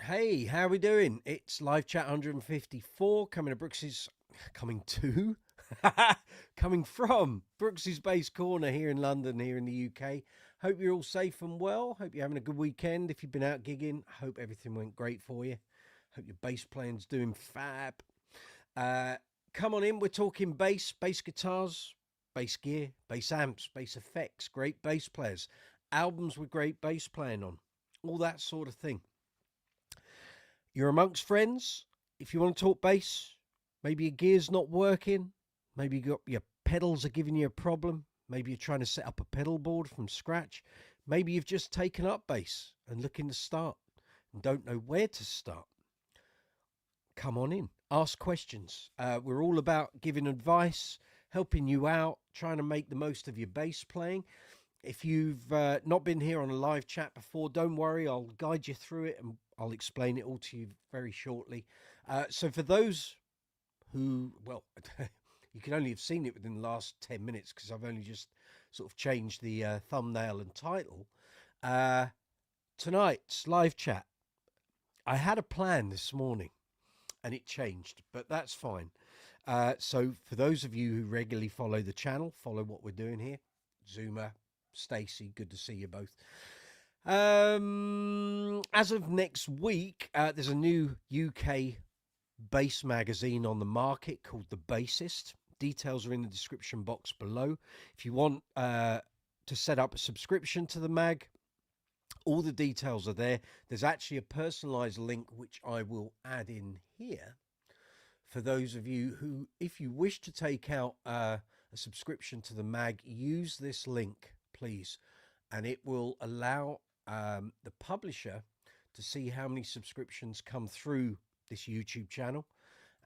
Hey, how are we doing? It's live chat 154 coming to Brooks's coming to coming from Brooks's Bass Corner here in London, here in the UK. Hope you're all safe and well. Hope you're having a good weekend. If you've been out gigging, hope everything went great for you. Hope your bass playing's doing fab. Uh, Come on in. We're talking bass guitars, bass gear, bass amps, bass effects, great bass players, albums with great bass playing on, all that sort of thing. You're amongst friends. If you want to talk bass, maybe your gear's not working. Maybe your pedals are giving you a problem. Maybe you're trying to set up a pedal board from scratch. Maybe you've just taken up bass and looking to start and don't know where to start. Come on in. Ask questions. We're all about giving advice, helping you out, trying to make the most of your bass playing. If you've not been here on a live chat before, don't worry. I'll guide you through it and I'll explain it all to you very shortly. So for those who, well, you can only have seen it within the last 10 minutes because I've only just sort of changed the thumbnail and title. Tonight's live chat, I had a plan this morning and it changed, but that's fine. So for those of you who regularly follow the channel, follow what we're doing here, Zuma, Stacey, good to see you both. As of next week, there's a new UK bass magazine on the market called The Bassist. Details are in the description box below. If you want to set up a subscription to the mag, all the details are there. There's actually a personalized link which I will add in here for those of you who, if you wish to take out a subscription to the mag, use this link, please, and it will allow the publisher to see how many subscriptions come through this YouTube channel,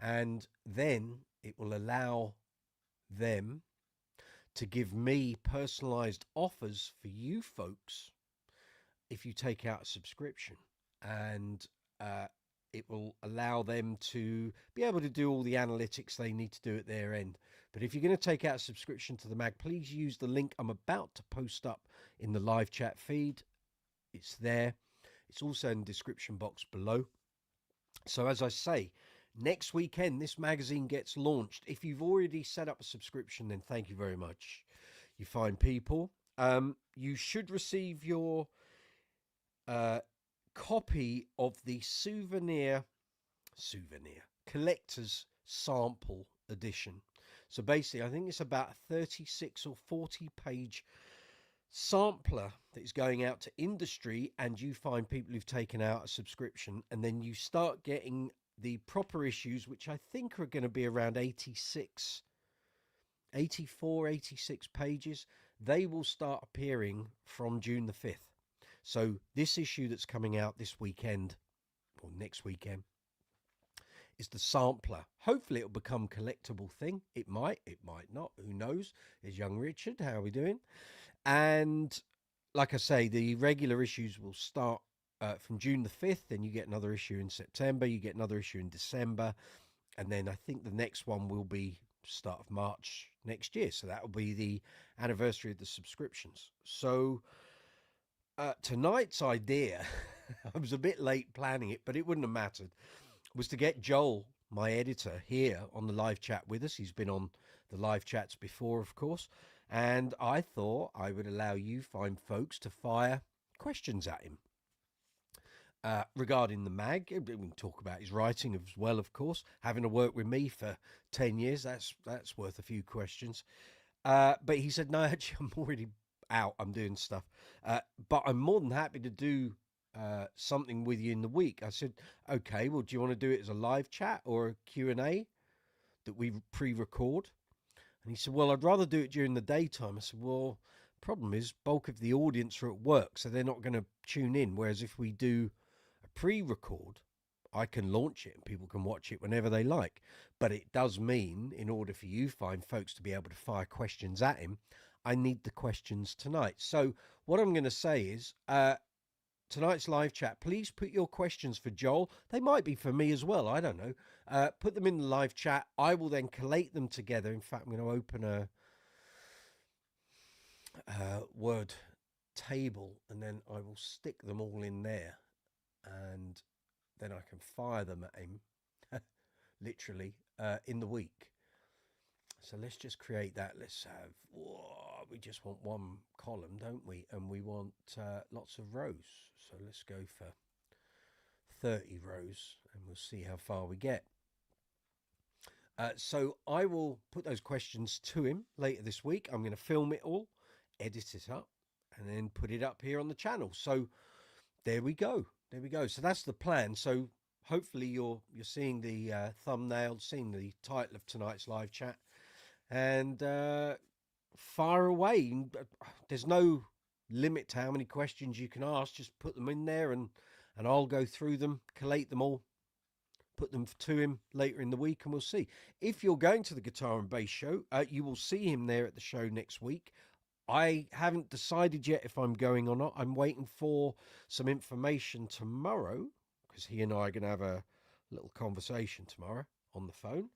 and then it will allow them to give me personalized offers for you folks if you take out a subscription, and it will allow them to be able to do all the analytics they need to do at their end. But if you're going to take out a subscription to the mag, please use the link I'm about to post up in the live chat feed. It's there. It's also in the description box below. So as I say, next weekend, this magazine gets launched. If you've already set up a subscription, then thank you very much. You fine people. You should receive your copy of the souvenir collector's sample edition. So basically, I think it's about a 36 or 40 page sampler that is going out to industry, and you find people who've taken out a subscription, and then you start getting the proper issues, which I think are going to be around 86, 84, 86 pages. They will start appearing from June the 5th. So this issue that's coming out this weekend or next weekend is the sampler. Hopefully it'll become a collectible thing. It might not. Who knows? There's young Richard. How are we doing? And like I say, the regular issues will start from June the 5th. Then you get another issue in September. You get another issue in December. And then I think the next one will be start of March next year. So that will be the anniversary of the subscriptions. So tonight's idea, I was a bit late planning it, but it wouldn't have mattered, was to get Joel, my editor, here on the live chat with us. He's been on the live chats before, of course, and I thought I would allow you fine folks to fire questions at him regarding the mag. We can talk about his writing as well, of course. Having to work with me for 10 years, that's worth a few questions. But he said, no, actually, I'm already out. I'm doing stuff. But I'm more than happy to do something with you in the week. I said, okay, well, do you want to do it as a live chat or a Q&A that we pre-record? And he said, well, I'd rather do it during the daytime. I said, well, problem is bulk of the audience are at work, so they're not going to tune in. Whereas if we do a pre-record, I can launch it and people can watch it whenever they like. But it does mean, in order for you fine folks to be able to fire questions at him, I need the questions tonight. So what I'm going to say is tonight's live chat, please put your questions for Joel. They might be for me as well. I don't know. Put them in the live chat. I will then collate them together. In fact, I'm going to open a Word table and then I will stick them all in there. And then I can fire them at him literally in the week. So let's just create that. Let's have, whoa, we just want one column, don't we? And we want lots of rows. So let's go for 30 rows and we'll see how far we get. So I will put those questions to him later this week. I'm going to film it all, edit it up, and then put it up here on the channel. So there we go. There we go. So that's the plan. So hopefully you're seeing the thumbnail, seeing the title of tonight's live chat, and fire away. There's no limit to how many questions you can ask. Just put them in there, and I'll go through them, collate them all, put them to him later in the week, and we'll see. If you're going to the Guitar and Bass show, you will see him there at the show next week. I haven't decided yet if I'm going or not. I'm waiting for some information tomorrow, because he and I are going to have a little conversation tomorrow on the phone,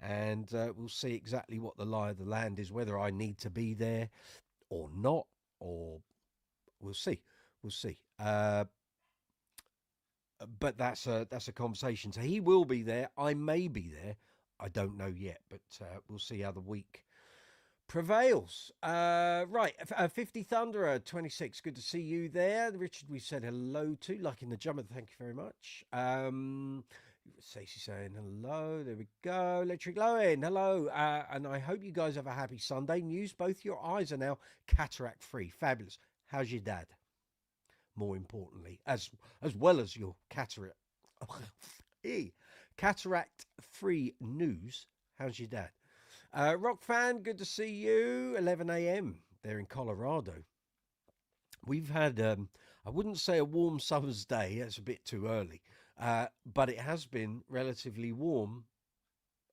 and we'll see exactly what the lie of the land is, whether I need to be there or not, or we'll see. We'll see. But that's a conversation. So he will be there. I may be there. I don't know yet, but we'll see how the week prevails. Right, 50 Thunderer 26. Good to see you there, Richard. We said hello to, like in the jumper. Thank you very much. Stacey saying hello. There we go. Electric Lowen, hello. And I hope you guys have a happy Sunday. News: both your eyes are now cataract free. Fabulous. How's your dad? More importantly, as well as your cataract free news. How's your dad? Rock fan, good to see you. 11 a.m. there in Colorado. We've had, I wouldn't say a warm summer's day. That's a bit too early. But it has been relatively warm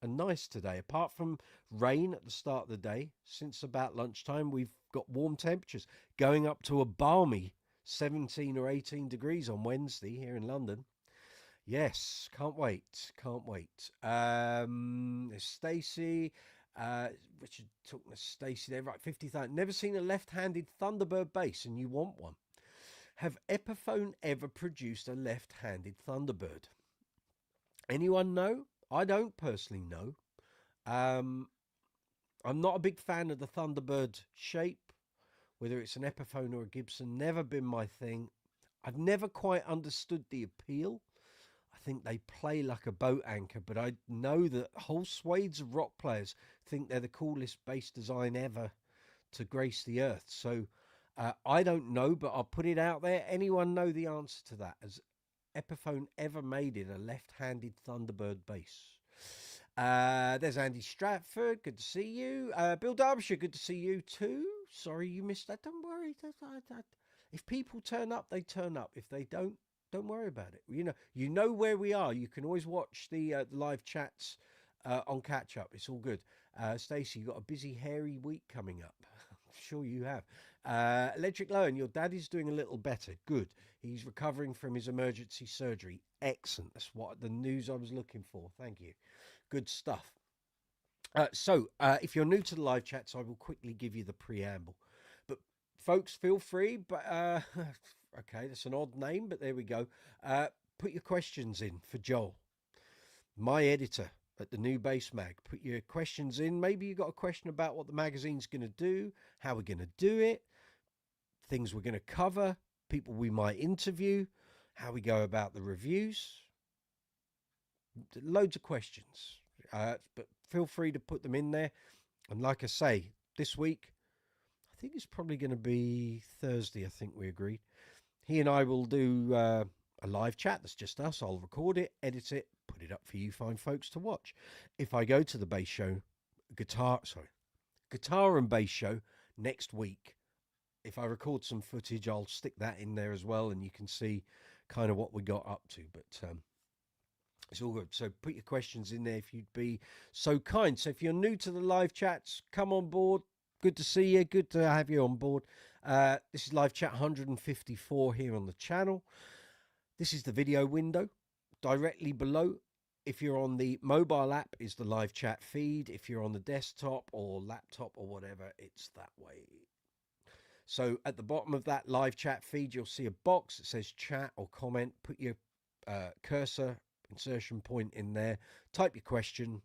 and nice today. Apart from rain at the start of the day, since about lunchtime, we've got warm temperatures going up to a balmy 17 or 18 degrees on Wednesday here in London. Yes, can't wait. Can't wait. There's Stacey. Richard took the Stacey there. Right, 50,000. Never seen a left-handed Thunderbird bass and you want one. Have Epiphone ever produced a left-handed Thunderbird? Anyone know? I don't personally know. I'm not a big fan of the Thunderbird shape. Whether it's an Epiphone or a Gibson, never been my thing. I've never quite understood the appeal. I think they play like a boat anchor, but I know that whole swathes of rock players think they're the coolest bass design ever to grace the earth. So I don't know, but I'll put it out there. Anyone know the answer to that? Has Epiphone ever made it a left-handed Thunderbird bass? There's Andy Stratford. Good to see you. Bill Derbyshire. Good to see you too. Sorry you missed that. Don't worry. If people turn up, they turn up. If they don't worry about it. You know where we are. You can always watch the live chats on catch up. It's all good. Stacey, you got a busy, hairy week coming up. I'm sure you have. Electric Lowen, your daddy's doing a little better. Good. He's recovering from his emergency surgery. Excellent. That's what the news I was looking for. Thank you. Good stuff. So if you're new to the live chats, I will quickly give you the preamble. But folks, feel free. But okay, that's an odd name, but there we go. Put your questions in for Joel, my editor at the new Bass Mag. Put your questions in. Maybe you got a question about what the magazine's going to do, how we're going to do it, things we're going to cover, people we might interview, how we go about the reviews. Loads of questions. But feel free to put them in there. And like I say, this week, I think it's probably going to be Thursday, I think we agreed. He and I will do a live chat. That's just us. I'll record it, edit it, put it up for you fine folks to watch. If I go to the bass show, guitar and bass show next week, if I record some footage, I'll stick that in there as well, and you can see kind of what we got up to. But it's all good. So put your questions in there if you'd be so kind. So if you're new to the live chats, come on board. Good to see you. Good to have you on board. This is live chat 154 here on the channel. This is the video window. Directly below, if you're on the mobile app, is the live chat feed. If you're on the desktop or laptop or whatever, it's that way. So at the bottom of that live chat feed, you'll see a box that says chat or comment. Put your cursor insertion point in there, type your question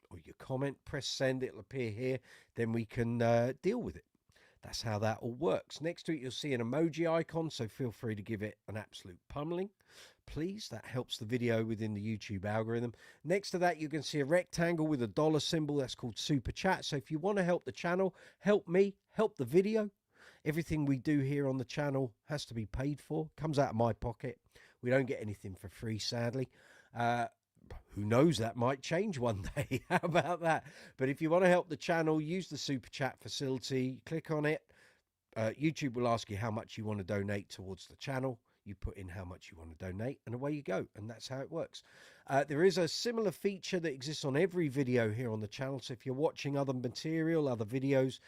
or your comment, press send, it'll appear here, then we can deal with it. That's how that all works. Next to it, you'll see an emoji icon, so feel free to give it an absolute pummeling, please. That helps the video within the YouTube algorithm. Next to that, you can see a rectangle with a dollar symbol. That's called Super Chat. So if you want to help the channel, help me, help the video. Everything we do here on the channel has to be paid for. Comes out of my pocket. We don't get anything for free, sadly. Who knows, that might change one day. How about that? But if you want to help the channel, use the Super Chat facility. Click on it. YouTube will ask you how much you want to donate towards the channel. You put in how much you want to donate, and away you go. And that's how it works. There is a similar feature that exists on every video here on the channel. So if you're watching other material, other videos,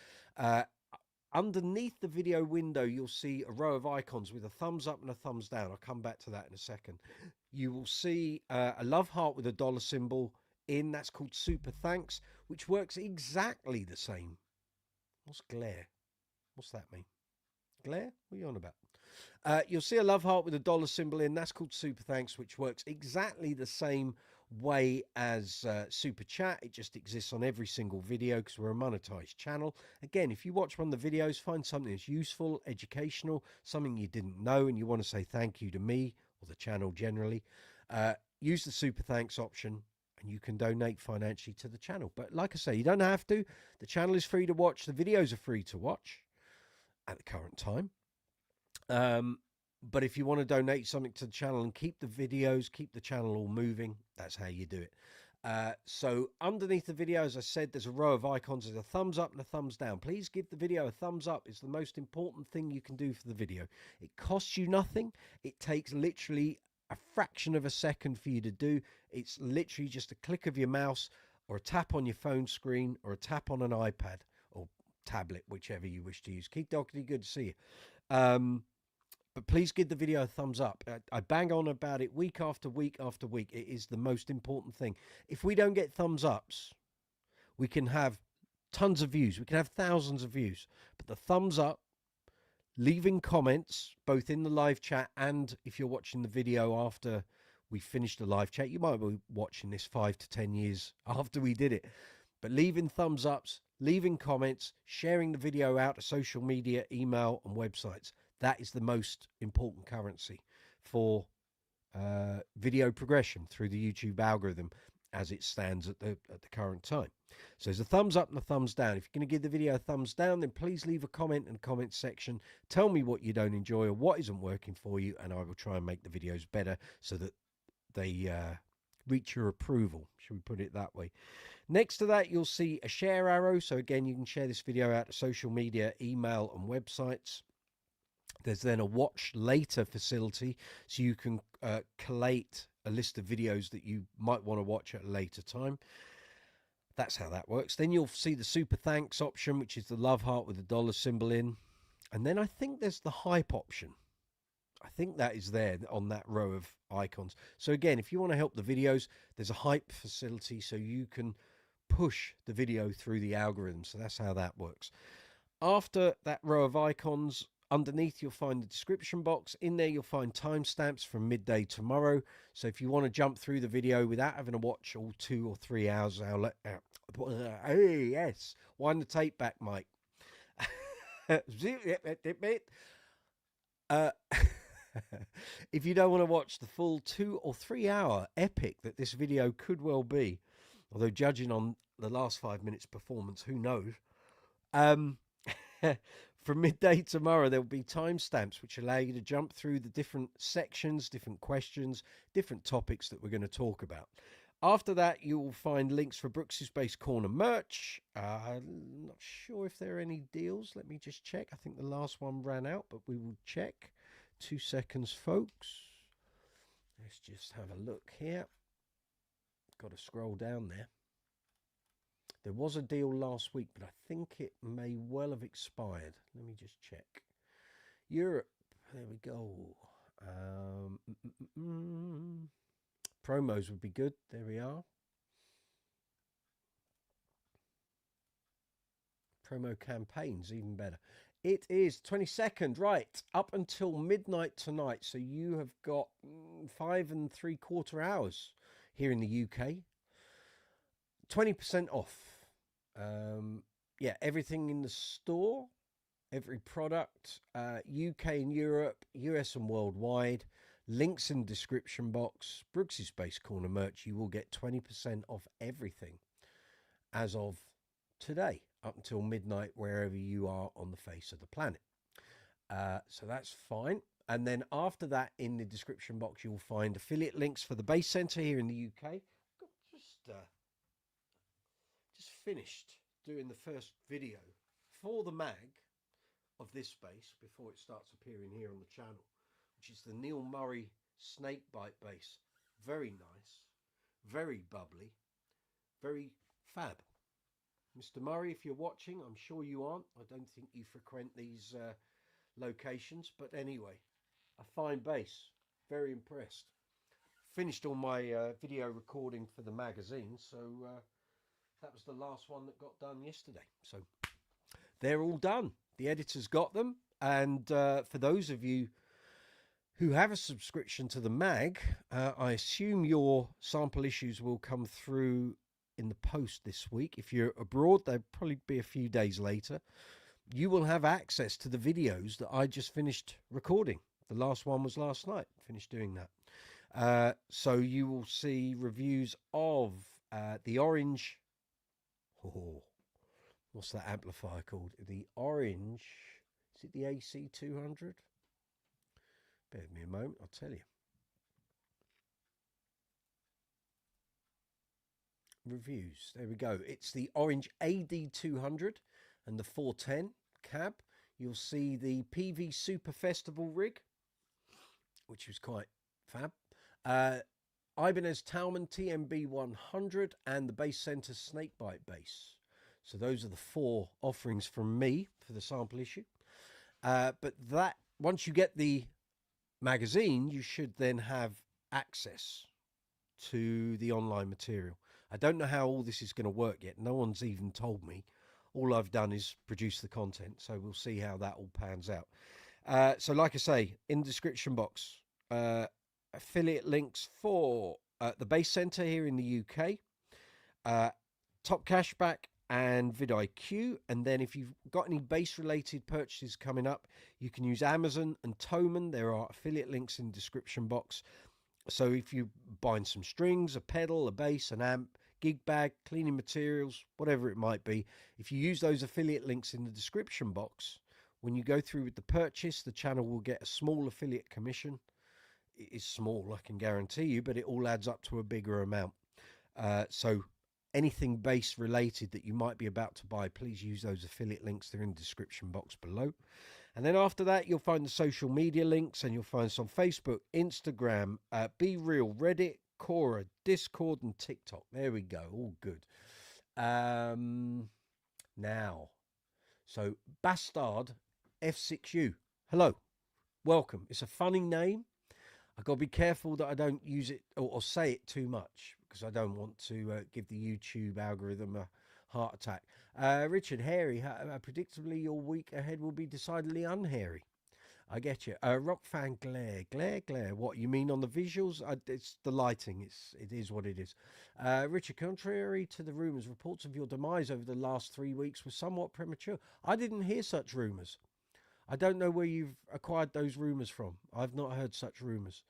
underneath the video window, you'll see a row of icons with a thumbs up and a thumbs down. I'll come back to that in a second. You will see a love heart with a dollar symbol in. That's called Super Thanks, which works exactly the same. What's glare? What's that mean? Glare? What are you on about? You'll see a love heart with a dollar symbol in. That's called Super Thanks, which works exactly the same way as Super Chat. It just exists on every single video because we're a monetized channel. Again, if you watch one of the videos, find something that's useful, educational, something you didn't know, and you want to say thank you to me or the channel generally, use the Super Thanks option and you can donate financially to the channel. But like I say, you don't have to. The channel is free to watch. The videos are free to watch at the current time. But if you want to donate something to the channel and keep the videos, keep the channel all moving, that's how you do it. So underneath the video, as I said, there's a row of icons. There's a thumbs up and a thumbs down. Please give the video a thumbs up. It's the most important thing you can do for the video. It costs you nothing. It takes literally a fraction of a second for you to do. It's literally just a click of your mouse or a tap on your phone screen or a tap on an iPad or tablet, whichever you wish to use. Keith Doherty, good to see you. But please give the video a thumbs up. I bang on about it week after week after week. It is the most important thing. If we don't get thumbs ups, we can have tons of views. We can have thousands of views. But the thumbs up, leaving comments, both in the live chat and if you're watching the video after we finished the live chat, you might be watching this 5 to 10 years after we did it. But leaving thumbs ups, leaving comments, sharing the video out to social media, email and websites. That is the most important currency for video progression through the YouTube algorithm as it stands at the current time. So there's a thumbs up and a thumbs down. If you're going to give the video a thumbs down, then please leave a comment in the comment section. Tell me what you don't enjoy or what isn't working for you, and I will try and make the videos better so that they reach your approval. Should we put it that way? Next to that, you'll see a share arrow. So again, you can share this video out to social media, email and websites. There's then a watch later facility, so you can collate a list of videos that you might want to watch at a later time. That's how that works. Then you'll see the Super Thanks option, which is the love heart with the dollar symbol in. And then I think there's the hype option. I think that is there on that row of icons. So again, if you want to help the videos, there's a hype facility so you can push the video through the algorithm. So that's how that works. After that row of icons, underneath you'll find the description box. In there you'll find timestamps from midday tomorrow. So if you want to jump through the video without having to watch all 2 or 3 hours, hey, yes, wind the tape back, Mike. If you don't want to watch the full 2 or 3 hour epic that this video could well be, although judging on the last 5 minutes performance, who knows, from midday tomorrow there'll be timestamps which allow you to jump through the different sections, different questions, different topics that we're going to talk about. After that, you will find links for Brooks's Bass Corner merch. I'm not sure if there are any deals. Let me just check. I think the last one ran out, but we will check. 2 seconds, folks. Let's just have a look here. Got to scroll down there. There was a deal last week, but I think it may well have expired. Let me just check. Europe. There we go. Promos would be good. There we are. Promo campaigns, even better. It is 22nd, right, up until midnight tonight. So you have got 5 3/4 hours here in the UK. 20% off. Yeah, everything in the store, every product, UK and Europe, US and worldwide. Links in the description box. Brooks's Space Corner merch. You will get 20% off everything as of today, up until midnight, wherever you are on the face of the planet. So that's fine. And then after that, in the description box, you'll find affiliate links for the Bass Centre here in the UK. Just finished doing the first video for the mag of this bass before it starts appearing here on the channel, which is the Neil Murray Snakebite bass. Very nice, very bubbly, very fab. Mr. Murray, if you're watching, I'm sure you aren't. I don't think you frequent these locations, but anyway, a fine bass. Very impressed. Finished all my video recording for the magazine, so that was the last one that got done yesterday. So they're all done. The editor's got them. And for those of you who have a subscription to the mag, I assume your sample issues will come through in the post this week. If you're abroad, they'll probably be a few days later. You will have access to the videos that I just finished recording. The last one was last night. Finished doing that. So you will see reviews of the Orange... Oh, what's that amplifier called? The Orange... Is it the AC200? Bear with me a moment, I'll tell you. Reviews, there we go. It's the Orange AD200 and the 410 cab. You'll see the PV Super Festival rig, which was quite fab. Ibanez THOMANN TMB 100 and the Bass Centre Snakebite bass. So those are the 4 offerings from me for the sample issue. But that, once you get the magazine, you should then have access to the online material. I don't know how all this is going to work yet. No one's even told me. All I've done is produce the content, so we'll see how that all pans out. So like I say, in the description box, affiliate links for the Bass Centre here in the UK, Top Cashback and VIDIQ. And then if you've got any bass related purchases coming up, you can use Amazon and THOMANN. There are affiliate links in the description box. So if you're buying some strings, a pedal, a bass, an amp, gig bag, cleaning materials, whatever it might be, if you use those affiliate links in the description box, when you go through with the purchase, the channel will get a small affiliate commission. It is small, I can guarantee you, but it all adds up to a bigger amount. So anything bass related that you might be about to buy, please use those affiliate links. They're in the description box below. And then after that, you'll find the social media links, and you'll find us on Facebook, Instagram, Be Real, Reddit, Quora, Discord, and TikTok. There we go. All good. Now, so Bastard F6U. Hello. Welcome. It's a funny name. I've got to be careful that I don't use it or say it too much, because I don't want to give the YouTube algorithm a heart attack. Richard, hairy. Predictably, your week ahead will be decidedly unhairy. I get you. Rock fan glare. What you mean on the visuals? It's the lighting. It is what it is. Richard, contrary to the rumours, reports of your demise over the last 3 weeks were somewhat premature. I didn't hear such rumours. I don't know where you've acquired those rumours from. I've not heard such rumours.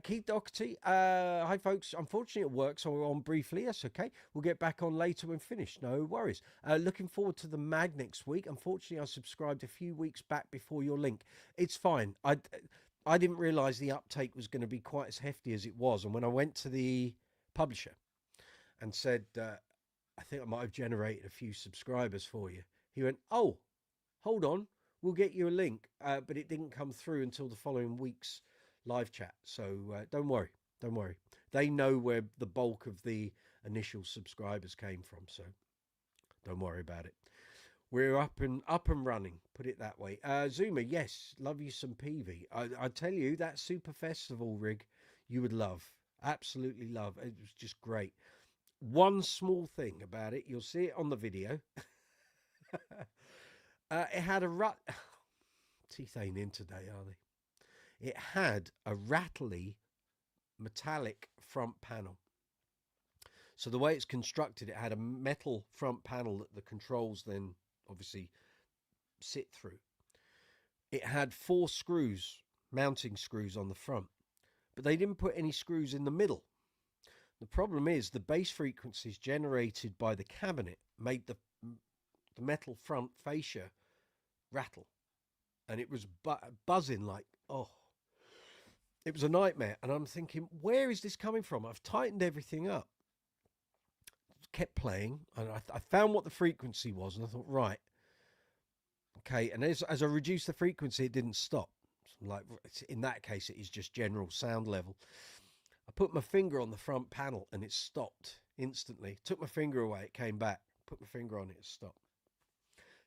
Keith Doherty, hi folks. Unfortunately it works, so we're on briefly. That's okay. We'll get back on later when finished. No worries. Looking forward to the mag next week. Unfortunately, I subscribed a few weeks back before your link. It's fine. I didn't realise the uptake was going to be quite as hefty as it was. And when I went to the publisher and said, I think I might have generated a few subscribers for you, he went, oh, hold on. We'll get you a link, but it didn't come through until the following week's live chat. So don't worry. They know where the bulk of the initial subscribers came from. So don't worry about it. We're up and running, put it that way. Zuma, yes, love you some PV. I tell you, that Super Festival rig you would love. Absolutely love. It was just great. One small thing about it, you'll see it on the video. It had a teeth ain't in today, are they? It had a rattly metallic front panel. So the way it's constructed, it had a metal front panel that the controls then obviously sit through. It had 4 screws, mounting screws on the front, but they didn't put any screws in the middle. The problem is the bass frequencies generated by the cabinet made the metal front fascia rattle, and it was buzzing like, oh, it was a nightmare. And I'm thinking, where is this coming from? I've tightened everything up, kept playing, and I found what the frequency was, and I thought, right, okay. And as I reduced the frequency, it didn't stop. So like, in that case, it is just general sound level. I put my finger on the front panel and it stopped instantly. Took my finger away, it came back. Put my finger on it, it stopped.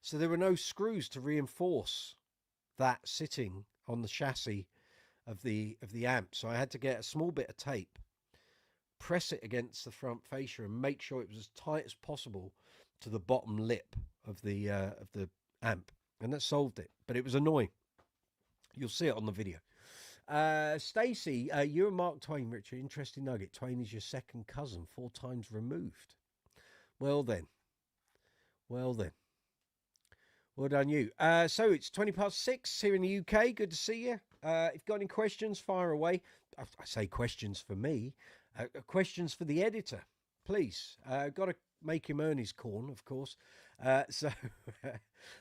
So there were no screws to reinforce that sitting on the chassis of the amp. So I had to get a small bit of tape, press it against the front fascia, and make sure it was as tight as possible to the bottom lip of the amp, and that solved it. But it was annoying. You'll see it on the video. Stacey, you and Mark Twain, Richard, interesting nugget. Twain is your second cousin, 4 times removed. Well then. Well done you. So it's 6:20 here in the UK. Good to see you. If you've got any questions, fire away. I say questions for me. Questions for the editor, please. Got to make him earn his corn, of course. So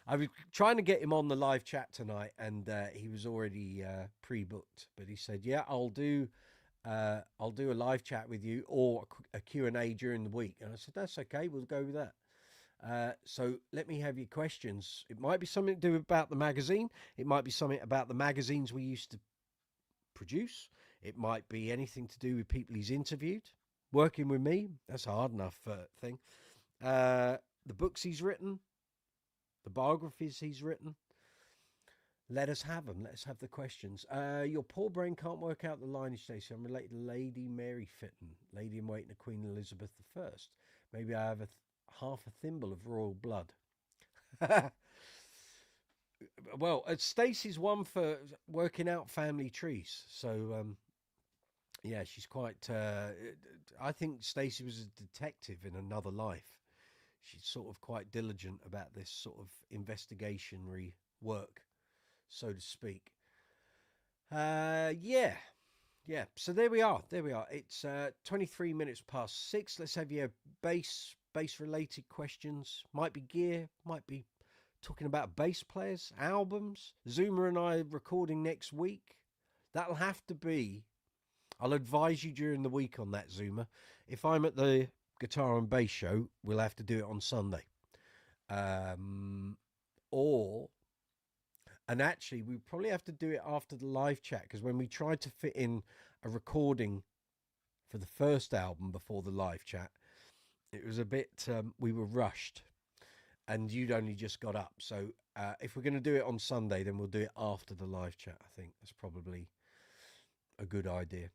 I was trying to get him on the live chat tonight, and he was already pre-booked. But he said, "Yeah, I'll do a live chat with you or a Q&A during the week." And I said, "That's okay. We'll go with that." So let me have your questions. It might be something to do about the magazine. It might be something about the magazines we used to produce. It might be anything to do with people he's interviewed. Working with me, that's a hard enough thing. The books he's written, the biographies he's written. Let us have them. Let us have the questions. Your poor brain can't work out the lineage, Stacey. I'm related to Lady Mary Fitton, Lady in Waiting to Queen Elizabeth I. Maybe I have half a thimble of royal blood. Well, Stacey's one for working out family trees. So, yeah, she's quite... I think Stacey was a detective in another life. She's sort of quite diligent about this sort of investigationary work, so to speak. Yeah. So there we are. It's 23 minutes past 6. Let's have your bass related questions. Might be gear, might be talking about bass players, albums. Zuma and I are recording next week. That'll have to be... I'll advise you during the week on that, Zuma. If I'm at the Guitar and Bass show, we'll have to do it on Sunday. And actually, we probably have to do it after the live chat, because when we tried to fit in a recording for the first album before the live chat, it was a bit, we were rushed, and you'd only just got up. So if we're going to do it on Sunday, then we'll do it after the live chat. I think that's probably a good idea.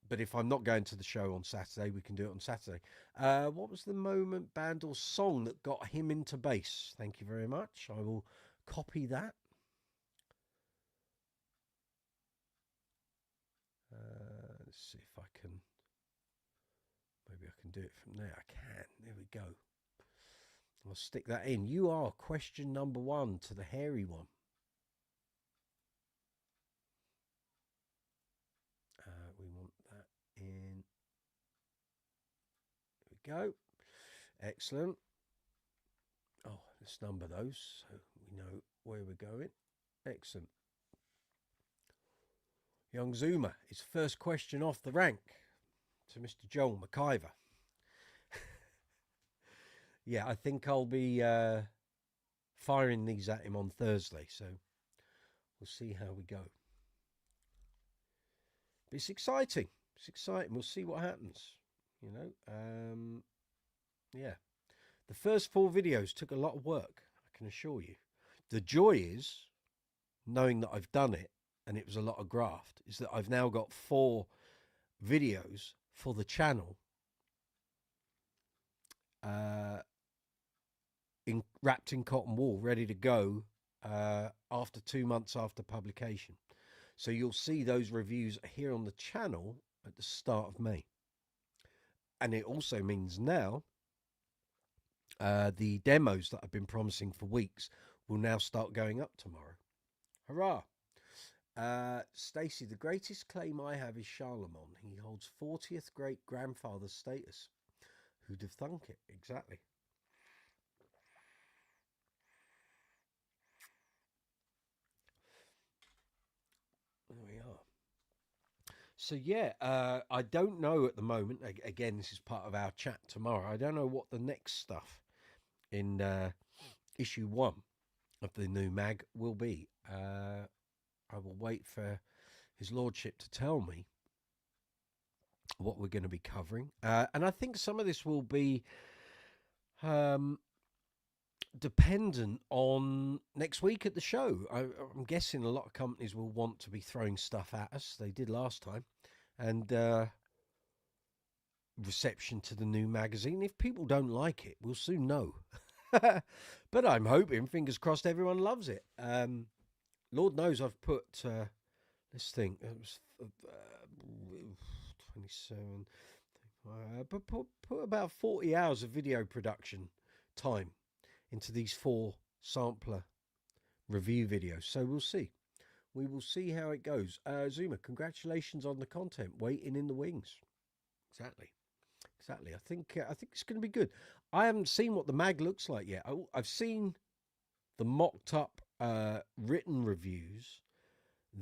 But if I'm not going to the show on Saturday, we can do it on Saturday. What was the moment, band, or song that got him into bass? Thank you very much. I will copy that. Let's see if I can. Maybe I can do it from there. I can. There we go. I'll stick that in. You are question number 1 to the hairy one. We want that in. There we go. Excellent. Oh, let's number those so we know where we're going. Excellent. Young Zuma, his first question off the rank to Mr. Joel McIver. Yeah, I think I'll be firing these at him on Thursday, so we'll see how we go. But it's exciting. It's exciting. We'll see what happens, you know. Yeah. The first 4 videos took a lot of work, I can assure you. The joy is, knowing that I've done it, and it was a lot of graft, is that I've now got 4 videos for the channel wrapped in cotton wool, ready to go after 2 months after publication. So you'll see those reviews here on the channel at the start of May. And it also means now the demos that I've been promising for weeks will now start going up tomorrow. Hurrah! Stacey, the greatest claim I have is Charlemagne. He holds 40th great grandfather status. Who'd have thunk it? Exactly. There we are. So yeah, I don't know at the moment. Again, this is part of our chat tomorrow. I don't know what the next stuff in issue 1 of the new mag will be. I will wait for his lordship to tell me what we're going to be covering, and I think some of this will be dependent on next week at the show. I'm guessing a lot of companies will want to be throwing stuff at us. They did last time. And reception to the new magazine. If people don't like it, we'll soon know. But I'm hoping, fingers crossed, everyone loves it. Lord knows I've put, let's think, it was 27, but put about 40 hours of video production time into these 4 sampler review videos. So we'll see. We will see how it goes. Zuma, congratulations on the content. Waiting in the wings. Exactly. I think it's going to be good. I haven't seen what the mag looks like yet. I've seen the mocked up written reviews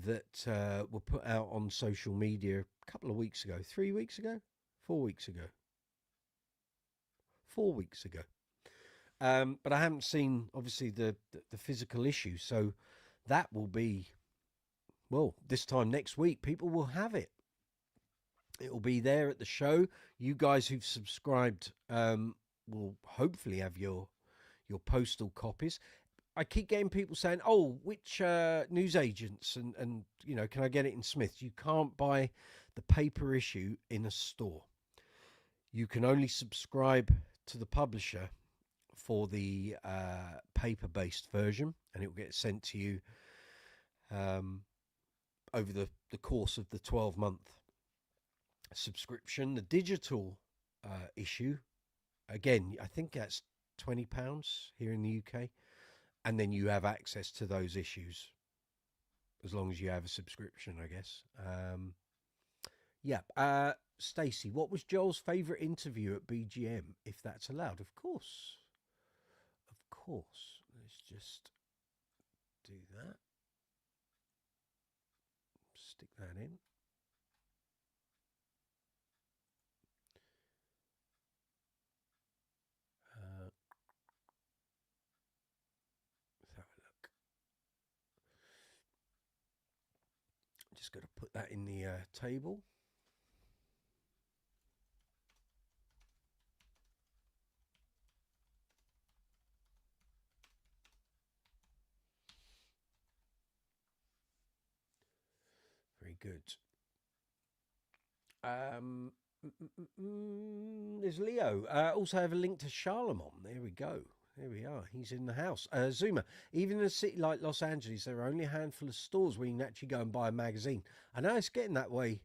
that were put out on social media a couple of weeks ago. 3 weeks ago? 4 weeks ago? 4 weeks ago. But I haven't seen, obviously, the physical issue. So that will be, well, this time next week, people will have it. It will be there at the show. You guys who've subscribed will hopefully have your postal copies. I keep getting people saying, oh, which news agents and you know, can I get it in Smith's? You can't buy the paper issue in a store. You can only subscribe to the publisher for the paper-based version, and it will get sent to you over the course of the 12-month subscription. The digital issue, again, I think that's £20 here in the UK, and then you have access to those issues as long as you have a subscription, I guess. Yeah. Stacey, what was Joel's favourite interview at BGM, if that's allowed? Of course. Let's just do that. Stick that in. Let's have a look. Just got to put that in the table. Very good. There's Leo. Also have a link to Charlemagne. There we go. There we are. He's in the house. Zuma, even in a city like Los Angeles, there are only a handful of stores where you can actually go and buy a magazine. I know it's getting that way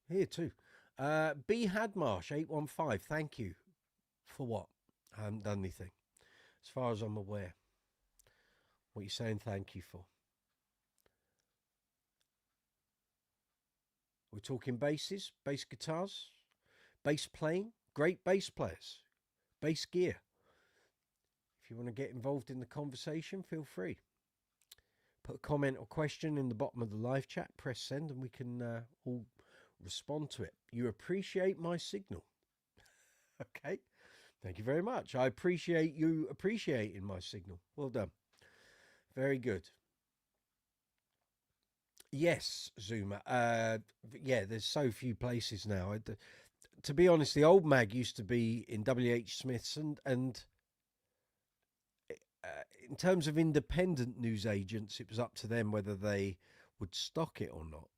here too. B. Hadmarsh, 815, thank you. For what? I haven't done anything. As far as I'm aware. What are you saying thank you for? We're talking basses, bass guitars, bass playing, great bass players, bass gear. If you want to get involved in the conversation, feel free. Put a comment or question in the bottom of the live chat, press send, and we can all respond to it. You appreciate my signal. Okay. Thank you very much. I appreciate you appreciating my signal. Well done. Very good. Yes, Zuma. Yeah, there's so few places now. To be honest, the old mag used to be in WH Smith's, and in terms of independent news agents, it was up to them whether they would stock it or not.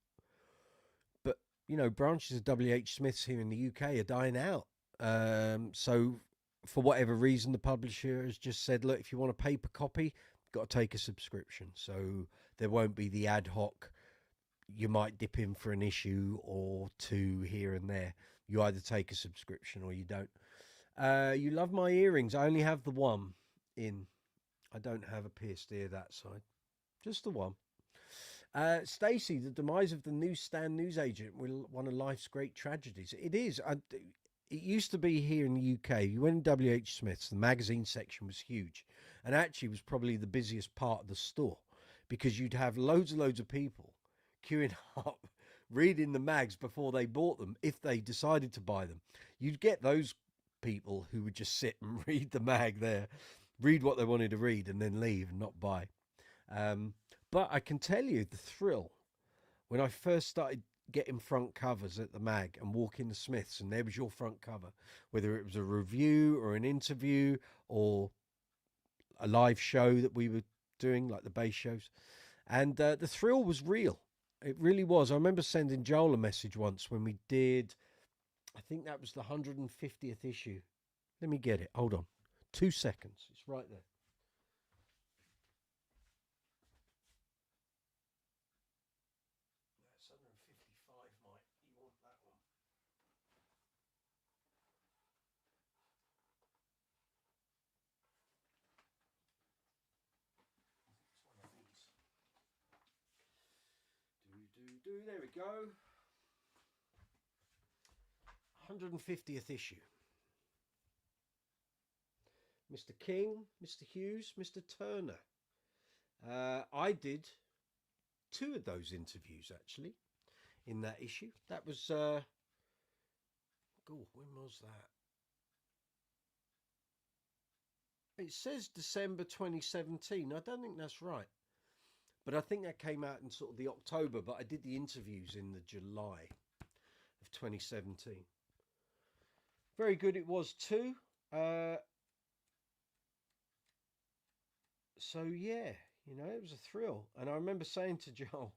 But, you know, branches of WH Smith's here in the UK are dying out. So for whatever reason, the publisher has just said, look, if you want a paper copy, you've got to take a subscription. So there won't be the ad hoc, you might dip in for an issue or two here and there. You either take a subscription or you don't. You love my earrings. I only have the one in. I don't have a pierced ear that side. Just the one. Stacey, the demise of the newsstand newsagent was one of life's great tragedies. It is. It used to be here in the UK. You went in WH Smith's, the magazine section was huge, and actually was probably the busiest part of the store, because you'd have loads and loads of people queuing up, reading the mags before they bought them, if they decided to buy them. You'd get those people who would just sit and read the mag there, read what they wanted to read, and then leave and not buy. But I can tell you the thrill when I first started getting front covers at the mag and walking the Smiths, and there was your front cover, whether it was a review or an interview or a live show that we were doing, like the bass shows, and the thrill was real. It really was. I remember sending Joel a message once when we did, I think that was the 150th issue. Let me get it. Hold on. 2 seconds. It's right there. That's 155, Mike. You want that one? It's one of these. There we go. 150th issue. Mr. King, Mr. Hughes, Mr. Turner. I did 2 of those interviews actually in that issue. That was when was that? It says December 2017. I don't think that's right, but I think that came out in sort of the October, but I did the interviews in the July of 2017. Very good it was too. So yeah, you know, it was a thrill. And I remember saying to Joel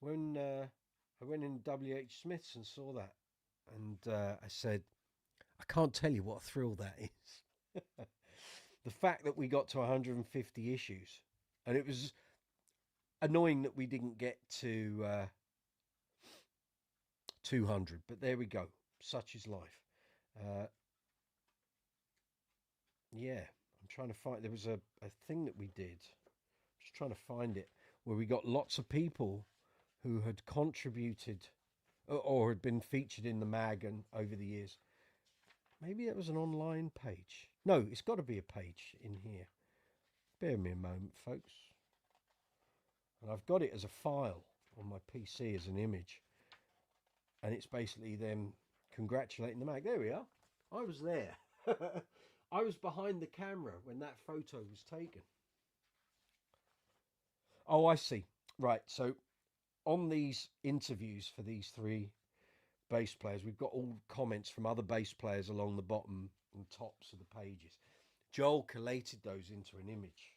when I went in WH Smith's and saw that, and I said, I can't tell you what a thrill that is. The fact that we got to 150 issues, and it was annoying that we didn't get to 200, but there we go. Such is life. Yeah, I'm trying to find, there was a thing that we did, just trying to find it, where we got lots of people who had contributed or had been featured in the mag and over the years. Maybe it was an online page. No, it's got to be a page in here. Bear me a moment, folks. And I've got it as a file on my PC as an image. And it's basically them congratulating the mag. There we are. I was there. I was behind the camera when that photo was taken. Oh, I see. Right. So on these interviews for these 3 bass players, we've got all comments from other bass players along the bottom and tops of the pages. Joel collated those into an image.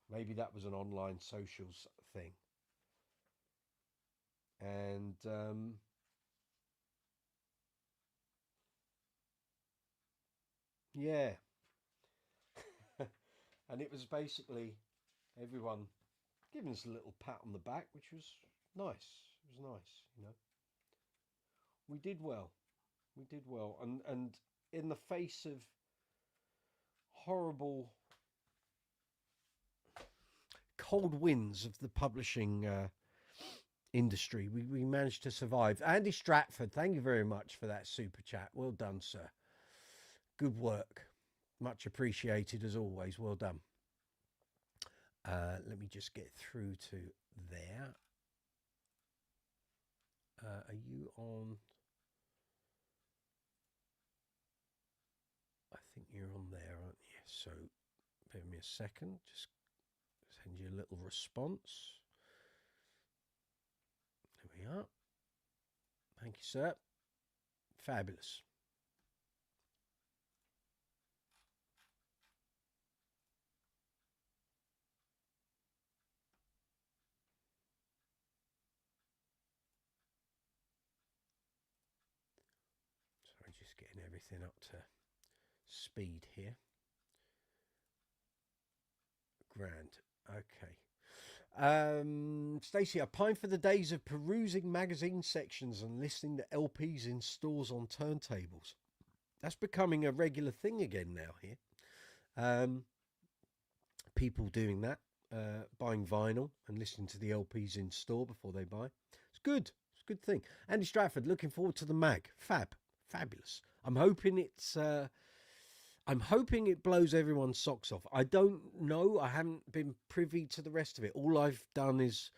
Maybe that was an online socials thing. And yeah. And it was basically everyone giving us a little pat on the back, which was nice. It was nice, you know. We did well. We did well. And in the face of horrible cold winds of the publishing industry, we managed to survive. Andy Stratford, thank you very much for that super chat. Well done, sir. Good work. Much appreciated as always. Well done. Let me just get through to there. Are you on? I think you're on there, aren't you? So give me a second. Just send you a little response. There we are. Thank you, sir. Fabulous. Sorry, just getting everything up to speed here. Grand. Okay. Stacey, I pine for the days of perusing magazine sections and listening to LPs in stores on turntables. That's becoming a regular thing again now here. People doing that, buying vinyl and listening to the LPs in store before they buy. It's good. It's a good thing. Andy Stratford, looking forward to the mag. Fabulous. I'm hoping it blows everyone's socks off. I don't know. I haven't been privy to the rest of it. All I've done is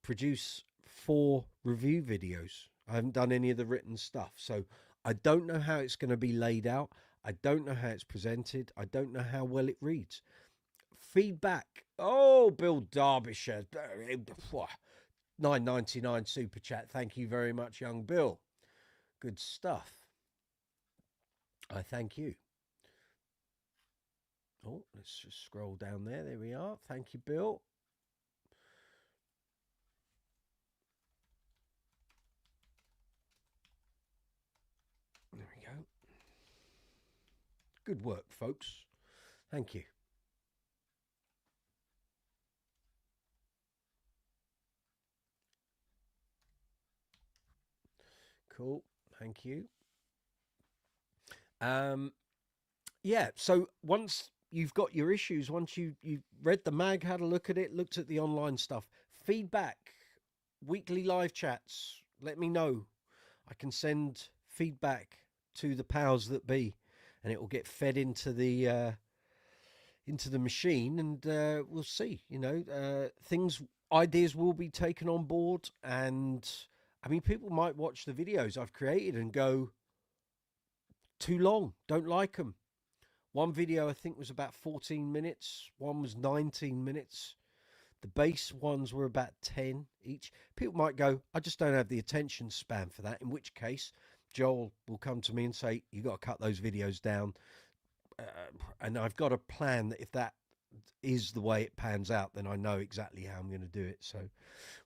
produce 4 review videos. I haven't done any of the written stuff. So I don't know how it's going to be laid out. I don't know how it's presented. I don't know how well it reads. Feedback. Oh, Bill Derbyshire. $9.99 super chat. Thank you very much, young Bill. Good stuff. I thank you. Oh, let's just scroll down there. There we are. Thank you, Bill. There we go. Good work, folks. Thank you. Cool. Thank you. Yeah, so once you've got your issues, once you've read the mag, had a look at it, looked at the online stuff, feedback, weekly live chats, let me know. I can send feedback to the powers that be, and it will get fed into the machine, and we'll see. Ideas will be taken on board, and I mean, people might watch the videos I've created and go, too long, don't like them. One video I think was about 14 minutes. One was 19 minutes. The bass ones were about 10 each. People might go, I just don't have the attention span for that. In which case, Joel will come to me and say, you got to cut those videos down. And I've got a plan that if that is the way it pans out, then I know exactly how I'm going to do it. So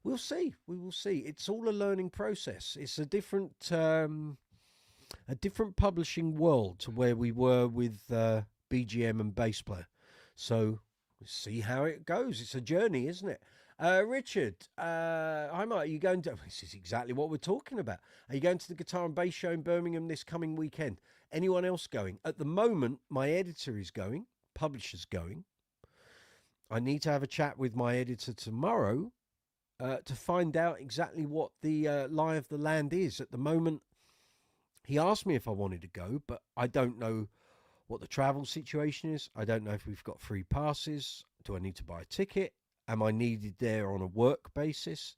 we'll see. We will see. It's all a learning process. It's a different publishing world to where we were with BGM and bass player. So we'll see how it goes. It's a journey, isn't it? Richard, hi Mike, are you going to... This is exactly what we're talking about. Are you going to the Guitar and Bass show in Birmingham this coming weekend? Anyone else going? At the moment, my editor is going. Publisher's going. I need to have a chat with my editor tomorrow to find out exactly what the lie of the land is. At the moment, he asked me if I wanted to go, but I don't know what the travel situation is. I don't know if we've got free passes. Do I need to buy a ticket? Am I needed there on a work basis?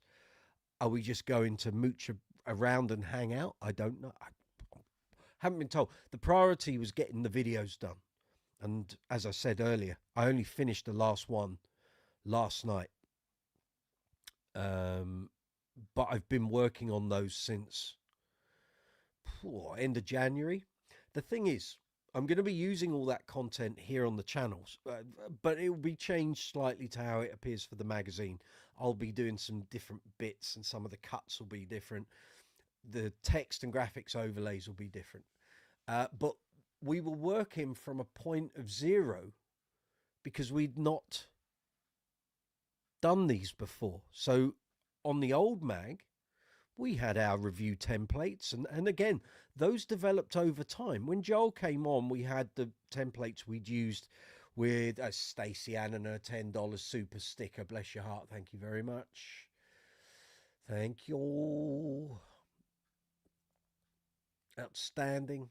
Are we just going to mooch around and hang out? I don't know. I haven't been told. The priority was getting the videos done. And as I said earlier, I only finished the last one last night. But I've been working on those since end of January. The thing is, I'm going to be using all that content here on the channels, but it will be changed slightly to how it appears for the magazine. I'll be doing some different bits, and some of the cuts will be different. The text and graphics overlays will be different. But we were working from a point of zero because we'd not done these before. So on the old mag, we had our review templates, and again, those developed over time. When Joel came on, we had the templates we'd used with Stacey Ann and her $10 super sticker. Bless your heart. Thank you very much. Thank you. Outstanding.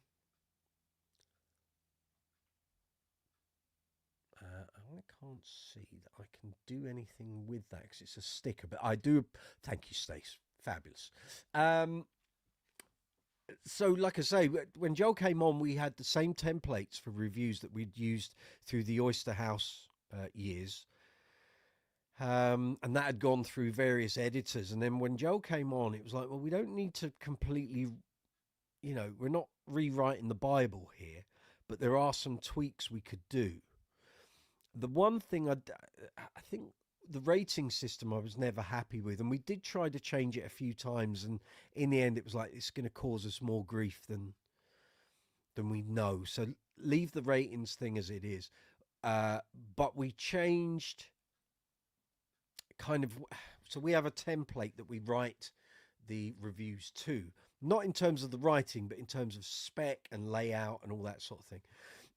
I can't see that I can do anything with that because it's a sticker, but I do. Thank you, Stace. Fabulous. So like I say, when Joel came on, we had the same templates for reviews that we'd used through the Oyster House years. And that had gone through various editors. And then when Joel came on, it was like, well, we don't need to completely, we're not rewriting the Bible here, but there are some tweaks we could do. The one thing I think the rating system I was never happy with, and we did try to change it a few times, and in the end it was like, it's going to cause us more grief than we know. So leave the ratings thing as it is. But we changed kind of, so we have a template that we write the reviews to, not in terms of the writing, but in terms of spec and layout and all that sort of thing.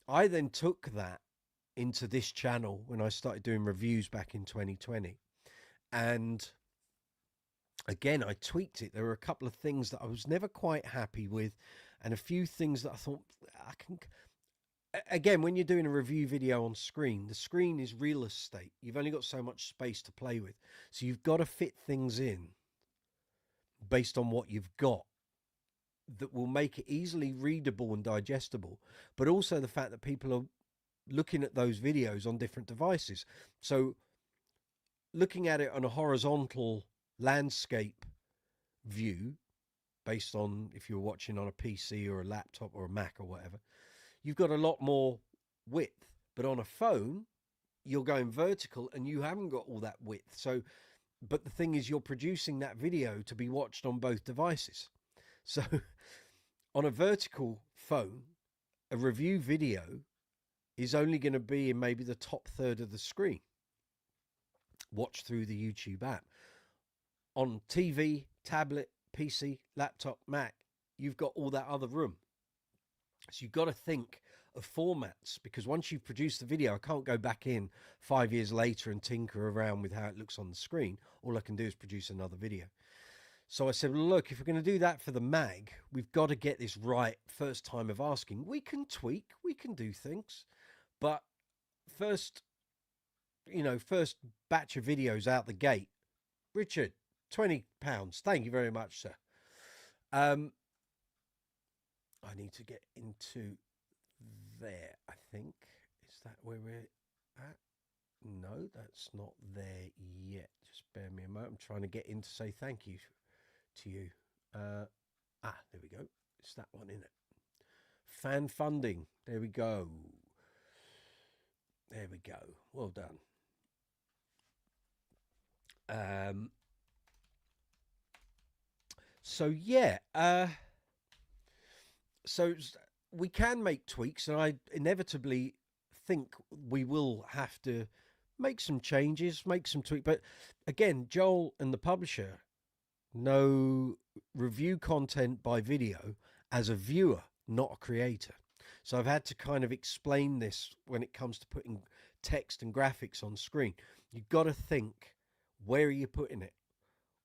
I then took that into this channel when I started doing reviews back in 2020. And again, I tweaked it. There were a couple of things that I was never quite happy with, and a few things that I thought I can. Again, when you're doing a review video on screen, the screen is real estate. You've only got so much space to play with. So you've got to fit things in based on what you've got that will make it easily readable and digestible, but also the fact that people are looking at those videos on different devices. So looking at it on a horizontal landscape view, based on if you're watching on a PC or a laptop or a Mac or whatever, you've got a lot more width. But on a phone, you're going vertical and you haven't got all that width. So, but the thing is, you're producing that video to be watched on both devices. So on a vertical phone, a review video is only going to be in maybe the top third of the screen, watched through the YouTube app. On TV, tablet, PC, laptop, Mac, you've got all that other room. So you've got to think of formats, because once you've produced the video, I can't go back in 5 years later and tinker around with how it looks on the screen. All I can do is produce another video. So I said, well, look, if we're going to do that for the mag, we've got to get this right first time of asking. We can tweak, we can do things, but first batch of videos out the gate, Richard, £20. Thank you very much, sir. I need to get into there, I think. Is that where we're at? No, that's not there yet. Just bear me a moment. I'm trying to get in to say thank you to you. There we go. It's that one, isn't it? Fan funding. There we go. There we go. Well done. So yeah, so we can make tweaks, and I inevitably think we will have to make some changes, make some tweaks. But again, Joel and the publisher know review content by video as a viewer, not a creator. So I've had to kind of explain this when it comes to putting text and graphics on screen. You've got to think, where are you putting it?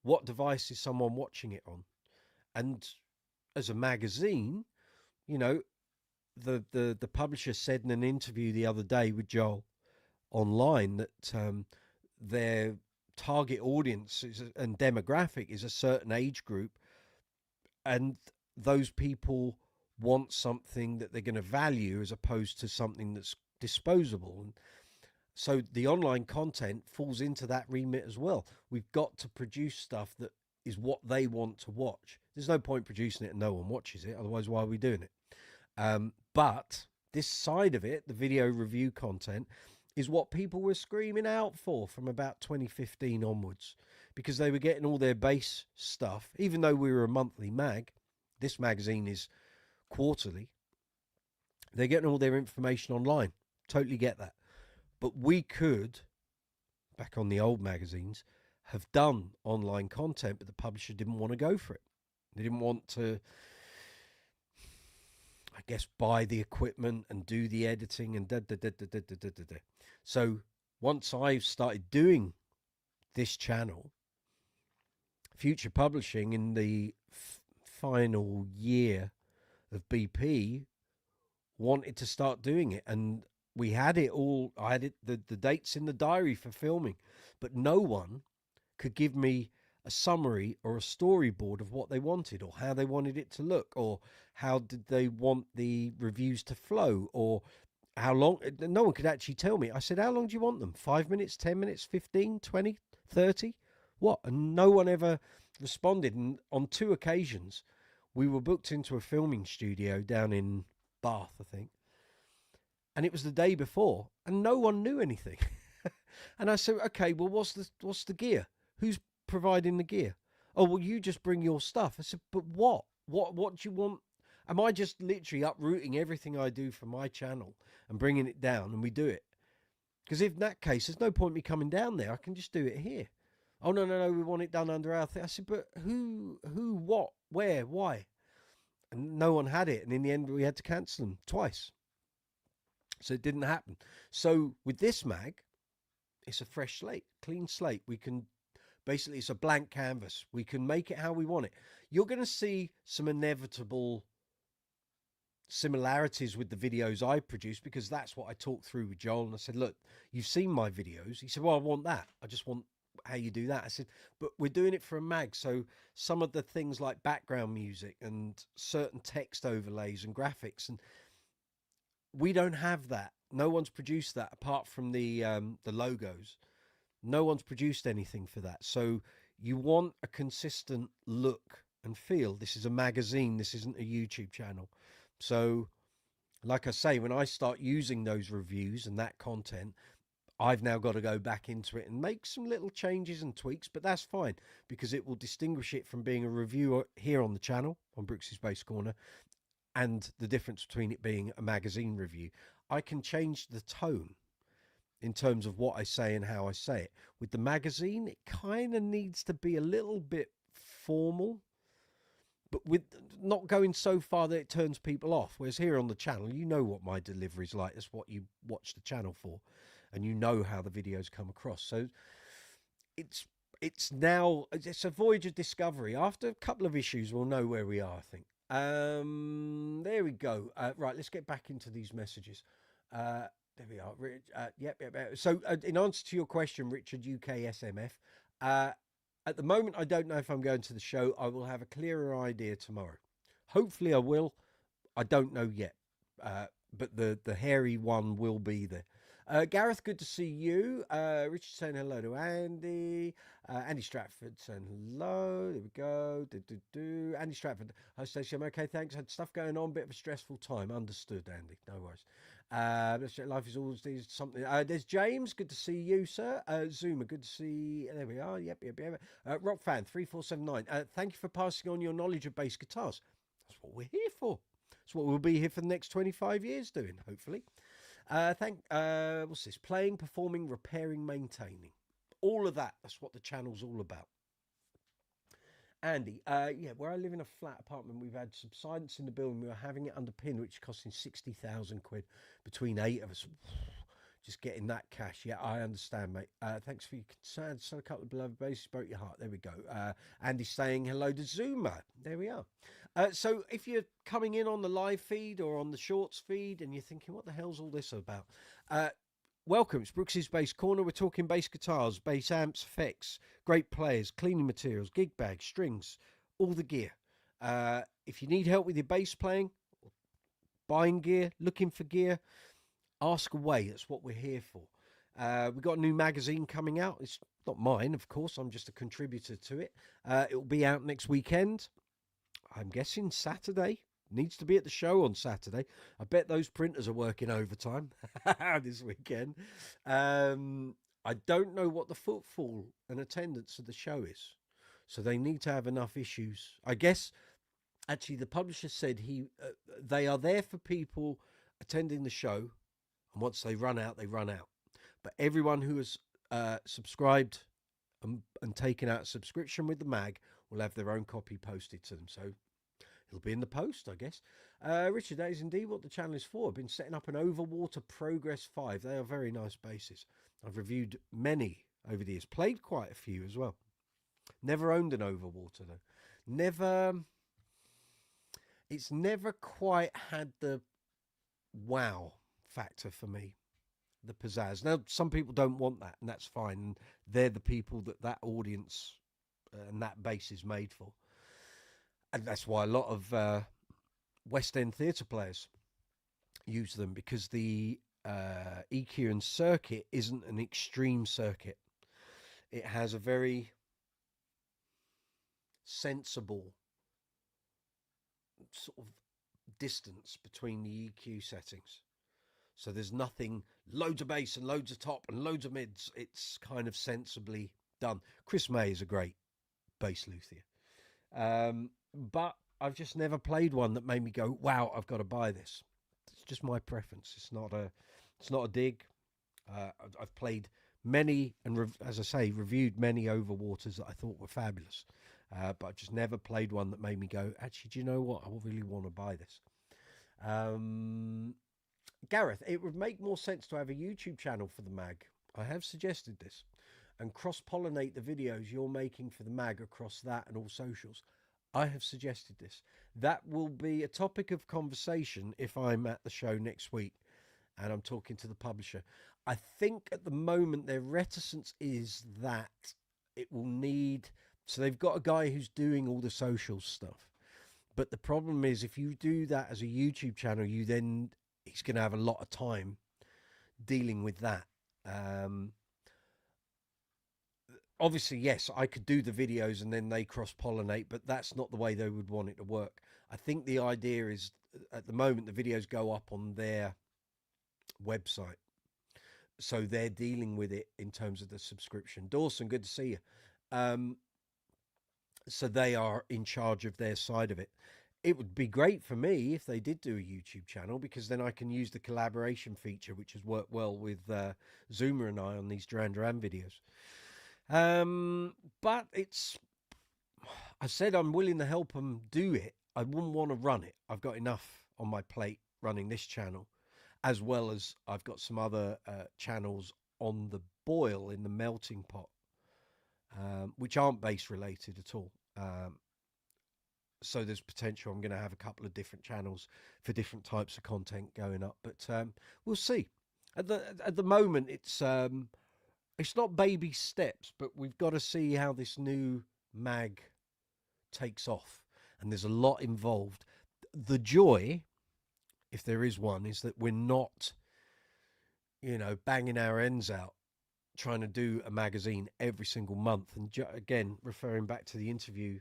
What device is someone watching it on? And as a magazine, you know, the publisher said in an interview the other day with Joel online that their target audience and demographic is a certain age group, and those people want something that they're going to value as opposed to something that's disposable. And so the online content falls into that remit as well. We've got to produce stuff that is what they want to watch. There's no point producing it and no one watches it, otherwise why are we doing it? But this side of it, the video review content, is what people were screaming out for from about 2015 onwards, because they were getting all their base stuff. Even though we were a monthly mag, this magazine is quarterly, they're getting all their information online. Totally get that. But we could, back on the old magazines, have done online content, but the publisher didn't want to go for it. They didn't want to, I guess, buy the equipment and do the editing and da. So once I started doing this channel, Future Publishing in the final year of BP wanted to start doing it, and we had it all. I had the dates in the diary for filming, but no one could give me a summary or a storyboard of what they wanted, or how they wanted it to look, or how did they want the reviews to flow, or how long. No one could actually tell me. I said, how long do you want them? 5 minutes, 10 minutes, 15, 20, 30? What? And no one ever responded. And on 2 occasions, we were booked into a filming studio down in Bath, I think. And it was the day before, and no one knew anything. And I said, okay, well, what's the gear? Who's providing the gear? Oh, well, you just bring your stuff. I said, but what do you want? Am I just literally uprooting everything I do for my channel and bringing it down, and we do it? Because if in that case, there's no point me coming down there. I can just do it here. Oh, no, no, no, we want it done under our thing. I said, but who, what, where, why? And no one had it. And in the end, we had to cancel them twice. So it didn't happen. So with this mag, it's a fresh slate, clean slate. We can, basically, it's a blank canvas. We can make it how we want it. You're going to see some inevitable similarities with the videos I produce, because that's what I talked through with Joel. And I said, look, you've seen my videos. He said, well, I want that. I just want how you do that. I said, but we're doing it for a mag. So some of the things like background music and certain text overlays and graphics, and we don't have that. No one's produced that apart from the logos. No one's produced anything for that. So you want a consistent look and feel. This is a magazine. This isn't a YouTube channel. So, like I say, when I start using those reviews and that content, I've now got to go back into it and make some little changes and tweaks, but that's fine, because it will distinguish it from being a reviewer here on the channel on Brooks's Bass Corner, and the difference between it being a magazine review. I can change the tone in terms of what I say and how I say it. With the magazine, it kind of needs to be a little bit formal, but with not going so far that it turns people off. Whereas here on the channel, you know what my delivery is like. That's what you watch the channel for, and you know how the videos come across. So it's now, it's a voyage of discovery. After a couple of issues, we'll know where we are, I think. There we go. Right, let's get back into these messages. There we are. Yep. So in answer to your question, Richard, UK SMF, at the moment, I don't know if I'm going to the show. I will have a clearer idea tomorrow. Hopefully I will. I don't know yet. But the hairy one will be there. Gareth, good to see you. Richard saying hello to Andy. Andy Stratford saying hello. There we go. Andy Stratford. Hi, Stacey. I'm okay, thanks. Had stuff going on. Bit of a stressful time. Understood, Andy. No worries. Life is always something. There's James. Good to see you, sir. Zoomer. Good to see. There we are. Yep. Rock fan 3479. Thank you for passing on your knowledge of bass guitars. That's what we're here for. That's what we'll be here for the next 25 years doing, hopefully. What's this? Playing, performing, repairing, maintaining. All of that. That's what the channel's all about. Andy, yeah, where I live in a flat apartment, we've had subsidence in the building. We were having it underpinned, which is costing 60,000 quid between 8 of us. Just getting that cash. Yeah, I understand, mate. Thanks for your concern. So a couple of beloved bases broke your heart. There we go. Andy saying hello to Zuma. There we are. So if you're coming in on the live feed or on the shorts feed and you're thinking, what the hell's all this about? Welcome. It's Brooks's Bass Corner. We're talking bass guitars, bass amps, effects, great players, cleaning materials, gig bags, strings, all the gear. If you need help with your bass playing, buying gear, looking for gear, ask away. That's what we're here for. We've got a new magazine coming out. It's not mine, of course. I'm just a contributor to it. It will be out next weekend. I'm guessing Saturday. Needs to be at the show on Saturday. I bet those printers are working overtime this weekend. I don't know what the footfall and attendance of the show is. So they need to have enough issues. I guess, actually, the publisher said they are there for people attending the show. And once they run out, they run out. But everyone who has subscribed and taken out a subscription with the mag will have their own copy posted to them. So it'll be in the post, I guess. Richard, that is indeed what the channel is for. I've been setting up an Overwater Progress 5. They are very nice basses. I've reviewed many over the years. Played quite a few as well. Never owned an Overwater, though. It's never quite had the wow factor for me. The pizzazz. Now, some people don't want that, and that's fine. They're the people that audience and that bass is made for. And that's why a lot of West End theatre players use them, because the EQ and circuit isn't an extreme circuit. It has a very sensible sort of distance between the EQ settings. So there's nothing, loads of bass and loads of top and loads of mids. It's kind of sensibly done. Chris May is a great bass luthier. But I've just never played one that made me go, wow, I've got to buy this. It's just my preference. It's not a dig. I've played many and, as I say, reviewed many overwaters that I thought were fabulous. But I've just never played one that made me go, actually, do you know what? I really want to buy this. Gareth, it would make more sense to have a YouTube channel for the mag. I have suggested this. And cross-pollinate the videos you're making for the mag across that and all socials. I have suggested this. That will be a topic of conversation if I'm at the show next week and I'm talking to the publisher. I think at the moment their reticence is that it will need... So they've got a guy who's doing all the social stuff. But the problem is if you do that as a YouTube channel, he's going to have a lot of time dealing with that. Obviously, yes, I could do the videos and then they cross-pollinate, but that's not the way they would want it to work. I think the idea is, at the moment, the videos go up on their website. So they're dealing with it in terms of the subscription. Dawson, good to see you. So they are in charge of their side of it. It would be great for me if they did do a YouTube channel, because then I can use the collaboration feature, which has worked well with Zoomer and I on these Duran Duran videos. But I said I'm willing to help them do it. I wouldn't want to run it. I've got enough on my plate running this channel, as well as I've got some other channels on the boil in the melting pot, which aren't base related at all. So there's potential I'm going to have a couple of different channels for different types of content going up, but we'll see. At the moment, it's not baby steps, but we've got to see how this new mag takes off, and there's a lot involved. The joy, if there is one, is that we're not, banging our ends out trying to do a magazine every single month. And again, referring back to the interview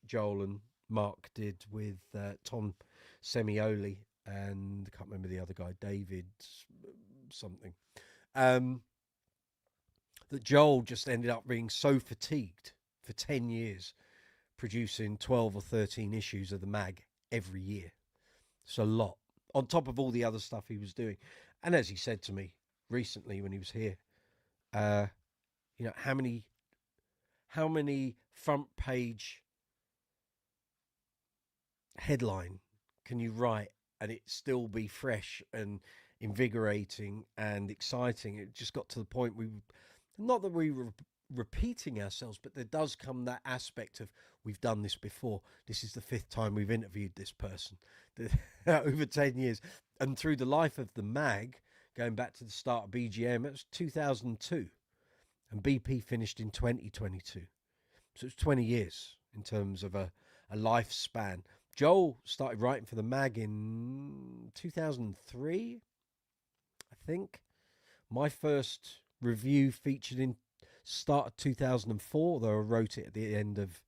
Joel and Mark did with Tom Semioli and I can't remember the other guy, David something, that Joel just ended up being so fatigued for 10 years producing 12 or 13 issues of the mag every year. It's a lot on top of all the other stuff he was doing. And as he said to me recently when he was here, how many front page headline can you write and it still be fresh and invigorating and exciting? It just got to the point not that we were repeating ourselves, but there does come that aspect of we've done this before. This is the 5th time we've interviewed this person over 10 years. And through the life of the mag, going back to the start of BGM, it was 2002 and BP finished in 2022. So it's 20 years in terms of a lifespan. Joel started writing for the mag in 2003, I think. My first review featured in start of 2004, though I wrote it at the end of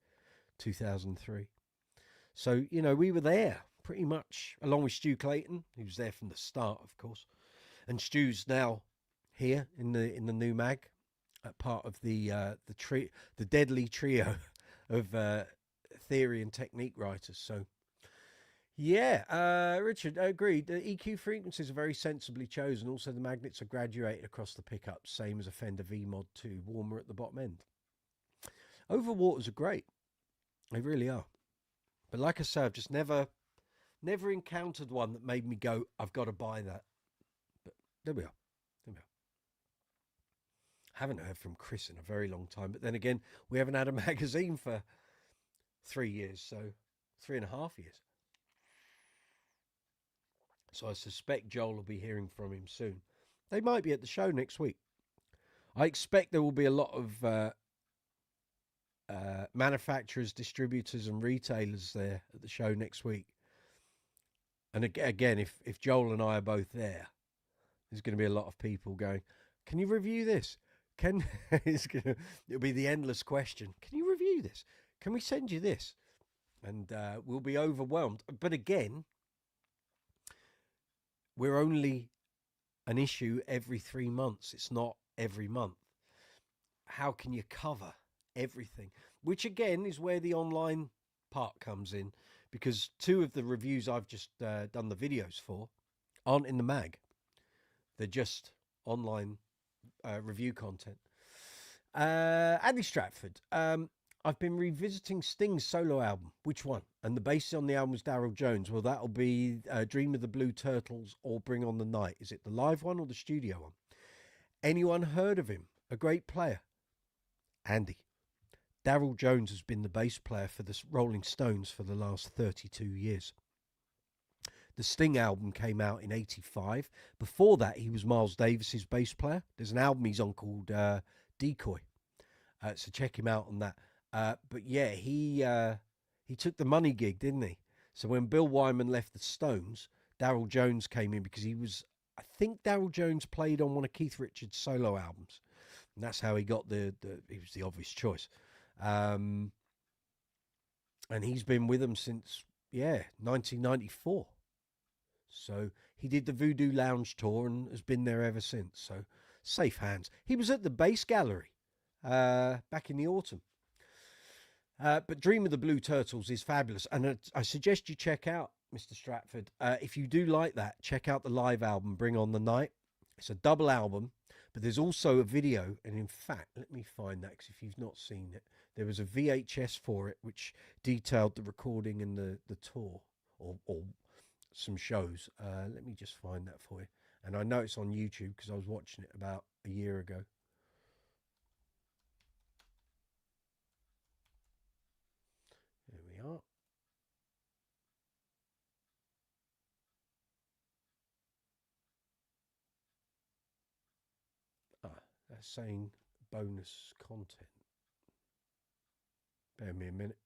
2003. So, we were there pretty much, along with Stu Clayton, who was there from the start, of course. And Stu's now here in the new mag, part of the deadly trio of theory and technique writers. So, yeah, Richard, agreed. The EQ frequencies are very sensibly chosen. Also, the magnets are graduated across the pickups, same as a Fender V-Mod 2, warmer at the bottom end. Overwaters are great. They really are. But like I say, I've just never encountered one that made me go, I've got to buy that. But there we are. Haven't heard from Chris in a very long time. But then again, we haven't had a magazine for 3 years, so 3.5 years. So I suspect Joel will be hearing from him soon. They might be at the show next week. I expect there will be a lot of manufacturers, distributors and retailers there at the show next week. And again, if Joel and I are both there, there's going to be a lot of people going, can you review this? It'll be the endless question. Can you review this? Can we send you this? And we'll be overwhelmed. But again, we're only an issue every 3 months. It's not every month. How can you cover everything? Which again is where the online part comes in, because 2 of the reviews I've just done the videos for aren't in the mag. They're just online review content. Andy Stratford. I've been revisiting Sting's solo album. Which one? And the bassist on the album was Daryl Jones. Well, that'll be Dream of the Blue Turtles or Bring on the Night. Is it the live one or the studio one? Anyone heard of him? A great player. Andy. Daryl Jones has been the bass player for the Rolling Stones for the last 32 years. The Sting album came out in 85. Before that, he was Miles Davis's bass player. There's an album he's on called Decoy. So check him out on that. But yeah, he took the money gig, didn't he? So when Bill Wyman left the Stones, Daryl Jones came in because I think Daryl Jones played on one of Keith Richards' solo albums. And that's how he got he was the obvious choice. And he's been with them since, 1994. So he did the Voodoo Lounge tour and has been there ever since. So safe hands. He was at the Bass Gallery back in the autumn. But Dream of the Blue Turtles is fabulous. And I suggest you check out Mr. Stratford. If you do like that, check out the live album, Bring on the Night. It's a double album, but there's also a video. And in fact, let me find that, because if you've not seen it, there was a VHS for it, which detailed the recording and the tour or some shows. Let me just find that for you. And I know it's on YouTube because I was watching it about a year ago. There we are. That's saying bonus content. Bear me a minute.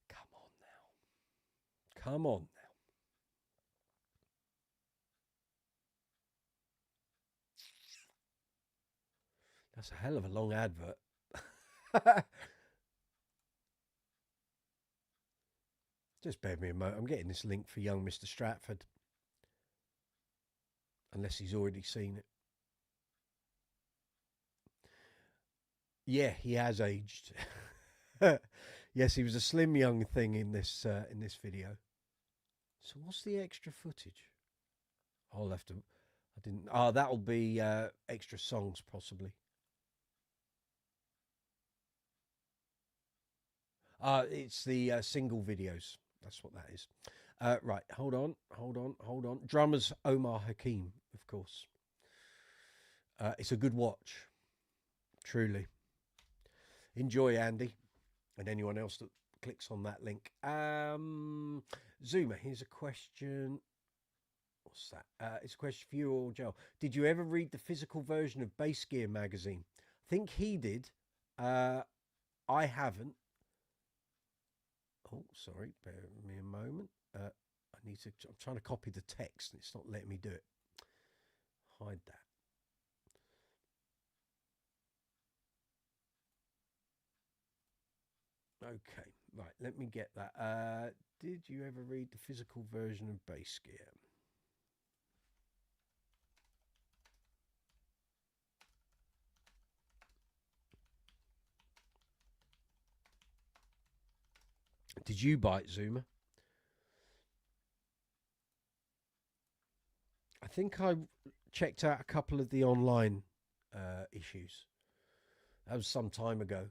Come on now. Come on now. That's a hell of a long advert. Just bear me a moment. I'm getting this link for young Mr. Stratford. Unless he's already seen it. Yeah, he has aged. Yes, he was a slim young thing in this video. So what's the extra footage? I'll have to. I didn't. Oh, that'll be extra songs possibly. It's the single videos. That's what that is. Right, hold on. Drummers Omar Hakim, of course. It's a good watch. Truly. Enjoy, Andy, and anyone else that clicks on that link. Zuma, here's a question. What's that? It's a question for you or Joel. Did you ever read the physical version of Bass Gear magazine? I think he did. I haven't. Oh, sorry. Bear with me a moment. I'm trying to copy the text and it's not letting me do it. Hide that. Okay, right. Let me get that. Did you ever read the physical version of Bass Gear? Did you buy it, Zuma? I think I checked out a couple of the online issues. That was some time ago.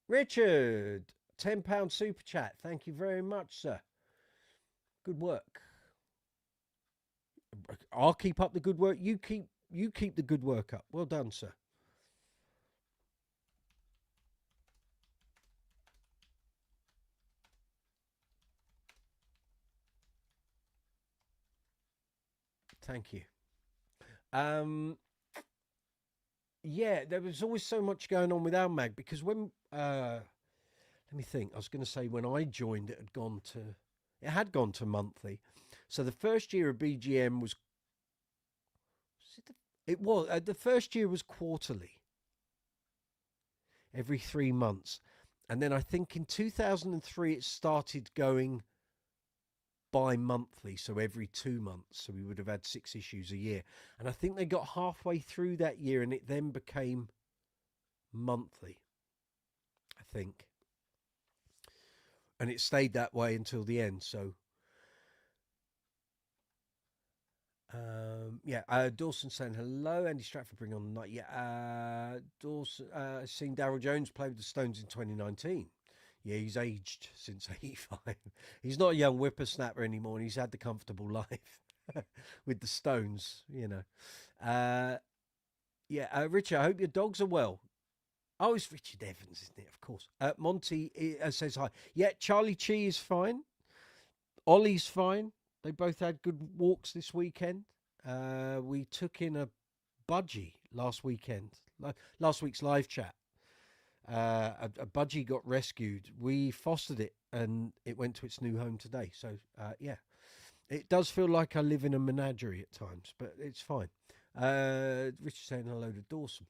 Richard, £10 super chat. Thank you very much, sir. Good work. I'll keep up the good work. You keep the good work up. Well done, sir. Thank you. Yeah, there was always so much going on with our mag because when let me think. I was going to say when I joined, it had gone to monthly. So the first year of BGM was the first year was quarterly, every 3 months, and then I think in 2003 it started going bi-monthly, so every 2 months. So we would have had 6 issues a year, and I think they got halfway through that year, and it then became monthly, I think. And it stayed that way until the end. So, yeah, Dawson saying hello. Andy Stratford bring on the night. Yeah, Dawson seen Daryl Jones play with the Stones in 2019. Yeah, he's aged since 85. He's not a young whippersnapper anymore, and he's had the comfortable life with the Stones, you know. Yeah, Richard, I hope your dogs are well. Oh, it's Richard Evans, isn't it? Of course. Monty says hi. Yeah, Charlie Chi is fine. Ollie's fine. They both had good walks this weekend. We took in a budgie last weekend, last week's live chat. A budgie got rescued. We fostered it and it went to its new home today. So, yeah, it does feel like I live in a menagerie at times, but it's fine. Richard saying hello to Dawson.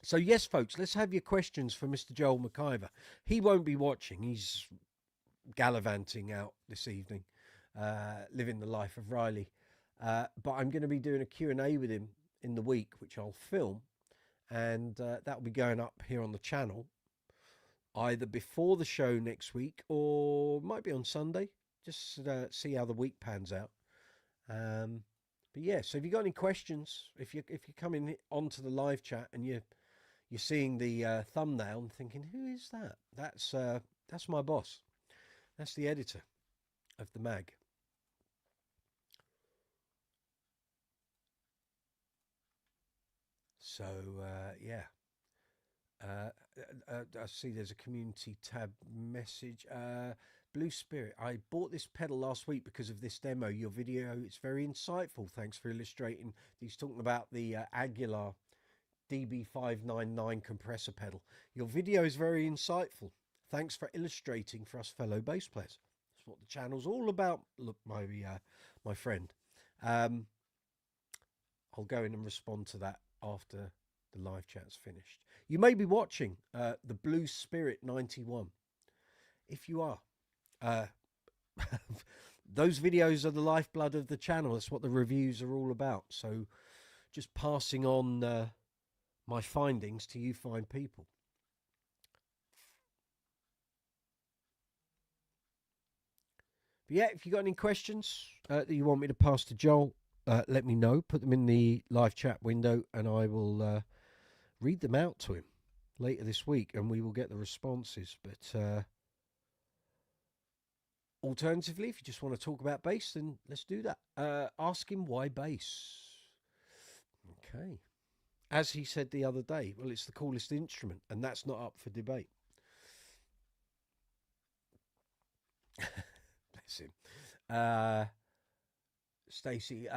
So, yes, folks, let's have your questions for Mr. Joel McIver. He won't be watching. He's gallivanting out this evening, living the life of Riley. But I'm going to be doing a Q&A with him in the week, which I'll film. And that will be going up here on the channel either before the show next week or might be on Sunday. Just see how the week pans out. But yeah, so if you got any questions, if you're coming onto the live chat and you're seeing the thumbnail and thinking, who is that? That's my boss. That's the editor of the mag. So yeah. I see there's a community tab message. Blue Spirit, I bought this pedal last week because of this demo. Your video, it's very insightful. Thanks for illustrating. He's talking about the Aguilar DB599 compressor pedal. Your video is very insightful. Thanks for illustrating for us fellow bass players. That's what the channel's all about. Look, my friend. I'll go in and respond to that after the live chat's finished. You may be watching the Blue Spirit 91. If you are, those videos are the lifeblood of the channel. That's what the reviews are all about. So just passing on my findings to you fine people. But yeah, if you got any questions that you want me to pass to Joel, let me know. Put them in the live chat window and I will read them out to him later this week and we will get the responses. But alternatively, if you just want to talk about bass, then let's do that. Ask him why bass. Okay. As he said the other day, well, it's the coolest instrument, and that's not up for debate. Bless him. Stacey,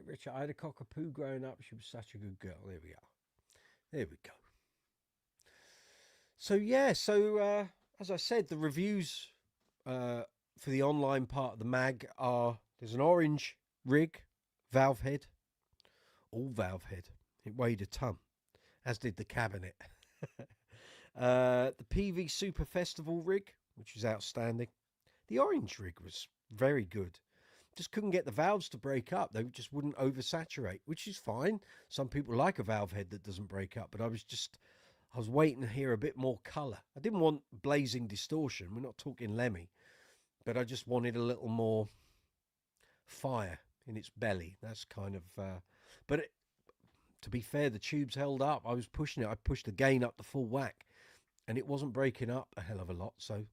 Richard, I had a cockapoo growing up. She was such a good girl. There we are. There we go. So, yeah, as I said, the reviews for the online part of the mag are, there's an orange rig, valve head, all valve head. It weighed a ton, as did the cabinet. The PV Super Festival rig, which is outstanding. The orange rig was very good. Just couldn't get the valves to break up. They just wouldn't oversaturate, which is fine. Some people like a valve head that doesn't break up, but I was waiting to hear a bit more colour. I didn't want blazing distortion. We're not talking Lemmy, but I just wanted a little more fire in its belly. That's kind of, to be fair, the tubes held up. I was pushing it. I pushed the gain up the full whack, and it wasn't breaking up a hell of a lot. So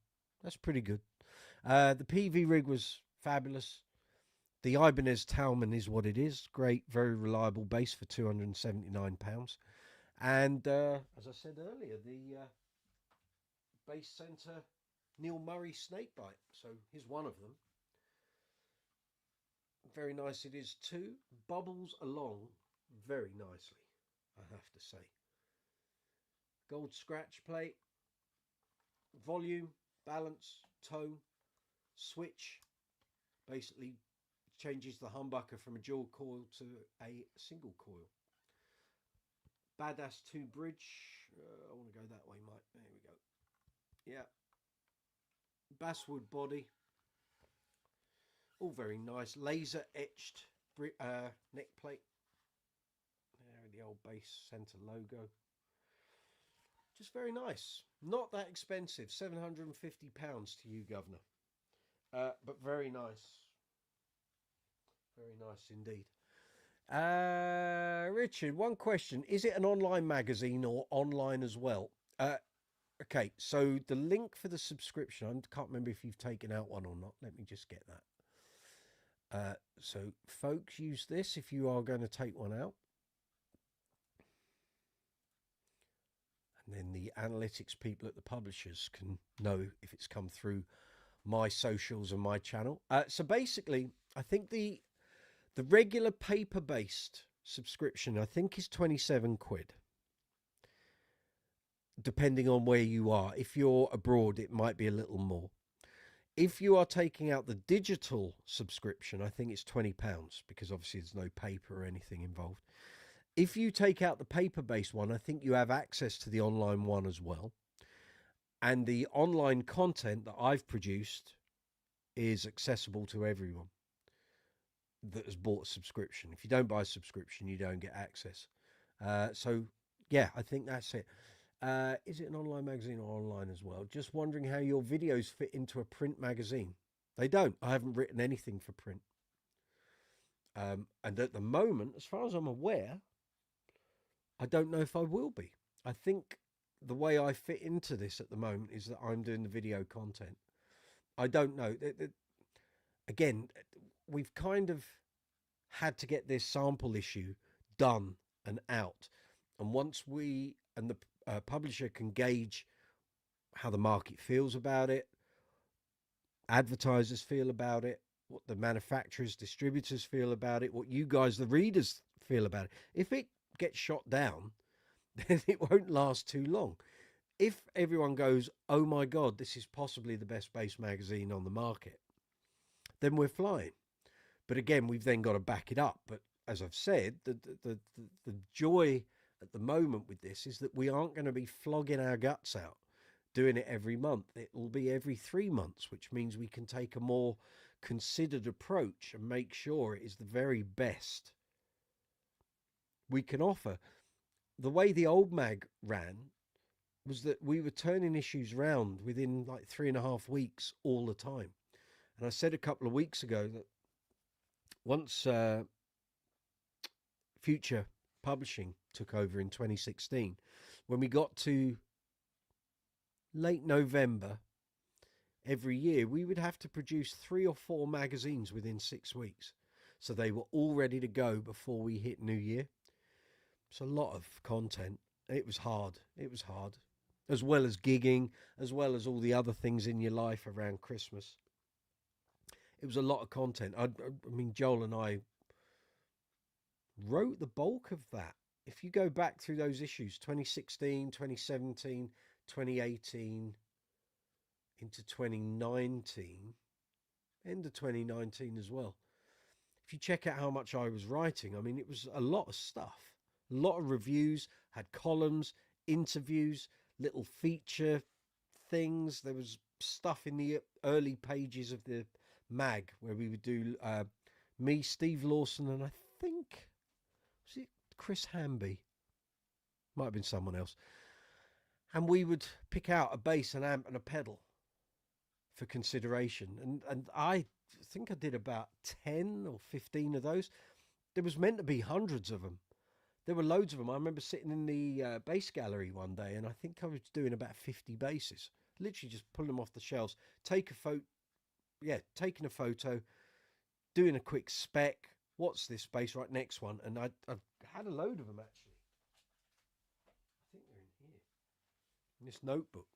that's pretty good. The PV rig was fabulous. The Ibanez THOMANN is what it is. Great, very reliable bass for £279. And as I said earlier, the Bass Centre Neil Murray Snakebite. So here's one of them. Very nice it is too. Bubbles along very nicely, I have to say. Gold scratch plate. Volume, balance, tone, switch. Basically changes the humbucker from a dual coil to a single coil. Badass 2 bridge. I want to go that way, Mike. There we go. Yeah. Basswood body. All very nice. Laser etched neck plate. There, the old Bass Centre logo. Just very nice. Not that expensive. £750 to you, Governor. But very nice. Very nice indeed. Richard, one question. Is it an online magazine or online as well? Okay, so the link for the subscription, I can't remember if you've taken out one or not. Let me just get that. So, folks, use this if you are going to take one out. And then the analytics people at the publishers can know if it's come through my socials and my channel. So basically, I think the regular paper-based subscription, I think, is 27 quid. Depending on where you are. If you're abroad, it might be a little more. If you are taking out the digital subscription, I think it's £20 because obviously there's no paper or anything involved. If you take out the paper-based one, I think you have access to the online one as well. And the online content that I've produced is accessible to everyone that has bought a subscription. If you don't buy a subscription, you don't get access. So, yeah, I think that's it. Is it an online magazine or online as well? Just wondering how your videos fit into a print magazine. They don't. I haven't written anything for print. And at the moment, as far as I'm aware, I don't know if I will be. I think the way I fit into this at the moment is that I'm doing the video content. I don't know. Again, we've kind of had to get this sample issue done and out. And once we and the publisher can gauge how the market feels about it, advertisers feel about it, what the manufacturers, distributors feel about it, what you guys, the readers, feel about it. If it gets shot down, then it won't last too long. If everyone goes, oh my God, this is possibly the best bass magazine on the market, then we're flying. But again, we've then got to back it up. But as I've said, the joy at the moment with this is that we aren't going to be flogging our guts out doing it every month. It will be every 3 months, which means we can take a more considered approach and make sure it is the very best we can offer. The way the old mag ran was that we were turning issues round within like 3.5 weeks all the time. And I said a couple of weeks ago that once Future Publishing took over in 2016, when we got to late November every year, we would have to produce 3 or 4 magazines within 6 weeks. So they were all ready to go before we hit New Year. It's a lot of content. It was hard. It was hard. As well as gigging, as well as all the other things in your life around Christmas. It was a lot of content. I mean, Joel and I wrote the bulk of that. If you go back through those issues, 2016, 2017, 2018, into 2019, end of 2019 as well. If you check out how much I was writing, I mean, it was a lot of stuff. A lot of reviews, had columns, interviews, little feature things. There was stuff in the early pages of the mag where we would do me, Steve Lawson, and I think, was it Chris Hamby? Might have been someone else. And we would pick out a bass, an amp, and a pedal for consideration. And I think I did about 10 or 15 of those. There was meant to be hundreds of them. There were loads of them. I remember sitting in the bass gallery one day, and I think I was doing about 50 basses. Literally just pulling them off the shelves, taking a photo, doing a quick spec. What's this bass? Right, next one. And I've had a load of them, actually. I think they're in here. In this notebook.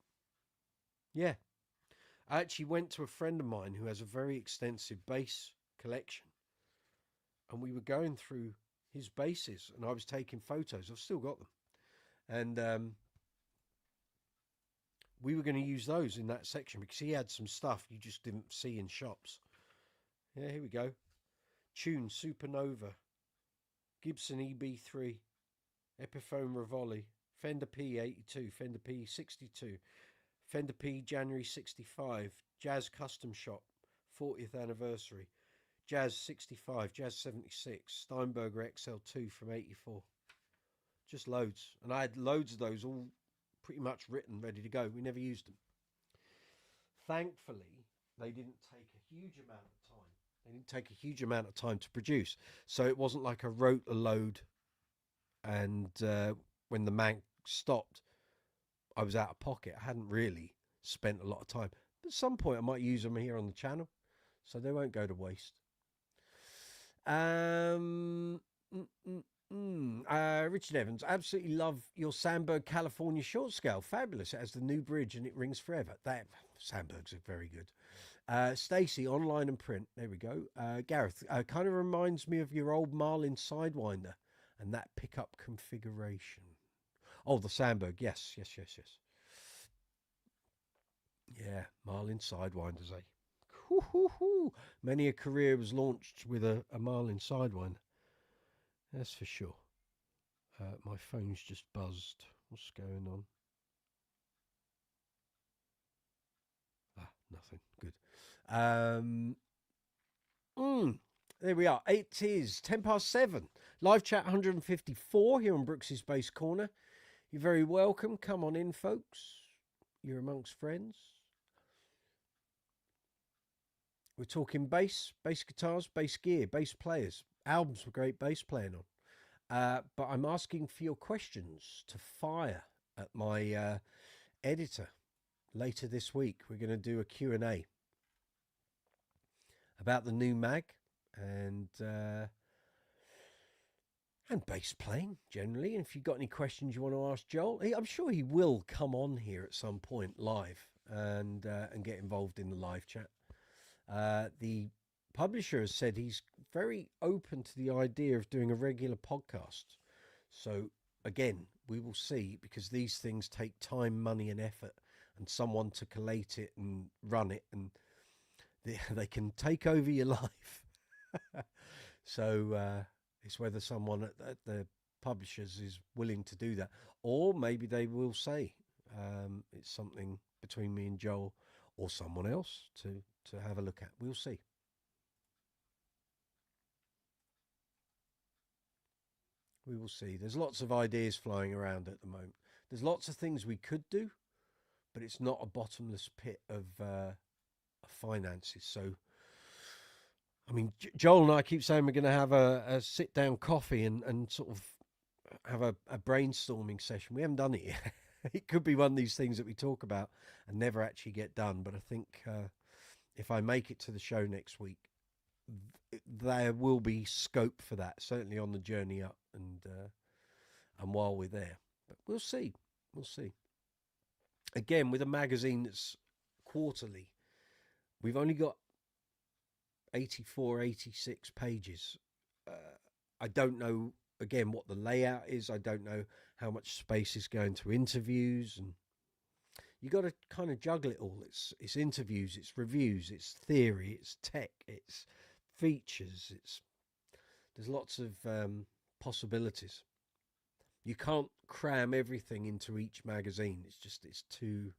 Yeah. I actually went to a friend of mine who has a very extensive bass collection. And we were going through his basses, and I was taking photos. I've still got them. And we were going to use those in that section because he had some stuff you just didn't see in shops. Yeah, here we go. Tune Supernova, Gibson EB3, Epiphone Rivoli, Fender P82, Fender P62, Fender P January 65, Jazz Custom Shop, 40th anniversary, Jazz 65, Jazz 76, Steinberger XL2 from 84. Just loads. And I had loads of those all pretty much written, ready to go. We never used them. Thankfully, they didn't take a huge amount of time. They didn't take a huge amount of time to produce. So it wasn't like I wrote a load and when the Manc stopped, I was out of pocket. I hadn't really spent a lot of time. But at some point, I might use them here on the channel, so they won't go to waste. Richard Evans, absolutely love your Sandberg California short scale. Fabulous. It has the new bridge and it rings forever. That Sandbergs are very good. Stacey, online and print. There we go. Gareth, kind of reminds me of your old Marlin Sidewinder and that pickup configuration. Oh, the Sandberg. Yes. Yeah, Marlin Sidewinders, eh? Hoo. Many a career was launched with a Marlin Sidewinder. That's for sure. My phone's just buzzed. What's going on? Nothing. Good. There we are. It is 7:10. Live chat 154 here on Brooks's Bass Corner. You're very welcome. Come on in, folks. You're amongst friends. We're talking bass guitars, bass gear, bass players, albums with great bass playing on. But I'm asking for your questions to fire at my editor later this week. We're going to do a Q&A about the new mag and bass playing generally. And if you've got any questions you want to ask Joel, I'm sure he will come on here at some point live and get involved in the live chat. The publisher has said he's very open to the idea of doing a regular podcast. So again, we will see, because these things take time, money and effort, and someone to collate it and run it, and they can take over your life. So it's whether someone at the publishers is willing to do that, or maybe they will say it's something between me and Joel or someone else to have a look at. We'll see. We will see. There's lots of ideas flying around at the moment. There's lots of things we could do, but it's not a bottomless pit of finances. So, I mean, Joel and I keep saying we're going to have a sit-down coffee and sort of have a brainstorming session. We haven't done it yet. It could be one of these things that we talk about and never actually get done. But I think if I make it to the show next week, there will be scope for that, certainly on the journey up and while we're there. But we'll see. Again, with a magazine that's quarterly, we've only got 84, 86 pages. I don't know, again, what the layout is. I don't know how much space is going to interviews, and you got to kind of juggle it all. It's interviews, it's reviews, it's theory, it's tech, it's features. There's lots of possibilities. You can't cram everything into each magazine. It's too.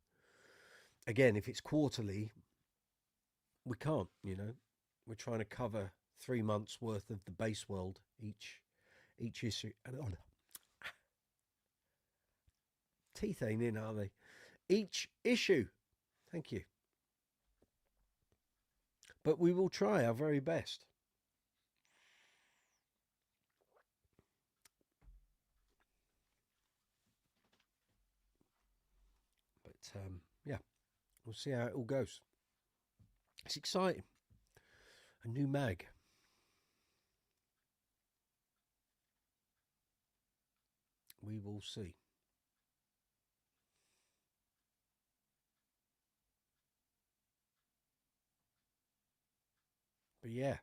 Again, if it's quarterly, we can't. We're trying to cover 3 months worth of the bass world each issue. Teeth ain't in, are they? Each issue. Thank you. But we will try our very best. But yeah, we'll see how it all goes. It's exciting. A new mag. We will see. But yeah,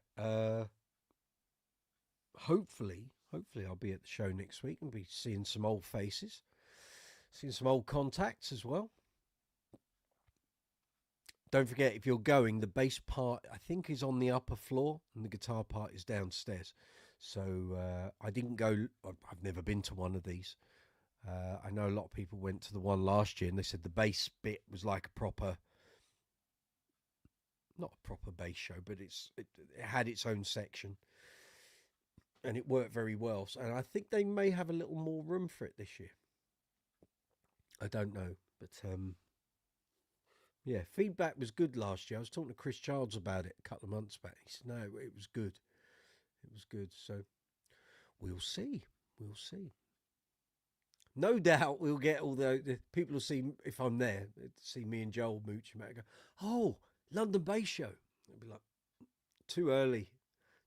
hopefully I'll be at the show next week and be seeing some old faces, seeing some old contacts as well. Don't forget, if you're going, the bass part, I think, is on the upper floor and the guitar part is downstairs. So I didn't go, I've never been to one of these. I know a lot of people went to the one last year and they said the bass bit was like a proper, not a proper bass show, but it had its own section and it worked very well. And I think they may have a little more room for it this year. I don't know, but yeah, feedback was good last year. I was talking to Chris Childs about it a couple of months back. He said, no, it was good. It was good. So we'll see. We'll see. No doubt we'll get all the people will see if I'm there, see me and Joel mooching back and go, oh, London Bass Show. It'll be like, too early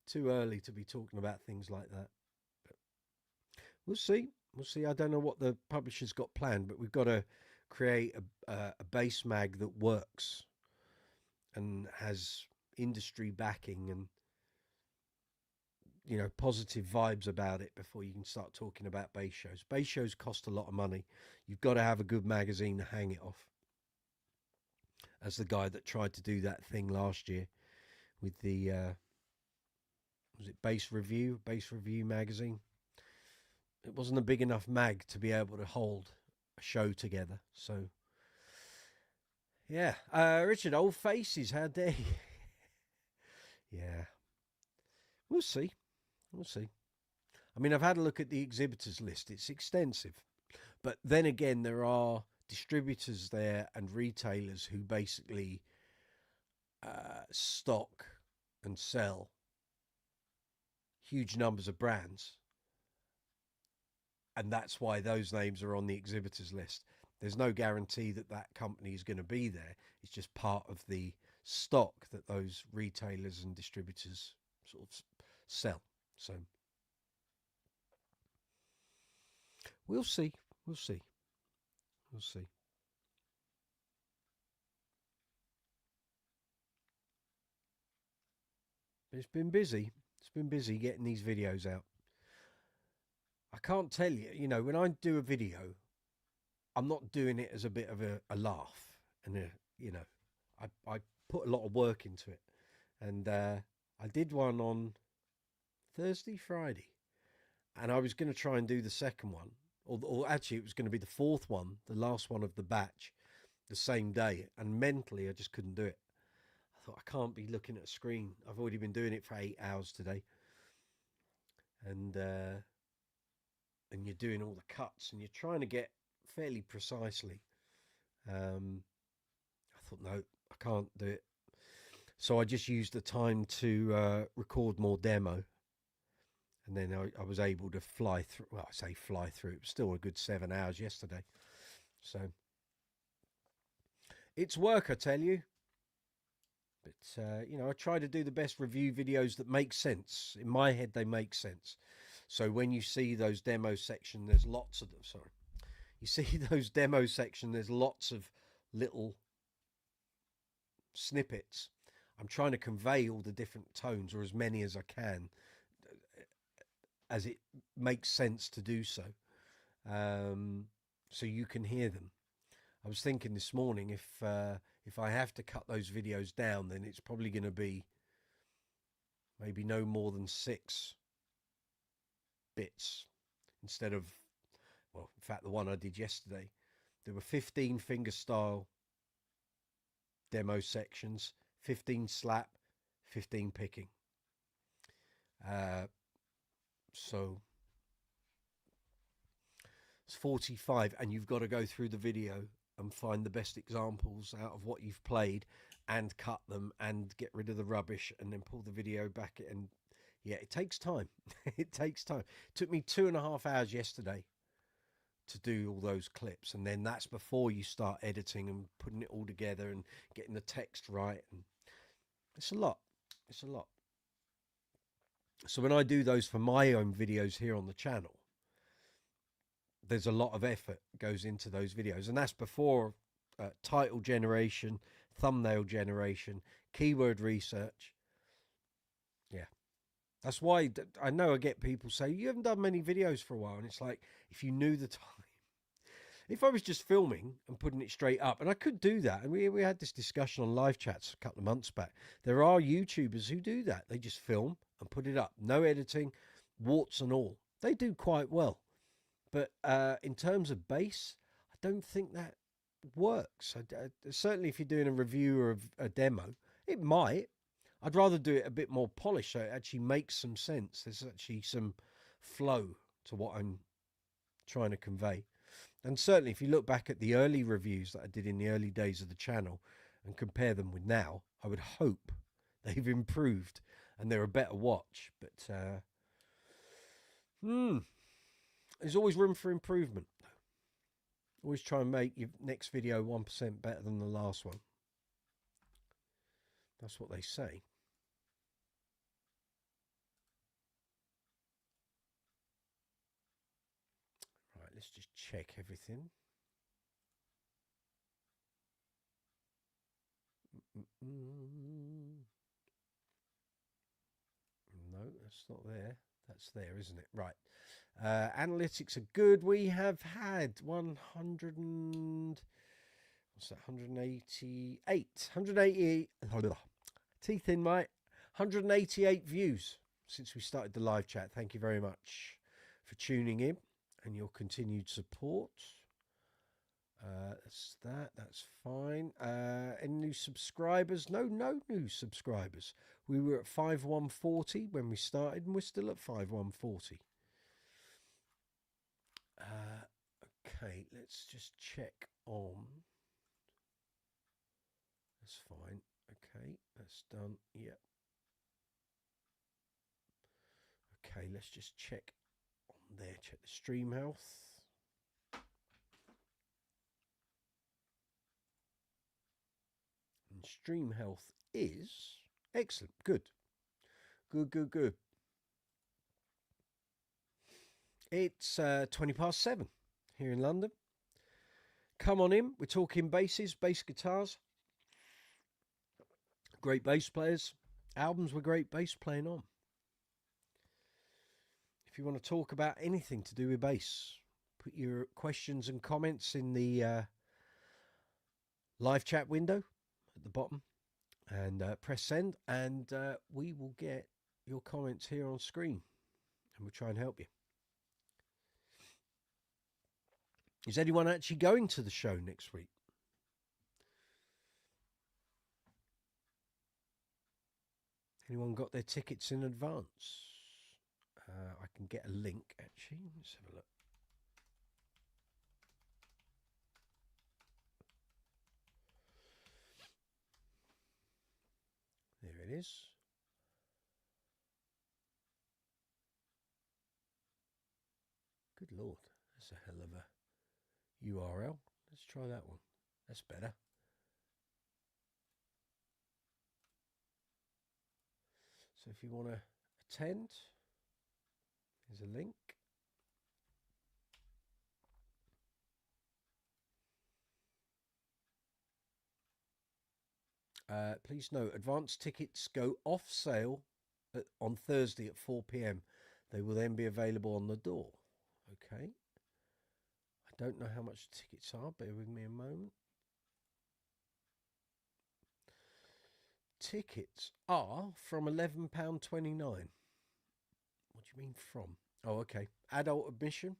to be talking about things like that. But we'll see. We'll see. I don't know what the publisher's got planned, but we've got to create a bass mag that works and has industry backing and, you know, positive vibes about it before you can start talking about bass shows. Bass shows cost a lot of money. You've got to have a good magazine to hang it off. As the guy that tried to do that thing last year with the was it Bass Review magazine? It wasn't a big enough mag to be able to hold a show together. So yeah, Richard, old faces, how dare you? Yeah, we'll see. We'll see. I mean, I've had a look at the exhibitors list. It's extensive. But then again, there are distributors there and retailers who basically stock and sell huge numbers of brands. And that's why those names are on the exhibitors list. There's no guarantee that that company is going to be there. It's just part of the stock that those retailers and distributors sort of sell. So we'll see. We'll see. We'll see. It's been busy. It's been busy getting these videos out. I can't tell you, you know, when I do a video, I'm not doing it as a bit of a laugh. And, you know, I put a lot of work into it. And I did one on Thursday, Friday. And I was going to try and do the second one. Or actually, it was going to be the fourth one, the last one of the batch, the same day. And mentally, I just couldn't do it. I thought, I can't be looking at a screen. I've already been doing it for 8 hours today. And you're doing all the cuts and you're trying to get fairly precisely. I thought, no, I can't do it. So I just used the time to record more demo. And then I was able to fly through. Well, I say fly through. It was still a good 7 hours yesterday. So it's work, I tell you. But, you know, I try to do the best review videos that make sense. In my head, they make sense. So when you see those demo section, there's lots of them. Sorry. You see those demo section, there's lots of little snippets. I'm trying to convey all the different tones, or as many as I can, as it makes sense to do so. So you can hear them. I was thinking this morning, if I have to cut those videos down, then it's probably going to be maybe no more than 6 bits instead of, well, in fact, the one I did yesterday, there were 15 fingerstyle demo sections, 15 slap, 15 picking. So it's 45, and you've got to go through the video and find the best examples out of what you've played and cut them and get rid of the rubbish and then pull the video back. And yeah, it takes time. It takes time. It took me 2.5 hours yesterday to do all those clips. And then that's before you start editing and putting it all together and getting the text right. And it's a lot. It's a lot. So when I do those for my own videos here on the channel, there's a lot of effort goes into those videos. And that's before title generation, thumbnail generation, keyword research. Yeah. That's why I know I get people say, you haven't done many videos for a while. And it's like, if you knew the time, if I was just filming and putting it straight up, and I could do that. And we had this discussion on live chats a couple of months back. There are YouTubers who do that. They just film and put it up. No editing, warts and all. They do quite well. But in terms of bass, I don't think that works. Certainly if you're doing a review or a demo, it might. I'd rather do it a bit more polished so it actually makes some sense. There's actually some flow to what I'm trying to convey. And certainly, if you look back at the early reviews that I did in the early days of the channel and compare them with now, I would hope they've improved and they're a better watch. But there's always room for improvement. Always try and make your next video 1% better than the last one. That's what they say. Right, let's just check everything. No, that's not there. That's there, isn't it? Right. Analytics are good. We have had 100 and... What's that? 188. 188. Teeth in, mate. 188 views since we started the live chat. Thank you very much for tuning in and your continued support. That's that. That's fine. Any new subscribers? No new subscribers. We were at 5140 when we started, and we're still at 5140. Okay, let's just check on. That's fine. Okay, that's done. Yep. Okay, let's just check on there. Check the stream health. And stream health is excellent. Good. Good. It's 20 past 7 here in London. Come on in. We're talking basses, bass guitars. Great bass players. Albums with great bass playing on. If you want to talk about anything to do with bass, put your questions and comments in the live chat window at the bottom and press send, and we will get your comments here on screen and we'll try and help you. Is anyone actually going to the show next week? Anyone got their tickets in advance? I can get a link actually. Let's have a look. There it is. Good Lord, that's a hell of a URL. Let's try that one. That's better. So if you want to attend, here's a link. Please note, advance tickets go off sale on Thursday at 4 p.m. They will then be available on the door. Okay. I don't know how much tickets are. Bear with me a moment. Tickets are from £11.29. What do you mean from? Oh, okay. Adult admission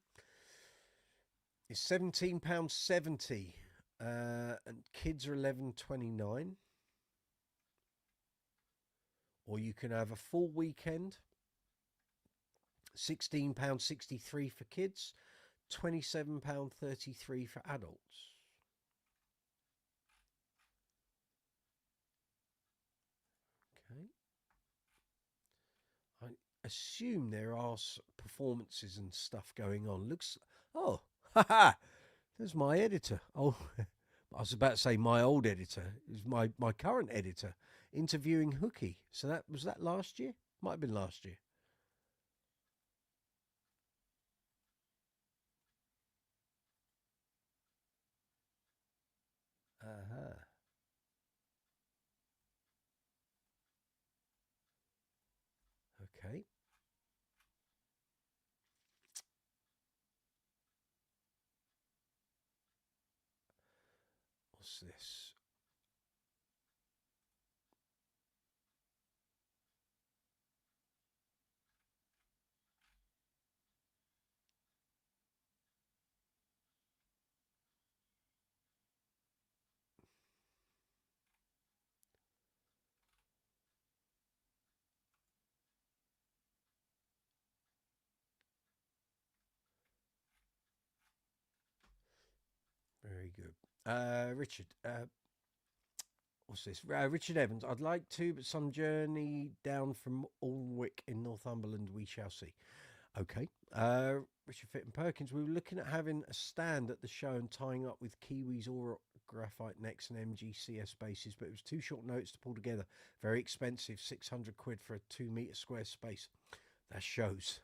is £17.70. And kids are £11.29. Or you can have a full weekend, £16.63 for kids, £27.33 for adults. Okay. I assume there are performances and stuff going on. Looks, oh, haha, there's my editor. Oh, I was about to say my old editor. It was my current editor interviewing Hooky. So that was that last year? Might have been last year. Okay. What's this? good. Richard, what's this? Richard Evans. I'd like to, but some journey down from Alnwick in Northumberland. We shall see. Okay. Richard Fitton Perkins. We were looking at having a stand at the show and tying up with Kiwis or graphite necks and MGCS bases, but it was too short notice to pull together. Very expensive, 600 quid for a 2 meter square space. That shows.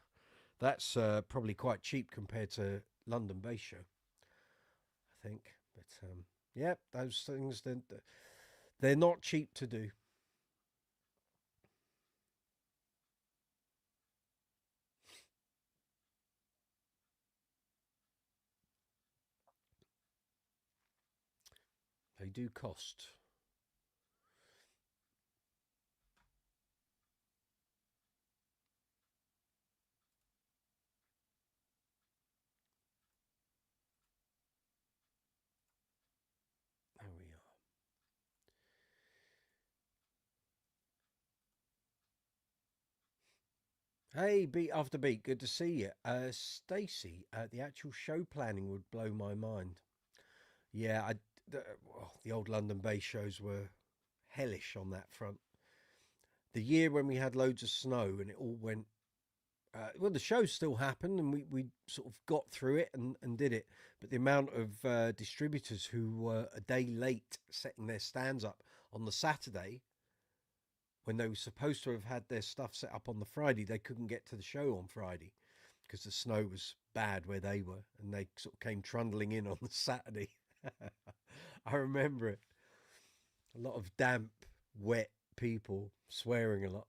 That's probably quite cheap compared to London Bass Show, I think. But yeah, those things, they're not cheap to do. They do cost. There we are. Hey, beat after beat, good to see you. Stacey, the actual show planning would blow my mind. Yeah, the old London Bass shows were hellish on that front. The year when we had loads of snow and it all went, well, the show still happened and we sort of got through it and did it. But the amount of distributors who were a day late setting their stands up on the Saturday when they were supposed to have had their stuff set up on the Friday, they couldn't get to the show on Friday because the snow was bad where they were, and they sort of came trundling in on the Saturday. I remember it. A lot of damp, wet people swearing a lot.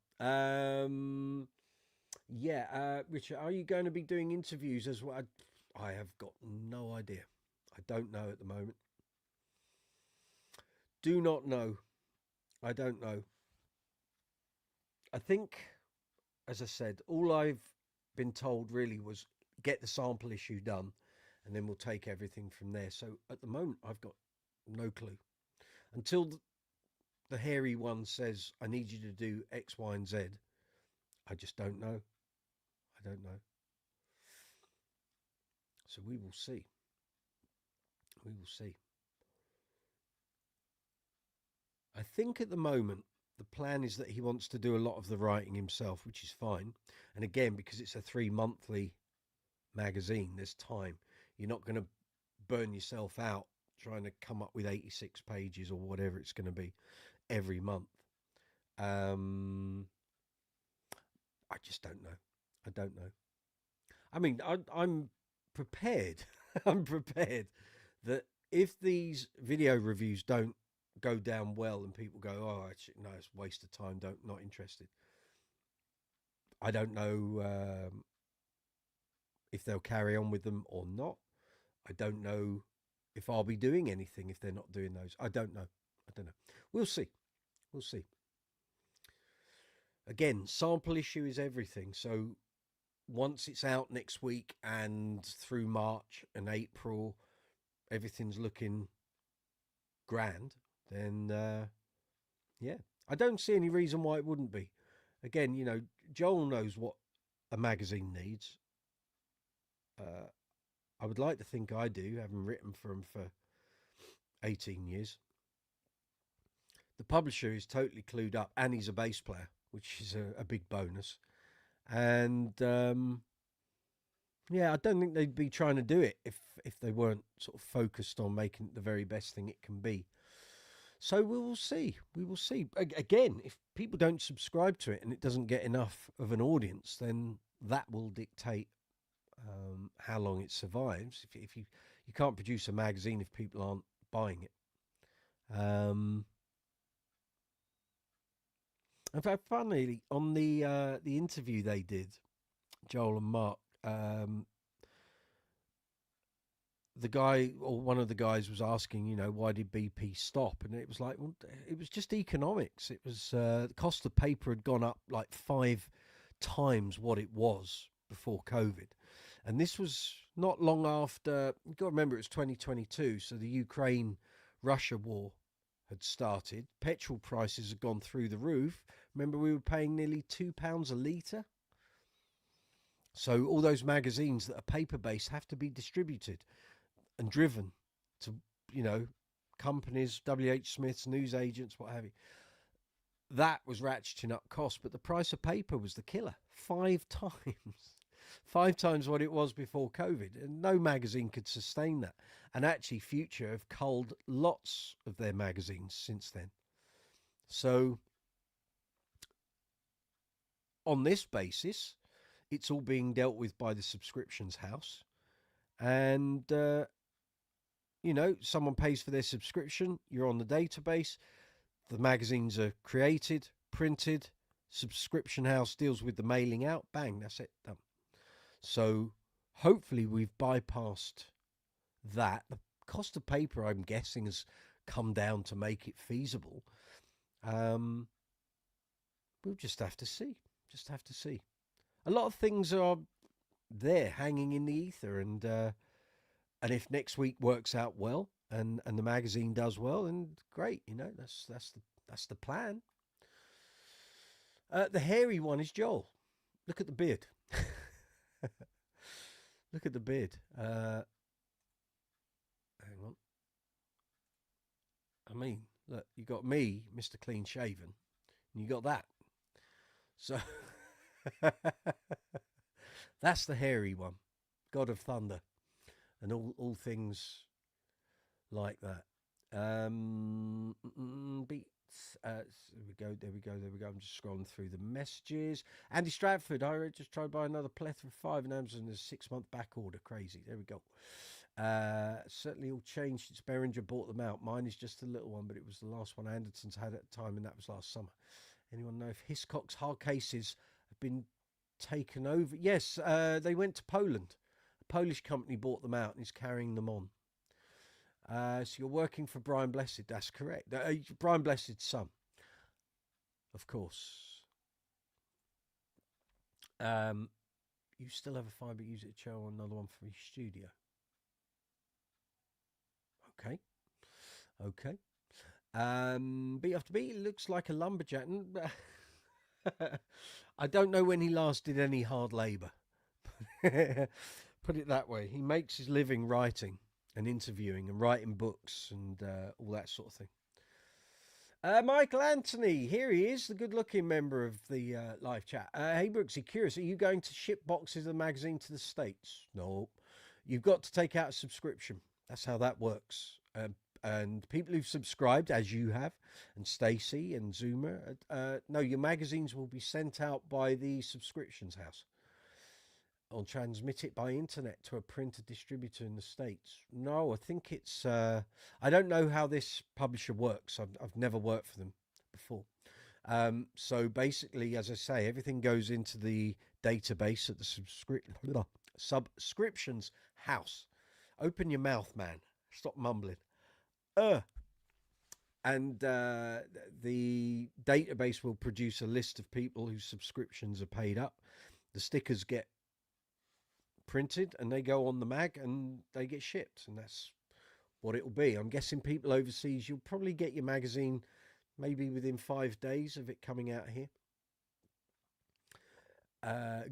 Yeah, Richard, are you going to be doing interviews as well? I have got no idea. I don't know at the moment. Do not know. I don't know. I think, as I said, all I've been told really was get the sample issue done and then we'll take everything from there. So at the moment, I've got no clue. Until the hairy one says, I need you to do X, Y, and Z, I just don't know. I don't know. So we will see. We will see. I think at the moment, the plan is that he wants to do a lot of the writing himself, which is fine. And again, because it's a 3 monthly magazine, there's time. You're not going to burn yourself out trying to come up with 86 pages or whatever it's going to be every month. I just don't know. I don't know. I mean, I'm prepared. I'm prepared that if these video reviews don't go down well and people go, oh, actually, no, it's a waste of time, not interested. I don't know if they'll carry on with them or not. I don't know if I'll be doing anything if they're not doing those. I don't know. I don't know. We'll see. We'll see. Again, sample issue is everything. So once it's out next week and through March and April, everything's looking grand, then yeah, I don't see any reason why it wouldn't be. Again, you know, Joel knows what a magazine needs. I would like to think I do, having written for him for 18 years. The publisher is totally clued up, and he's a bass player, which is a big bonus. And yeah, I don't think they'd be trying to do it if they weren't sort of focused on making it the very best thing it can be. So we will see. We will see. Again, if people don't subscribe to it and it doesn't get enough of an audience, then that will dictate how long it survives. If you can't produce a magazine if people aren't buying it. In fact, funnily, on the interview they did, Joel and Mark, the guy or one of the guys was asking, you know, why did BP stop? And it was like, well, it was just economics. It was the cost of paper had gone up like 5 times what it was before COVID. And this was not long after, you've got to remember, it was 2022. So the Ukraine-Russia war had started. Petrol prices had gone through the roof. Remember, we were paying nearly £2 a litre. So all those magazines that are paper-based have to be distributed and driven to you know, companies, WH Smiths, news agents, what have you. That was ratcheting up costs, but the price of paper was the killer. 5 times. 5 times what it was before COVID. And no magazine could sustain that. And actually, Future have culled lots of their magazines since then. So, on this basis, it's all being dealt with by the subscriptions house. And, someone pays for their subscription, you're on the database, the magazines are created, printed, subscription house deals with the mailing out, bang, that's it, done. So hopefully we've bypassed that. The cost of paper, I'm guessing, has come down to make it feasible. We'll just have to see. A lot of things are there hanging in the ether, and if next week works out well and the magazine does well, then great, that's the plan. The hairy one is Joel. Look at the beard. Look at the beard. Hang on. I mean, look, you got me, Mr. Clean Shaven, and you got that. So that's the hairy one, God of Thunder, and all things like that. Beats. There we go. I'm just scrolling through the messages. Andy Stratford, I just tried to buy another plethora of 5 in Amazon. There's a 6-month back order. Crazy. There we go. Certainly all changed since Behringer bought them out. Mine is just a little one, but it was the last one Andertons had at the time, and that was last summer. Anyone know if Hiscock's hard cases have been taken over? Yes, they went to Poland. A Polish company bought them out and is carrying them on. So you're working for Brian Blessed. That's correct. Brian Blessed's son, of course. You still have a fibre user to show on another one for your studio. Okay. Beat after beat, looks like a lumberjack. I don't know when he last did any hard labour. Put it that way. He makes his living writing and interviewing and writing books and all that sort of thing. Michael Anthony, here he is, the good-looking member of the live chat. Hey, Brooksy, curious, are you going to ship boxes of the magazine to the States? No. You've got to take out a subscription. That's how that works. And people who've subscribed, as you have, and Stacey and Zoomer, no, your magazines will be sent out by the subscriptions house. Or transmit it by internet to a printer distributor in the States. No, I think it's... I don't know how this publisher works. I've never worked for them before. So basically, as I say, everything goes into the database at the subscriptions house. Open your mouth, man. Stop mumbling. And the database will produce a list of people whose subscriptions are paid up. The stickers get printed and they go on the mag and they get shipped, and that's what it will be. I'm guessing people overseas, you'll probably get your magazine maybe within 5 days of it coming out here.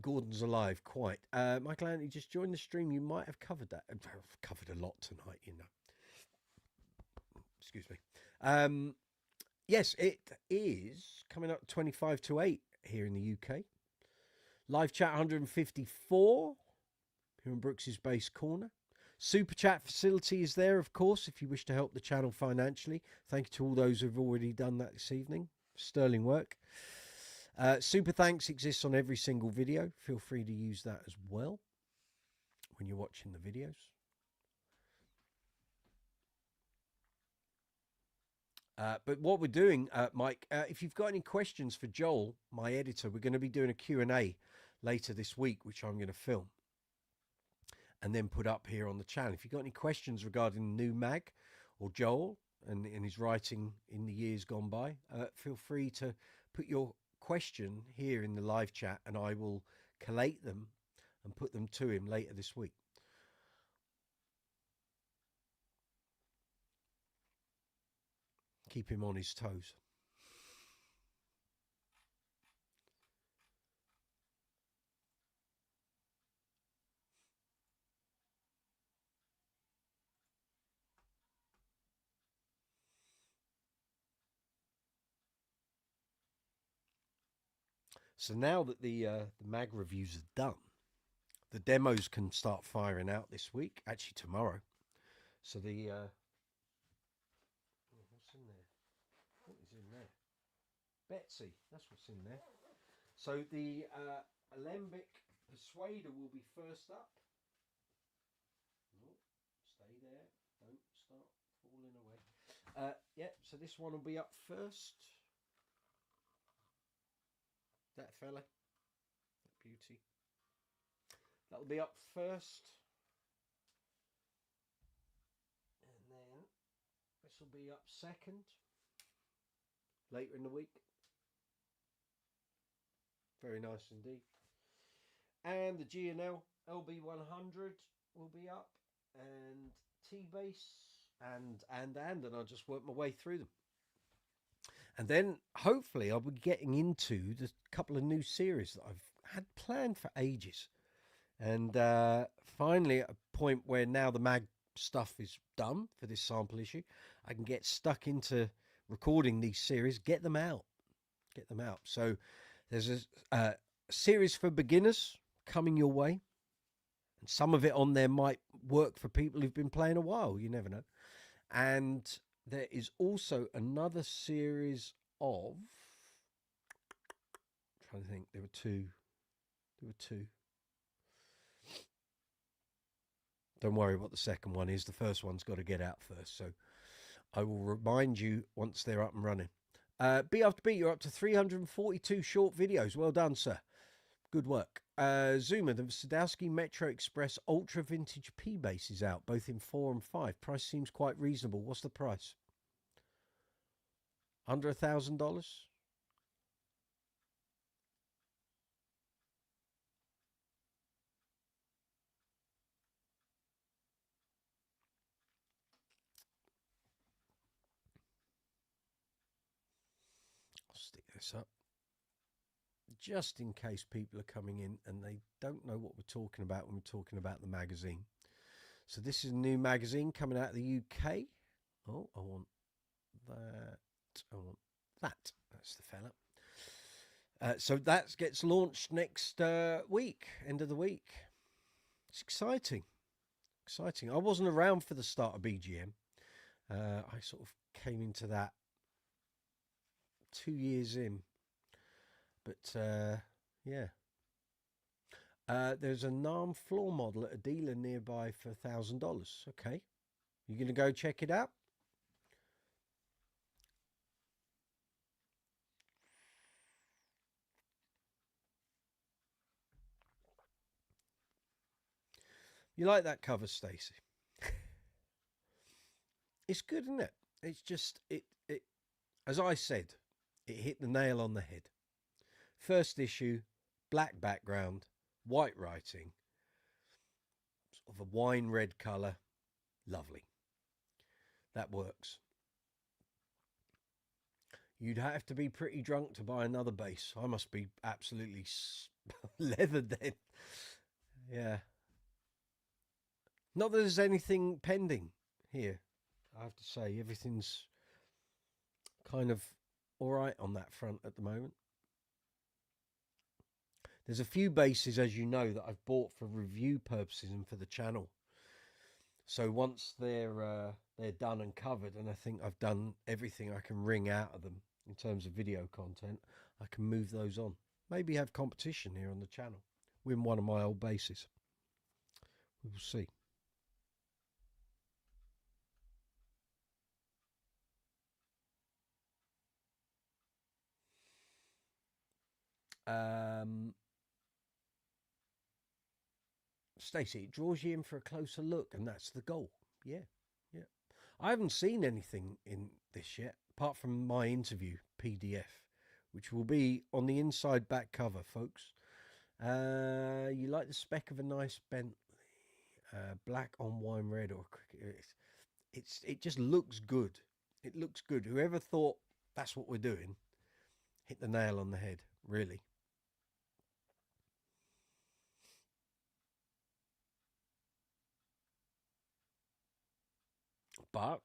Gordon's alive, quite. Michael Anthony just joined the stream. You might have covered that. I've covered a lot tonight, Excuse me. Yes, it is coming up 25 to 8 here in the UK. Live chat 154 here in Brooks's Base Corner. Super chat facility is there, of course, if you wish to help the channel financially. Thank you to all those who've already done that this evening. Sterling work. Super thanks exists on every single video. Feel free to use that as well when you're watching the videos. But what we're doing, Mike, if you've got any questions for Joel, my editor, we're going to be doing a Q&A later this week, which I'm going to film and then put up here on the channel. If you've got any questions regarding the new mag or Joel and his writing in the years gone by, feel free to put your question here in the live chat and I will collate them and put them to him later this week. Keep him on his toes. So now that the mag reviews are done, the demos can start firing out this week. Actually, tomorrow. So the what's in there? What is in there? Betsy. That's what's in there. So the Alembic Persuader will be first up. Oh, stay there. Don't start falling away. Yeah, so this one will be up first. That fella. That beauty. That'll be up first. And then this will be up second. Later in the week. Very nice indeed. And the G&L LB100 will be up, and T-Bass and I'll just work my way through them. And then hopefully I'll be getting into the couple of new series that I've had planned for ages. And finally at a point where now the mag stuff is done for this sample issue, I can get stuck into recording these series, get them out. So there's a series for beginners coming your way, and some of it on there might work for people who've been playing a while. You never know. And there is also another series of, I'm trying to think, there were two. Don't worry what the second one is. The first one's got to get out first, so I will remind you once they're up and running. Beat after beat, you're up to 342 short videos. Well done, sir. Good work. Zuma, the Sadowski Metro Express Ultra Vintage P-Bass is out, both in 4 and 5. Price seems quite reasonable. What's the price? Under $1,000? I'll stick this up. Just in case people are coming in and they don't know what we're talking about when we're talking about the magazine. So this is a new magazine coming out of the UK. Oh, I want that. I want that. That's the fella. So that gets launched next week, end of the week. It's exciting. I wasn't around for the start of BGM. I sort of came into that 2 years in. But, yeah. There's a NARM floor model at a dealer nearby for $1,000. Okay. You going to go check it out? You like that cover, Stacey? It's good, isn't it? It's just, it, as I said, it hit the nail on the head. First issue, black background, white writing, sort of a wine red colour. Lovely. That works. You'd have to be pretty drunk to buy another bass. I must be absolutely leathered then. Yeah. Not that there's anything pending here. I have to say, everything's kind of all right on that front at the moment. There's a few basses, as you know, that I've bought for review purposes and for the channel. So once they're done and covered, and I think I've done everything I can wring out of them in terms of video content, I can move those on. Maybe have competition here on the channel. Win one of my old basses. We will see. Stacey, it draws you in for a closer look, and that's the goal. Yeah. I haven't seen anything in this yet, apart from my interview PDF, which will be on the inside back cover, folks. You like the spec of a nice Bentley, black on wine red or it just looks good. It looks good. Whoever thought that's what we're doing hit the nail on the head, really. But,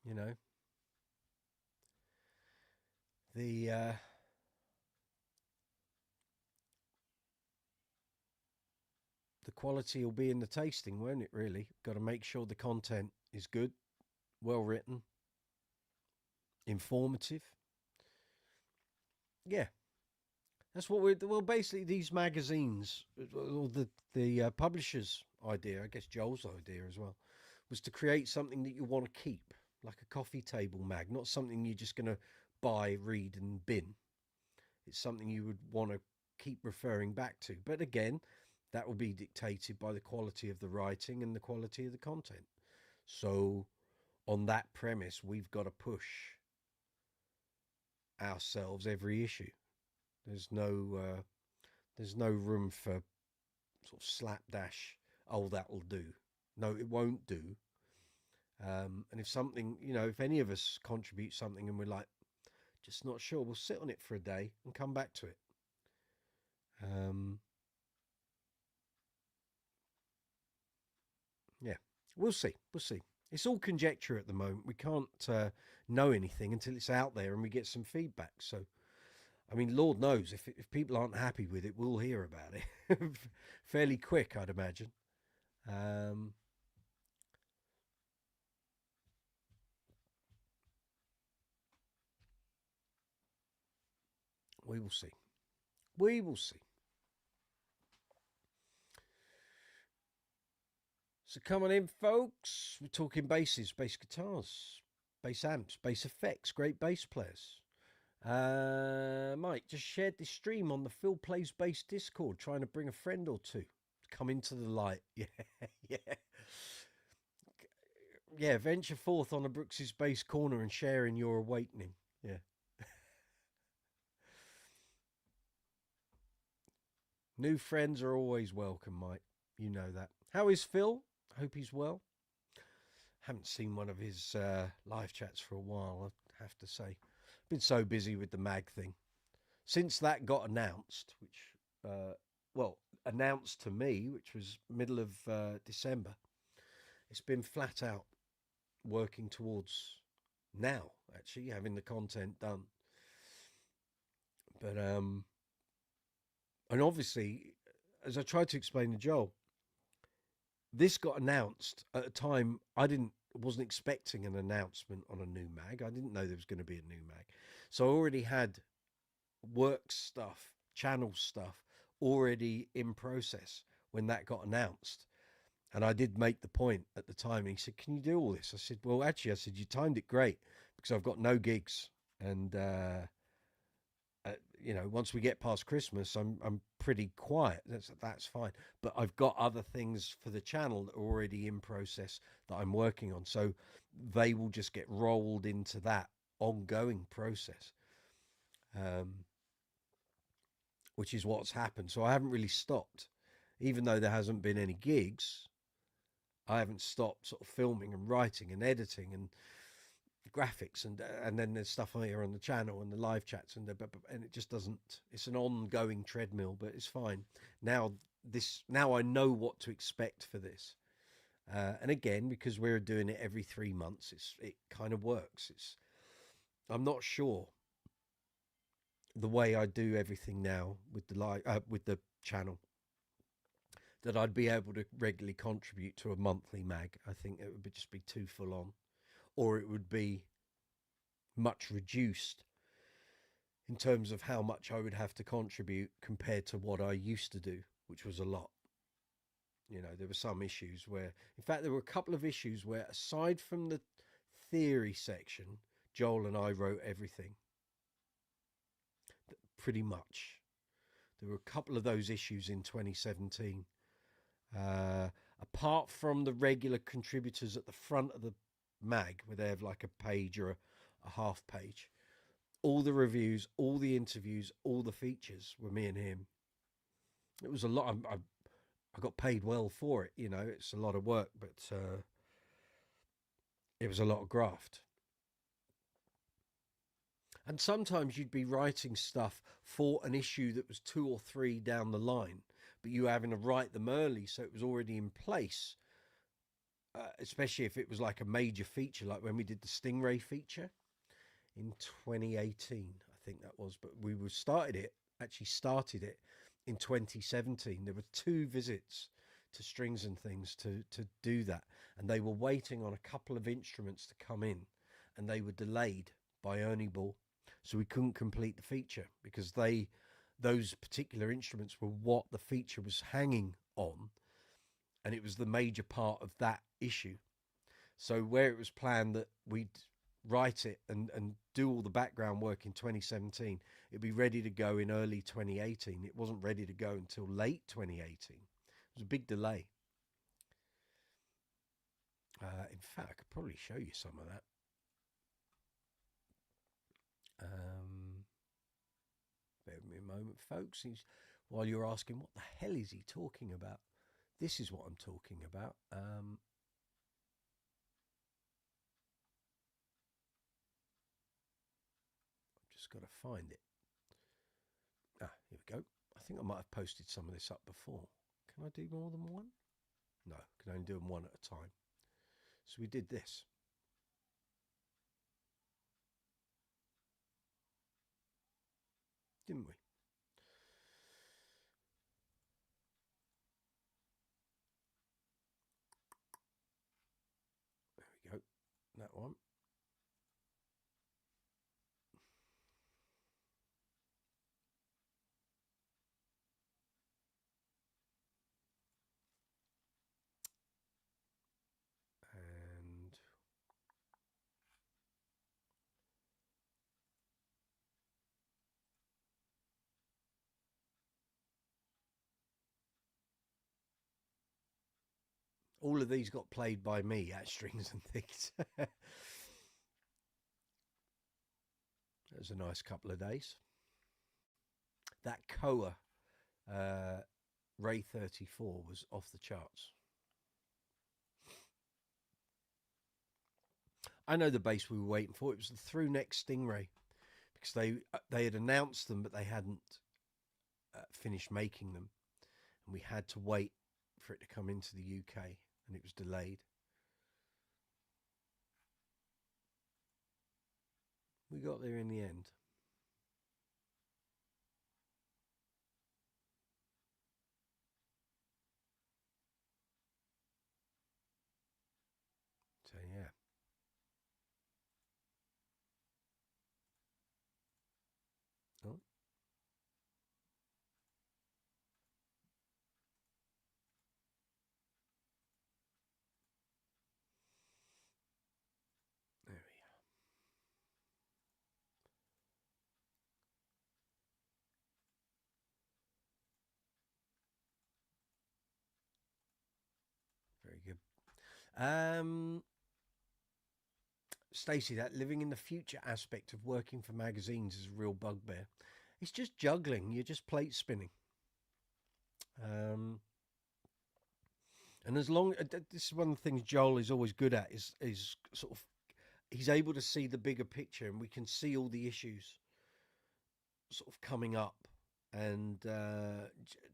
you know, the quality will be in the tasting, won't it? Really, got to make sure the content is good, well written, informative. Yeah, that's what we're. Well, basically, these magazines, or the publisher's idea, I guess Joel's idea as well, was to create something that you want to keep, like a coffee table mag, not something you're just going to buy, read, and bin. It's something you would want to keep referring back to. But again, that will be dictated by the quality of the writing and the quality of the content. So, on that premise, we've got to push ourselves every issue. There's no room for sort of slapdash. Oh, that'll do. No, it won't do. And if something, if any of us contribute something and we're like, just not sure, we'll sit on it for a day and come back to it. Yeah, we'll see. We'll see. It's all conjecture at the moment. We can't know anything until it's out there and we get some feedback. So, I mean, Lord knows if people aren't happy with it, we'll hear about it fairly quick, I'd imagine. We will see. We will see. So come on in, folks. We're talking basses, bass guitars, bass amps, bass effects, great bass players. Mike just shared this stream on the Phil Plays Bass Discord, trying to bring a friend or two to come into the light. Yeah, yeah. Yeah, venture forth on a Brooks's Bass Corner and share in your awakening. Yeah. New friends are always welcome, Mike. You know that. How is Phil? Hope he's well. Haven't seen one of his live chats for a while, I have to say. Been so busy with the mag thing. Since that got announced, which, announced to me, which was middle of December, it's been flat out working towards now, actually, having the content done. But, and obviously, as I tried to explain to Joel, this got announced at a time wasn't expecting an announcement on a new mag. I didn't know there was going to be a new mag. So I already had work stuff, channel stuff already in process when that got announced. And I did make the point at the time. And he said, "Can you do all this?" I said, "Well, actually," I said, "you timed it great because I've got no gigs. And, once we get past Christmas, I'm pretty quiet. That's fine. But I've got other things for the channel that are already in process that I'm working on. So they will just get rolled into that ongoing process, which is what's happened. So I haven't really stopped, even though there hasn't been any gigs. I haven't stopped sort of filming and writing and editing and graphics and then there's stuff here on the channel and the live chats and it just doesn't. It's an ongoing treadmill, but it's fine. Now I know what to expect for this, and again, because we're doing it every 3 months, it kind of works. I'm not sure the way I do everything now with the channel that I'd be able to regularly contribute to a monthly mag. I think it would just be too full on, or it would be much reduced in terms of how much I would have to contribute compared to what I used to do, which was a lot. There were some issues where, in fact, there were a couple of issues where, aside from the theory section, Joel and I wrote everything. Pretty much. There were a couple of those issues in 2017. Apart from the regular contributors at the front of the mag, where they have like a page or a half page, all the reviews, all the interviews, all the features were me and him. It was a lot. I got paid well for it. It's a lot of work, but it was a lot of graft. And sometimes you'd be writing stuff for an issue that was 2 or 3 down the line, but you having to write them early, so it was already in place. Especially if it was like a major feature, like when we did the StingRay feature in 2018, I think that was, but we actually started it in 2017. There were 2 visits to Strings and Things to do that, and they were waiting on a couple of instruments to come in, and they were delayed by Ernie Ball, so we couldn't complete the feature because those particular instruments were what the feature was hanging on, and it was the major part of that issue. So where it was planned that we'd write it and do all the background work in 2017, it'd be ready to go in early 2018. It wasn't ready to go until late 2018. It was a big delay. In fact, I could probably show you some of that. Bear with me a moment, folks. While you're asking, what the hell is he talking about? This is what I'm talking about. Just got to find it. Here we go. I think I might have posted some of this up before. Can I do more than one? No, I can only do them one at a time. So we did this. Didn't we? There we go. That one. All of these got played by me at Strings and Things. It was a nice couple of days. That Koa Ray 34 was off the charts. I know the bass we were waiting for. It was the Through Neck StingRay, because they had announced them, but they hadn't finished making them, and we had to wait for it to come into the UK, and it was delayed. We got there in the end. So yeah. Oh. There we are. Very good. Stacey, that living in the future aspect of working for magazines is a real bugbear. It's just juggling. You're just plate spinning. And as long this is one of the things Joel is always good at, is sort of, he's able to see the bigger picture, and we can see all the issues sort of coming up, and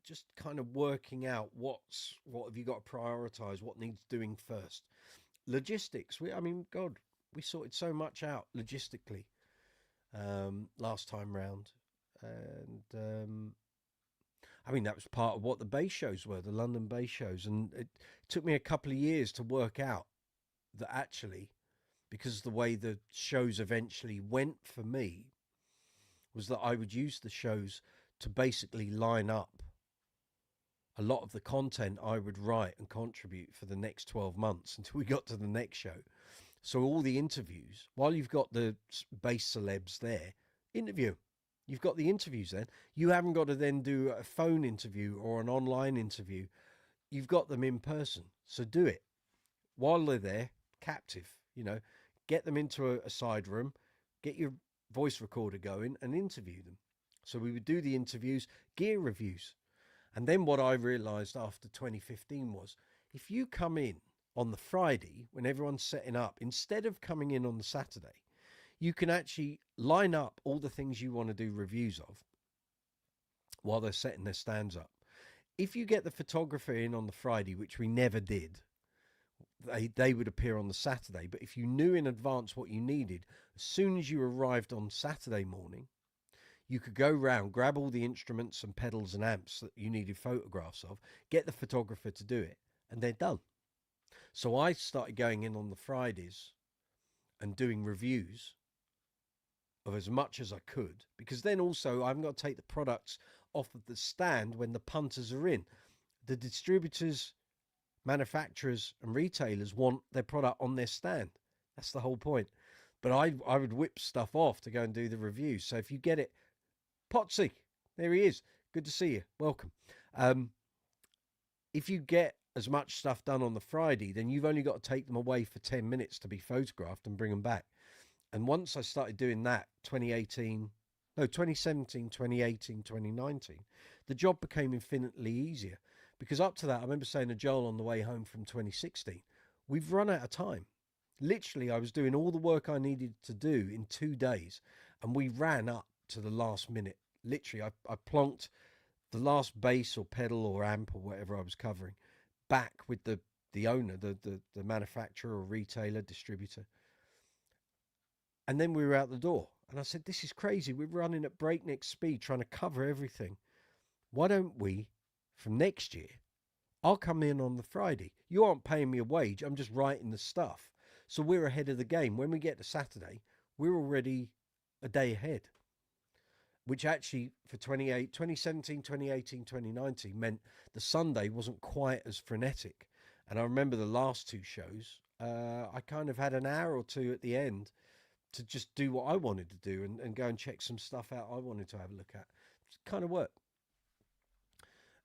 just kind of working out what have you got to prioritize, what needs doing first. Logistics. God, we sorted so much out logistically last time round, and that was part of what the bass shows were, the London bass shows, and it took me a couple of years to work out that actually, because the way the shows eventually went for me was that I would use the shows to basically line up a lot of the content I would write and contribute for the next 12 months until we got to the next show. So all the interviews, while you've got the bass celebs there, interview. You've got the interviews then. You haven't got to then do a phone interview or an online interview. You've got them in person. So do it while they're there, captive, get them into a side room, get your voice recorder going and interview them. So we would do the interviews, gear reviews. And then what I realized after 2015 was, if you come in on the Friday when everyone's setting up, instead of coming in on the Saturday, you can actually line up all the things you want to do reviews of while they're setting their stands up. If you get the photographer in on the Friday, which we never did, they would appear on the Saturday. But if you knew in advance what you needed, as soon as you arrived on Saturday morning, You could go round, grab all the instruments and pedals and amps that you needed photographs of, get the photographer to do it, and they're done. So I started going in on the Fridays and doing reviews of as much as I could, because then also I've got to take the products off of the stand when the punters are in. The distributors, manufacturers and retailers want their product on their stand. That's the whole point. But I would whip stuff off to go and do the reviews. So if you get it, Potsy, there he is. Good to see you. Welcome. If you get as much stuff done on the Friday, then you've only got to take them away for 10 minutes to be photographed and bring them back. And once I started doing that, 2017, 2018, 2019, the job became infinitely easier. Because up to that, I remember saying to Joel on the way home from 2016, we've run out of time. Literally, I was doing all the work I needed to do in 2 days, and we ran up to the last minute. Literally, I plonked the last bass or pedal or amp or whatever I was covering back with the owner, the manufacturer or retailer, distributor. And then we were out the door. And I said, this is crazy. We're running at breakneck speed trying to cover everything. Why don't we, from next year, I'll come in on the Friday. You aren't paying me a wage. I'm just writing the stuff. So we're ahead of the game. When we get to Saturday, we're already a day ahead. Which actually, for 2017, 2018, 2019, meant the Sunday wasn't quite as frenetic. And I remember the last 2 shows, I kind of had an hour or 2 at the end to just do what I wanted to do and go and check some stuff out I wanted to have a look at. It kind of worked.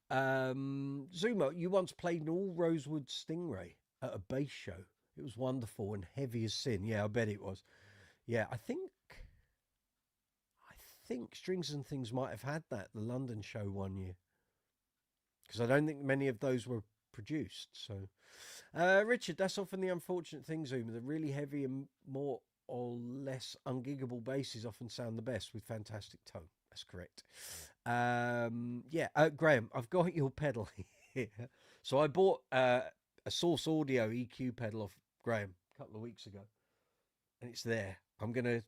Zuma, you once played an all rosewood StingRay at a bass show. It was wonderful and heavy as sin. Yeah, I bet it was. Yeah, I think Strings and Things might have had that, the London show one year. Because I don't think many of those were produced. So, Richard, that's often the unfortunate thing, Zuma. The really heavy and more or less ungiggable basses often sound the best with fantastic tone. That's correct. Graham, I've got your pedal here. So I bought a Source Audio EQ pedal off Graham a couple of weeks ago, and it's there. I'm going to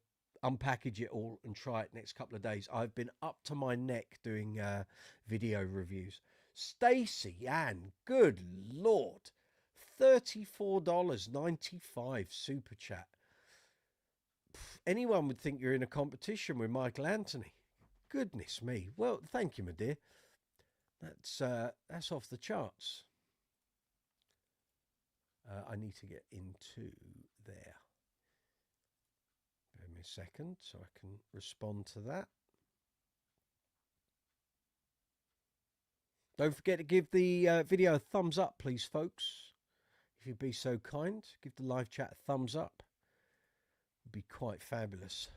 unpackage it all and try it next couple of days. I've been up to my neck doing video reviews. Stacey Ann, good Lord, $34.95 super chat. Anyone would think you're in a competition with Michael Anthony. Goodness me. Well, thank you, my dear. That's off the charts. I need to get into there. Bear me a second so I can respond to that. Don't forget to give the video a thumbs up, please, folks. If you'd be so kind, give the live chat a thumbs up. It'd be quite fabulous.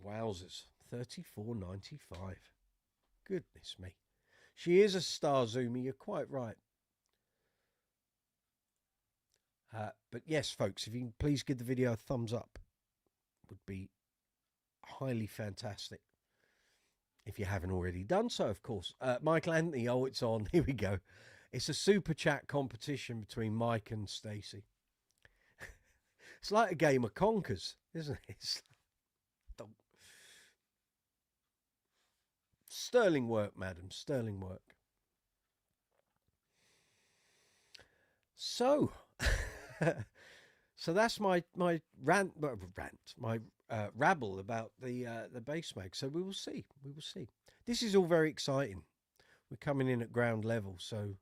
Wowzers, $34.95. Goodness me. She is a star, Zoomy. You're quite right. But yes, folks, if you can please give the video a thumbs up, would be highly fantastic. If you haven't already done so, of course. Michael Anthony, oh, it's on. Here we go. It's a super chat competition between Mike and Stacey. It's like a game of conkers, isn't it? Sterling work, madam. Sterling work. So, that's my rant, my rabble about the bass mag. So we will see. We will see. This is all very exciting. We're coming in at ground level, so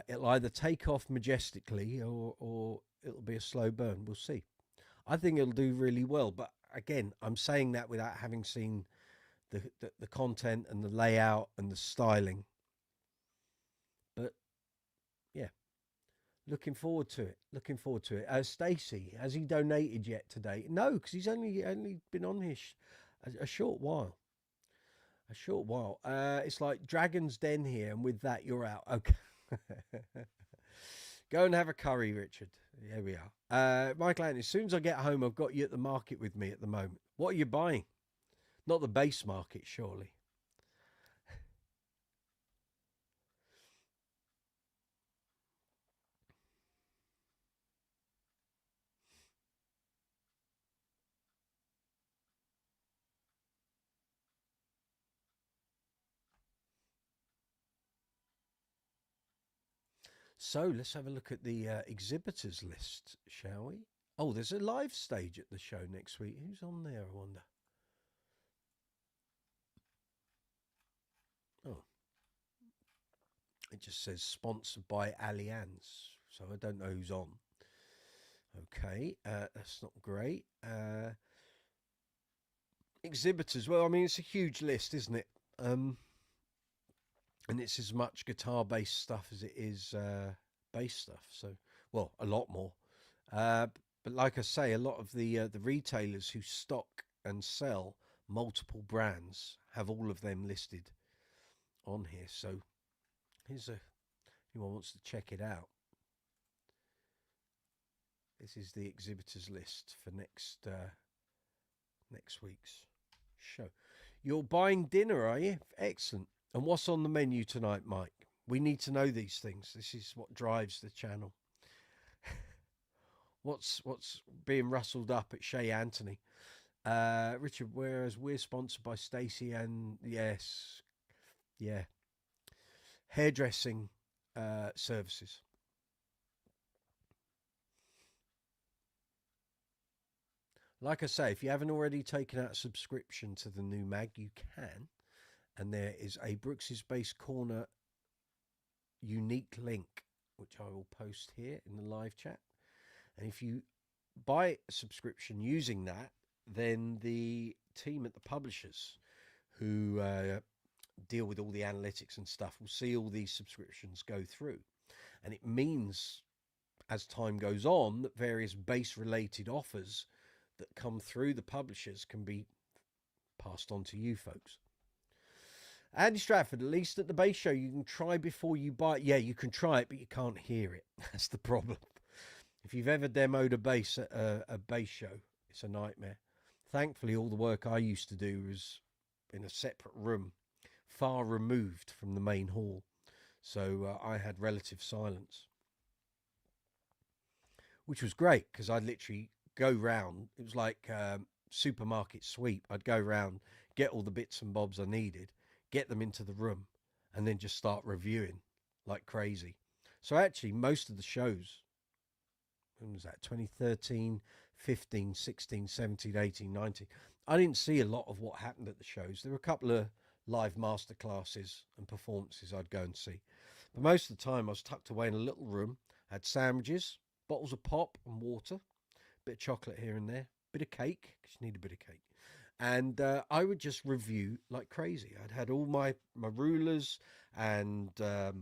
it'll either take off majestically or it'll be a slow burn. We'll see. I think it'll do really well, but again, I'm saying that without having seen the content and the layout and the styling. But yeah, looking forward to it. Looking forward to it. Stacey, has he donated yet today? No, because he's only been on here a short while. A short while. It's like Dragon's Den here, and with that you're out. Okay. Go and have a curry, Richard. Here we are. Michael Anthony, as soon as I get home, I've got you at the market with me at the moment. What are you buying? Not the bass market, surely. So let's have a look at the exhibitors list, shall we? Oh, there's a live stage at the show next week. Who's on there, I wonder? Oh, it just says sponsored by Allianz. So I don't know who's on. Okay, that's not great. Exhibitors, well, I mean, it's a huge list, isn't it? And it's as much guitar-based stuff as it is bass stuff. So, well, a lot more. But like I say, a lot of the retailers who stock and sell multiple brands have all of them listed on here. So here's a anyone wants to check it out. This is the exhibitors list for next week's show. You're buying dinner, are you? Excellent. And what's on the menu tonight, Mike? We need to know these things. This is what drives the channel. What's being rustled up at Shea Anthony? Richard, whereas we're sponsored by Stacey and yes, yeah, hairdressing services. Like I say, if you haven't already taken out a subscription to the new mag, you can. And there is a Brooks's Bass Corner unique link, which I will post here in the live chat. And if you buy a subscription using that, then the team at the publishers who deal with all the analytics and stuff will see all these subscriptions go through. And it means, as time goes on, that various bass-related offers that come through the publishers can be passed on to you folks. Andy Stratford, at least at the bass show, you can try before you buy it. Yeah, you can try it, but you can't hear it. That's the problem. If you've ever demoed a bass at a bass show, it's a nightmare. Thankfully, all the work I used to do was in a separate room, far removed from the main hall. So I had relative silence, which was great because I'd literally go round. It was like supermarket sweep. I'd go round, get all the bits and bobs I needed, get them into the room, and then just start reviewing like crazy. So actually, most of the shows, when was that, 2013, 15, 16, 17, 18, 19, I didn't see a lot of what happened at the shows. There were a couple of live masterclasses and performances I'd go and see. But most of the time, I was tucked away in a little room, had sandwiches, bottles of pop and water, bit of chocolate here and there, bit of cake, because you need a bit of cake. And I would just review like crazy. I'd had all my rulers and thought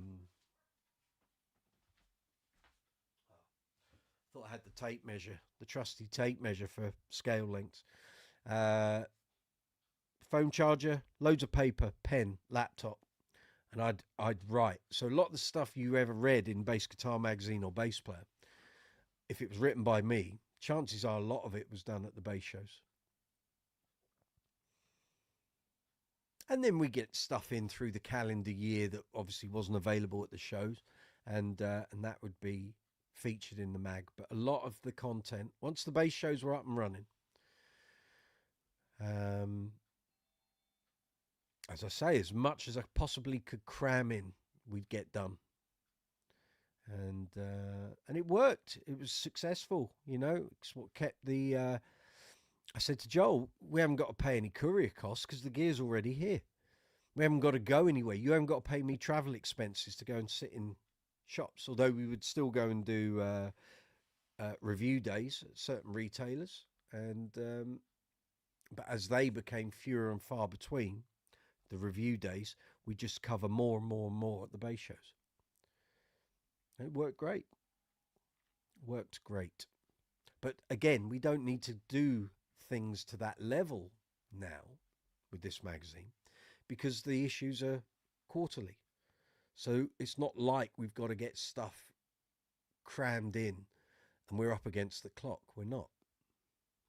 I had the tape measure, the trusty tape measure for scale lengths. Phone charger, loads of paper, pen, laptop, and I'd write. So a lot of the stuff you ever read in Bass Guitar Magazine or Bass Player, if it was written by me, chances are a lot of it was done at the bass shows. And then we get stuff in through the calendar year that obviously wasn't available at the shows, and that would be featured in the mag. But a lot of the content, once the bass shows were up and running, as I say, as much as I possibly could cram in, we'd get done. And it worked. It was successful, you know. It's what kept the. I said to Joel, we haven't got to pay any courier costs because the gear's already here. We haven't got to go anywhere. You haven't got to pay me travel expenses to go and sit in shops. Although we would still go and do review days at certain retailers, and but as they became fewer and far between, the review days, we just cover more and more and more at the bass shows. It worked great. Worked great. But again, we don't need to do things to that level now with this magazine because the issues are quarterly. So it's not like we've got to get stuff crammed in and we're up against the clock. We're not.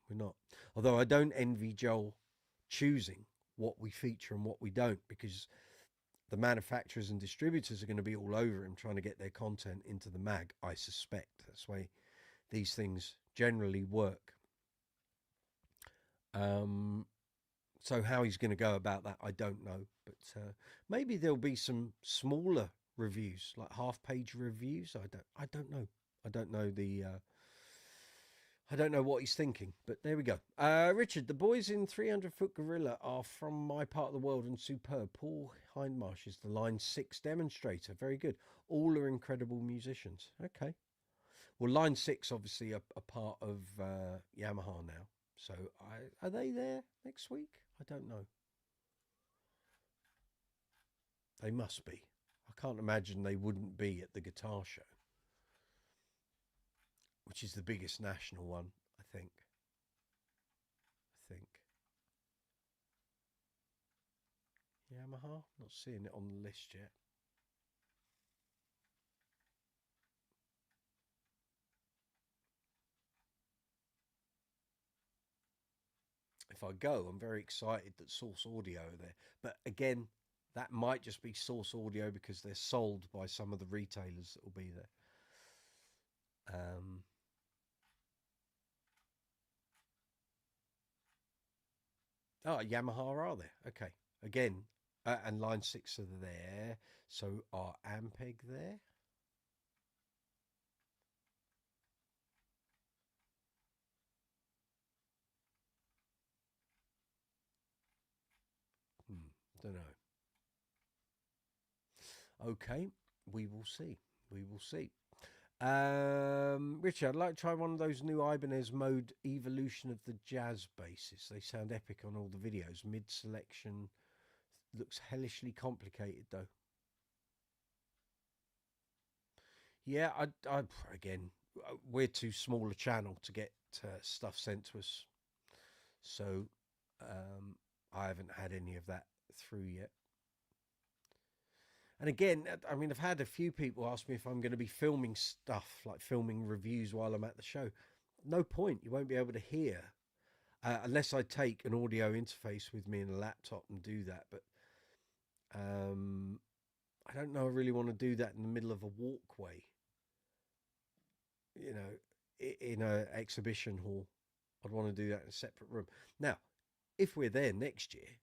We're not. Although I don't envy Joel choosing what we feature and what we don't, because the manufacturers and distributors are going to be all over him trying to get their content into the mag, I suspect. That's the way these things generally work. So how he's going to go about that, I don't know. But maybe there'll be some smaller reviews, like half-page reviews. I don't know. I don't know the. I don't know what he's thinking, but there we go. Richard, the boys in 300 Foot Gorilla are from my part of the world and superb. Paul Hindmarsh is the Line 6 demonstrator. Very good. All are incredible musicians. Okay. Well, Line 6 obviously a part of Yamaha now. So are they there next week? I don't know. They must be. I can't imagine they wouldn't be at the guitar show, which is the biggest national one, I think. Yamaha? Not seeing it on the list yet. If I go, I'm very excited that Source Audio are there. But again, that might just be Source Audio because they're sold by some of the retailers that will be there. Oh, Yamaha are there? Okay. Again, and Line 6 are there. So are Ampeg there? Don't know. Okay, we will see. We will see. Richard, I'd like to try one of those new Ibanez mode evolution of the jazz basses. They sound epic on all the videos. Mid selection looks hellishly complicated though. Yeah, I again, we're too small a channel to get stuff sent to us, so I haven't had any of that through yet. And again, I mean, I've had a few people ask me if I'm going to be filming stuff, like filming reviews while I'm at the show. No point. You won't be able to hear unless I take an audio interface with me in a laptop and do that. But I don't know. I really want to do that in the middle of a walkway, you know, in an exhibition hall. I'd want to do that in a separate room. Now, if we're there next year,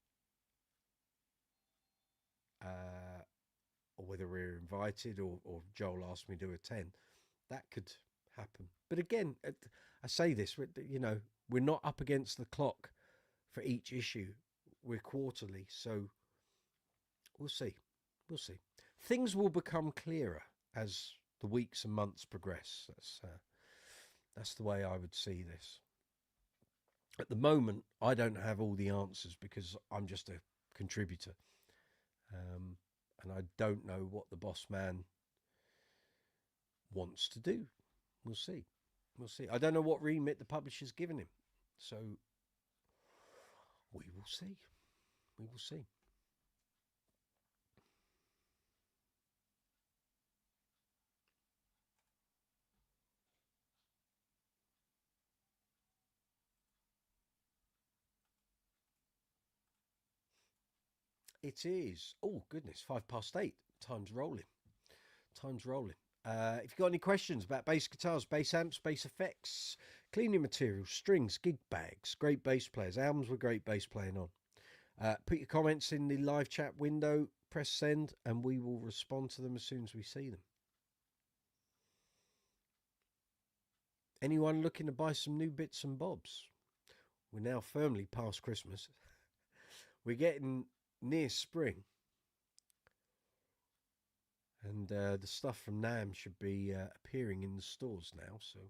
or whether we're invited or Joel asked me to attend, that could happen. But again, I say this, you know, we're not up against the clock for each issue. We're quarterly, so we'll see. We'll see. Things will become clearer as the weeks and months progress. That's the way I would see this. At the moment, I don't have all the answers because I'm just a contributor. And I don't know what the boss man wants to do. We'll see. We'll see. I don't know what remit the publisher's given him. So we will see. We will see. It is. Oh, goodness. 8:05. Time's rolling. Time's rolling. If you've got any questions about bass guitars, bass amps, bass effects, cleaning materials, strings, gig bags, great bass players, albums with great bass playing on, put your comments in the live chat window, press send, and we will respond to them as soon as we see them. Anyone looking to buy some new bits and bobs? We're now firmly past Christmas. We're getting near spring. And the stuff from NAMM should be appearing in the stores now. So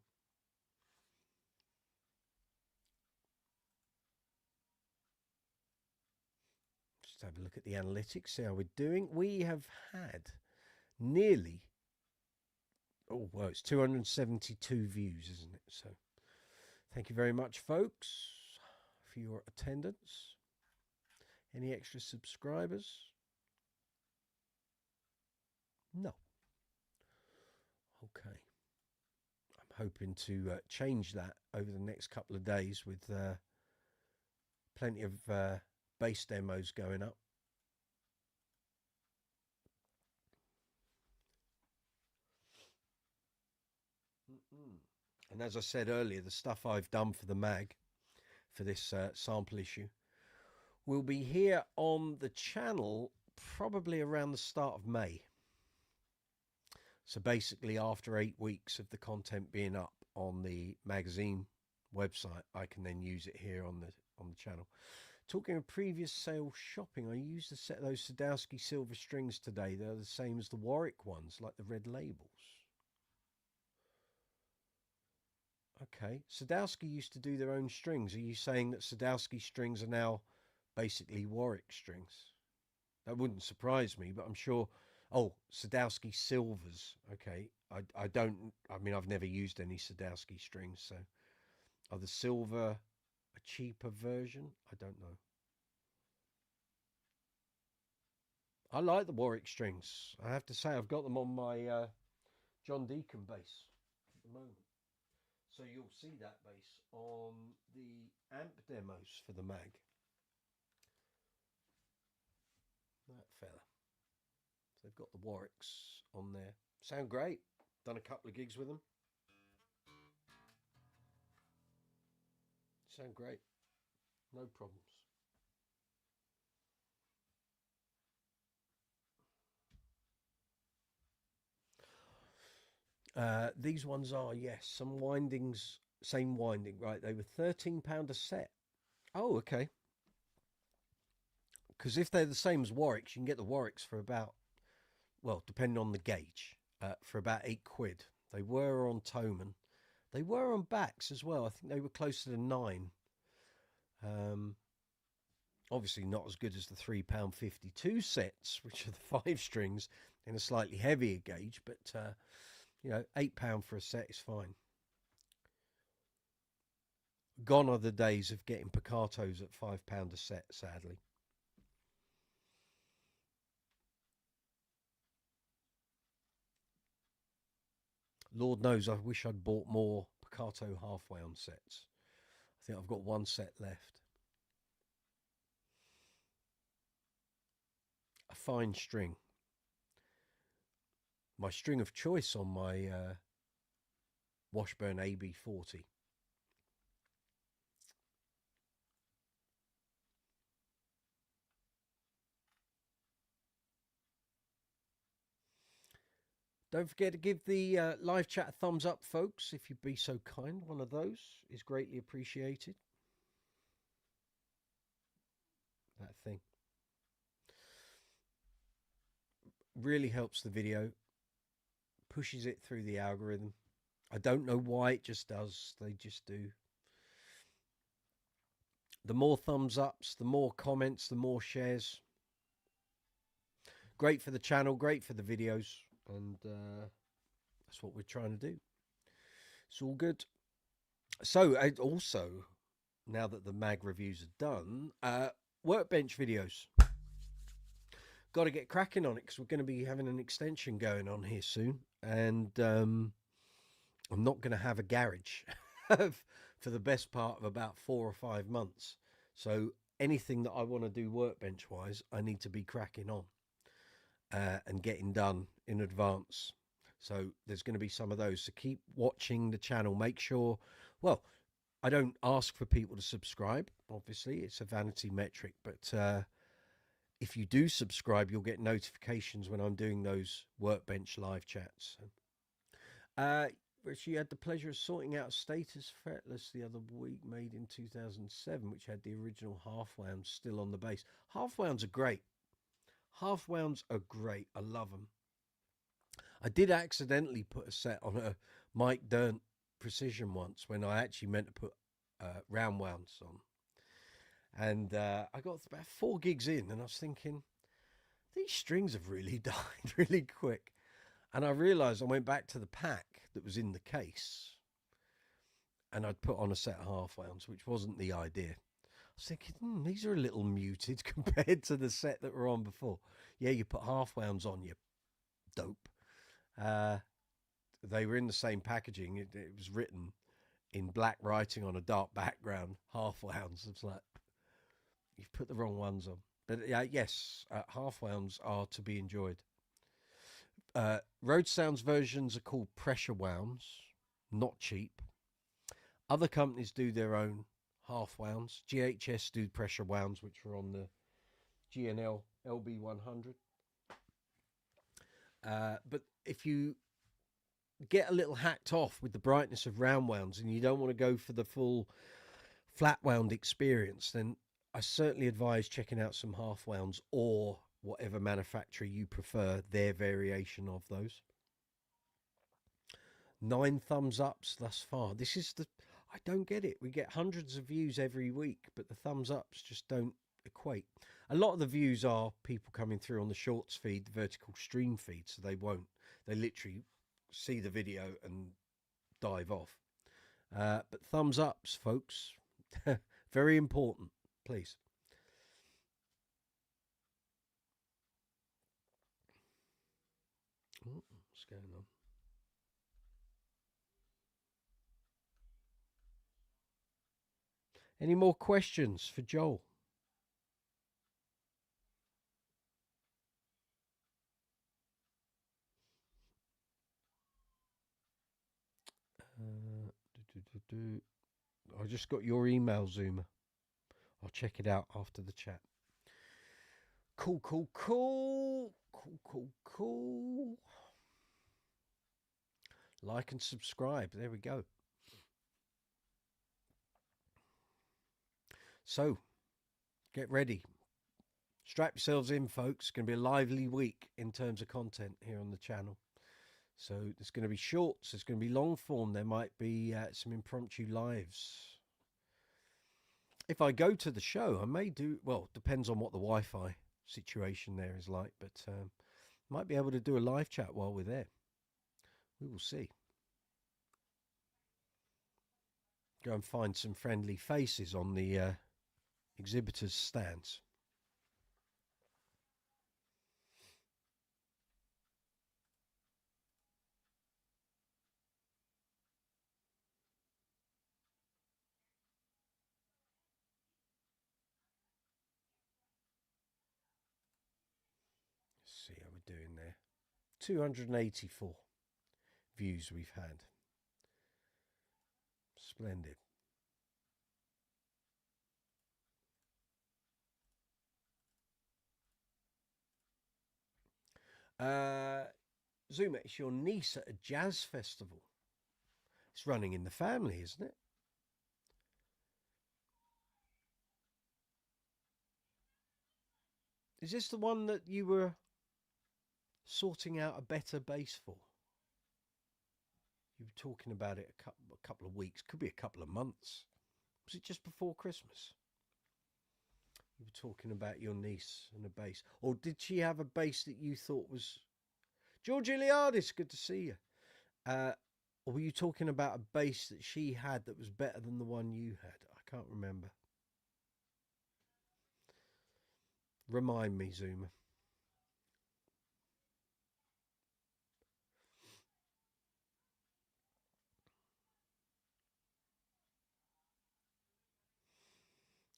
just have a look at the analytics, see how we're doing. We have had nearly, oh, well, it's 272 views, isn't it? So thank you very much, folks, for your attendance. Any extra subscribers? No. Okay. I'm hoping to change that over the next couple of days with plenty of bass demos going up. And as I said earlier, the stuff I've done for the mag, for this sample issue, will be here on the channel probably around the start of May. So basically, after 8 weeks of the content being up on the magazine website, I can then use it here on the channel. Talking of previous sale shopping, I used a set of those Sadowski silver strings today. They're the same as the Warwick ones, like the red labels. Okay, Sadowski used to do their own strings. Are you saying that Sadowski strings are now basically Warwick strings? That wouldn't surprise me, but I'm sure. Oh, Sadowski silvers. Okay, I don't. I mean, I've never used any Sadowski strings, so are the silver a cheaper version? I don't know. I like the Warwick strings. I have to say, I've got them on my John Deacon bass at the moment. So you'll see that bass on the amp demos for the mag. That fella. So they've got the Warwicks on there. Sound great. Done a couple of gigs with them. Sound great. No problems. These ones are, yes, some windings, same winding, right? They were £13 a set. Oh, okay. Because if they're the same as Warwicks, you can get the Warwicks for about, well, depending on the gauge, for about £8. They were on THOMANN. They were on backs as well. I think they were closer to 9. Obviously not as good as the £3.52 sets, which are the 5 strings in a slightly heavier gauge, but you know, £8 for a set is fine. Gone are the days of getting piccatos at £5 a set, sadly. Lord knows I wish I'd bought more piccato half wound sets. I think I've got one set left. A fine string. My string of choice on my Washburn AB40. Don't forget to give the live chat a thumbs up, folks, if you'd be so kind. One of those is greatly appreciated. That thing really helps the video, pushes it through the algorithm. I don't know why, it just does. They just do. The more thumbs ups, the more comments, the more shares. Great for the channel, great for the videos, and that's what we're trying to do. It's all good. So also, now that the mag reviews are done, workbench videos. Got to get cracking on it because we're going to be having an extension going on here soon, and I'm not going to have a garage for the best part of about 4 or 5 months. So anything that I want to do workbench wise, I need to be cracking on and getting done in advance. So there's going to be some of those. So keep watching the channel. Make sure, well, I don't ask for people to subscribe. Obviously, it's a vanity metric, but if you do subscribe, you'll get notifications when I'm doing those workbench live chats. She had the pleasure of sorting out a status fretless the other week, made in 2007, which had the original half wounds still on the base. Half wounds are great. Half wounds are great. I love them. I did accidentally put a set on a Mike Dirnt Precision once when I actually meant to put round wounds on. And I got about 4 gigs in and I was thinking, these strings have really died really quick. And I realised I went back to the pack that was in the case and I'd put on a set of half wounds, which wasn't the idea. I was thinking, these are a little muted compared to the set that were on before. Yeah, you put half wounds on, you dope. They were in the same packaging. It was written in black writing on a dark background, half wounds. It's like, you've put the wrong ones on. But yes, half wounds are to be enjoyed. Road Sounds versions are called pressure wounds, not cheap. Other companies do their own half wounds. GHS do pressure wounds, which are on the GNL LB100. But if you get a little hacked off with the brightness of round wounds and you don't want to go for the full flat wound experience, then I certainly advise checking out some half wounds or whatever manufacturer you prefer, their variation of those. 9 thumbs ups thus far. This is the, I don't get it. We get hundreds of views every week, but the thumbs ups just don't equate. A lot of the views are people coming through on the shorts feed, the vertical stream feed, so they won't. They literally see the video and dive off. But thumbs ups, folks, very important, please. Oh, what's going on? Any more questions for Joel? I just got your email, Zoomer. I'll check it out after the chat. Cool, cool, cool. Cool, cool, cool. Like and subscribe. There we go. So, get ready. Strap yourselves in, folks. It's going to be a lively week in terms of content here on the channel. So there's going to be shorts, there's going to be long form, there might be some impromptu lives. If I go to the show, I may do, well, depends on what the Wi-Fi situation there is like, but might be able to do a live chat while we're there. We will see. Go and find some friendly faces on the exhibitors' stands. Let's see how we're doing there. 284 views we've had. Splendid. Zuma, it's your niece at a jazz festival. It's running in the family, isn't it? Is this the one that you were sorting out a better bass for? You were talking about it a couple of weeks, could be a couple of months. Was it just before Christmas? You were talking about your niece and a bass. Or did she have a bass that you thought was... George Iliadis, good to see you. Or were you talking about a bass that she had that was better than the one you had? I can't remember. Remind me, Zuma.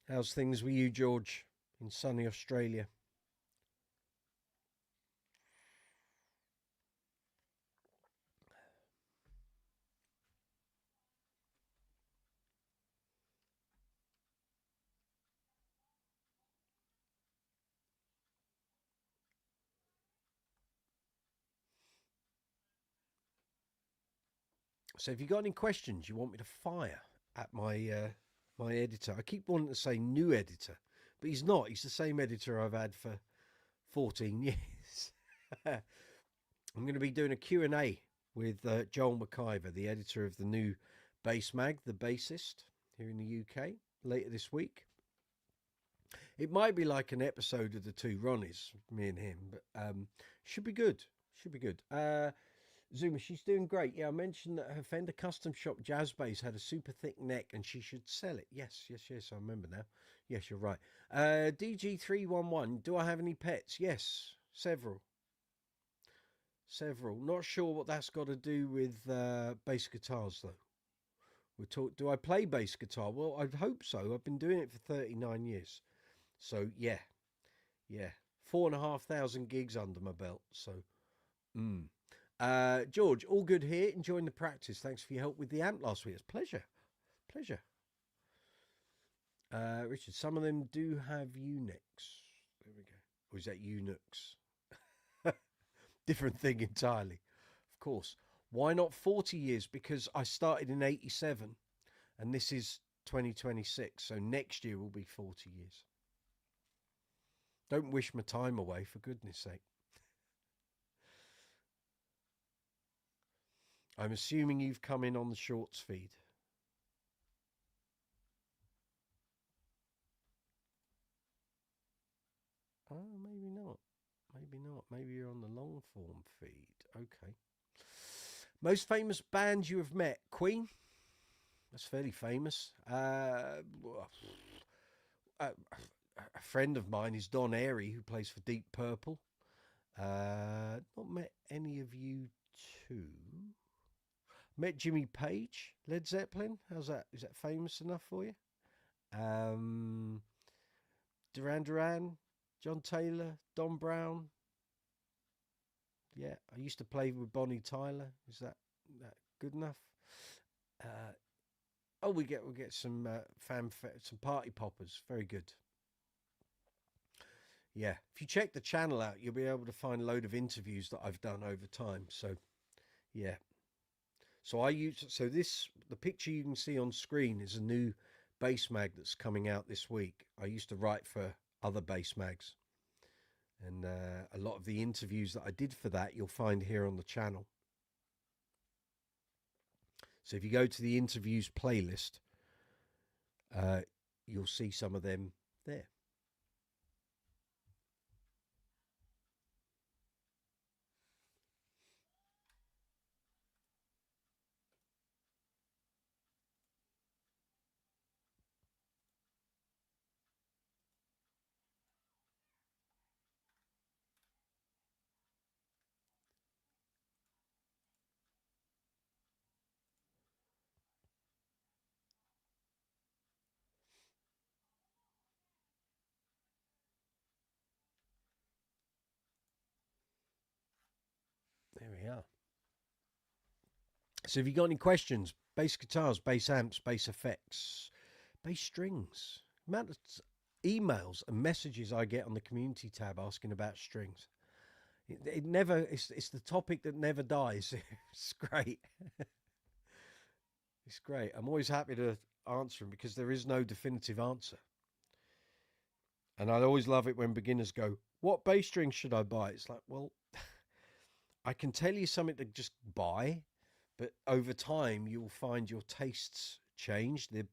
How's things with you, George, in sunny Australia? So if you got any questions you want me to fire at my my editor, I keep wanting to say new editor, but he's not. He's the same editor I've had for 14 years. I'm going to be doing a Q&A with Joel McIver, the editor of the new Bass Mag, The Bassist, here in the UK, later this week. It might be like an episode of the two Ronnies, me and him, but should be good. Should be good. Zuma, she's doing great. Yeah, I mentioned that her Fender custom shop jazz bass had a super thick neck and she should sell it. Yes, I remember now. Yes, you're right. DG311, do I have any pets? Yes, several. Not sure what that's got to do with bass guitars, though. Do I play bass guitar? Well, I hope so. I've been doing it for 39 years. So, yeah. 4,500 gigs under my belt. So, George, all good here. Enjoying the practice. Thanks for your help with the amp last week. It's pleasure. Richard, some of them do have Unix. There we go. Or is that Unix? Different thing entirely. Of course. Why not 40 years? Because I started in 87 and this is 2026. So next year will be 40 years. Don't wish my time away, for goodness sake. I'm assuming you've come in on the shorts feed. Oh, maybe not. Maybe not. Maybe you're on the long form feed. Okay. Most famous band you have met? Queen. That's fairly famous. A friend of mine is Don Airy, who plays for Deep Purple. Not met any of you two. Met Jimmy Page, Led Zeppelin. How's that? Is that famous enough for you? Duran Duran, John Taylor, Don Brown. Yeah, I used to play with Bonnie Tyler. Is that good enough? Oh, we get some some party poppers. Very good. Yeah, if you check the channel out, you'll be able to find a load of interviews that I've done over time. So, yeah. So the picture you can see on screen is a new bass mag that's coming out this week. I used to write for other bass mags, and a lot of the interviews that I did for that you'll find here on the channel. So if you go to the interviews playlist, you'll see some of them there. There we are. So if you've got any questions, bass guitars, bass amps, bass effects, bass strings, amount of emails and messages I get on the community tab asking about strings. It never, it's the topic that never dies. It's great. It's great. I'm always happy to answer them because there is no definitive answer. And I always love it when beginners go, what bass string should I buy? It's like, well, I can tell you something to just buy, but over time you'll find your tastes change. The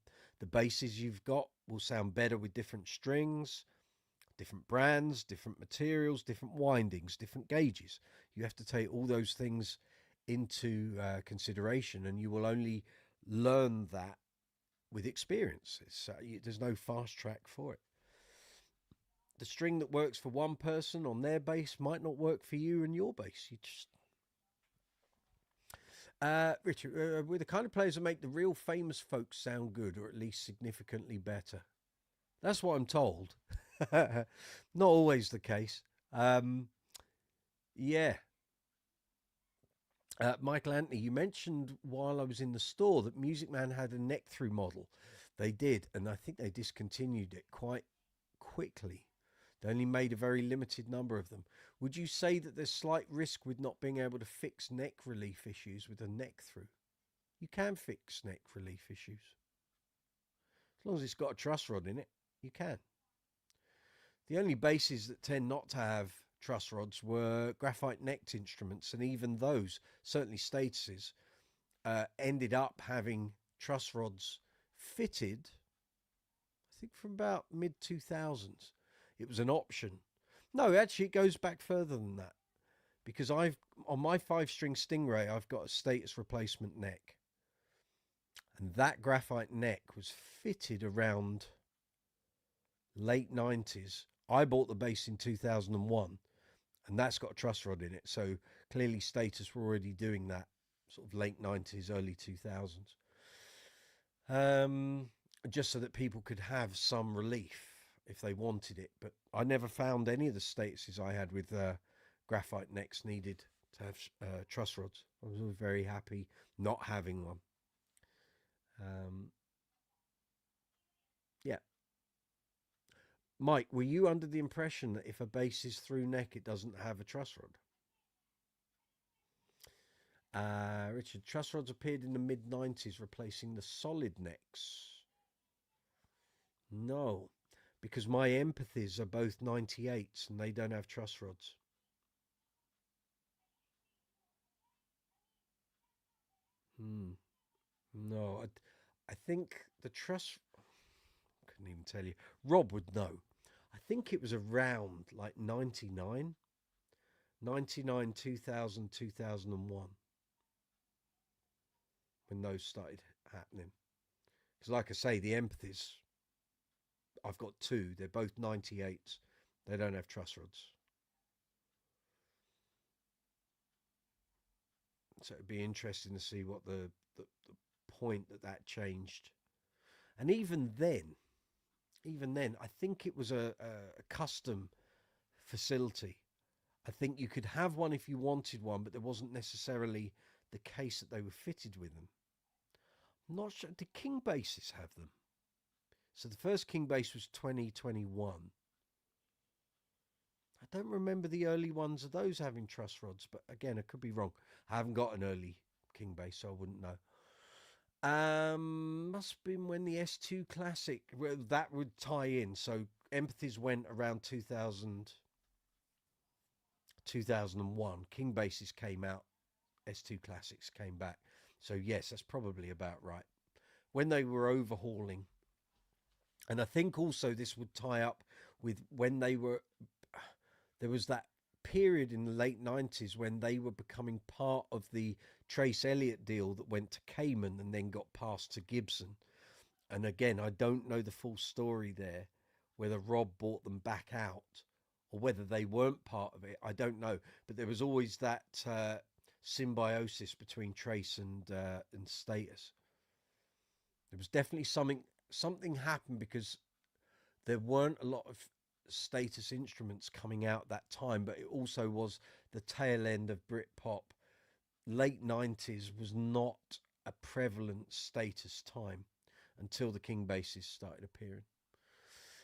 basses you've got will sound better with different strings, different brands, different materials, different windings, different gauges. You have to take all those things into consideration, and you will only learn that with experience. There's no fast track for it. The string that works for one person on their bass might not work for you and your bass. You just Richard, we're the kind of players that make the real famous folks sound good, or at least significantly better. That's what I'm told. Not always the case. Yeah. Michael Anthony, you mentioned while I was in the store that Music Man had a neck through model. They did, and I think they discontinued it quite quickly. They only made a very limited number of them. Would you say that there's slight risk with not being able to fix neck relief issues with a neck through? You can fix neck relief issues. As long as it's got a truss rod in it, you can. The only basses that tend not to have truss rods were graphite-necked instruments, and even those, certainly Statuses, ended up having truss rods fitted, I think from about mid-2000s. It was an option. No, actually, it goes back further than that, because on my 5-string StingRay, I've got a Status replacement neck, and that graphite neck was fitted around late 90s. I bought the bass in 2001, and that's got a truss rod in it, so clearly Status were already doing that sort of late 90s, early 2000s, just so that people could have some relief if they wanted it. But I never found any of the Statuses I had with graphite necks needed to have truss rods. I was always very happy not having one. Yeah. Mike, were you under the impression that if a bass is through neck, it doesn't have a truss rod? Richard, truss rods appeared in the mid-90s, replacing the solid necks. No, because my empathies are both 98s and they don't have truss rods. No, I think the truss. Couldn't even tell you. Rob would know. I think it was around like 99, 99, 2000, 2001 when those started happening. Because, like I say, the empathies, I've got two. They're both 98s. They don't have truss rods. So it'd be interesting to see what the point that changed. And even then, I think it was a custom facility. I think you could have one if you wanted one, but there wasn't necessarily the case that they were fitted with them. I'm not sure. Did King bases have them? So the first King base was 2021. I don't remember the early ones of those having truss rods, but again, I could be wrong. I haven't got an early King base, so I wouldn't know. Must have been when the S2 Classic, well, that would tie in. So Empathies went around 2000, 2001. King bases came out, S2 Classics came back. So yes, that's probably about right. When they were overhauling, and I think also this would tie up with when they were, there was that period in the late 90s when they were becoming part of the Trace Elliott deal that went to Cayman and then got passed to Gibson. And again, I don't know the full story there, whether Rob bought them back out or whether they weren't part of it. I don't know. But there was always that symbiosis between Trace and Status. There was definitely something happened because there weren't a lot of Status instruments coming out that time, but it also was the tail end of Britpop. Late 90s was not a prevalent Status time until the King basses started appearing.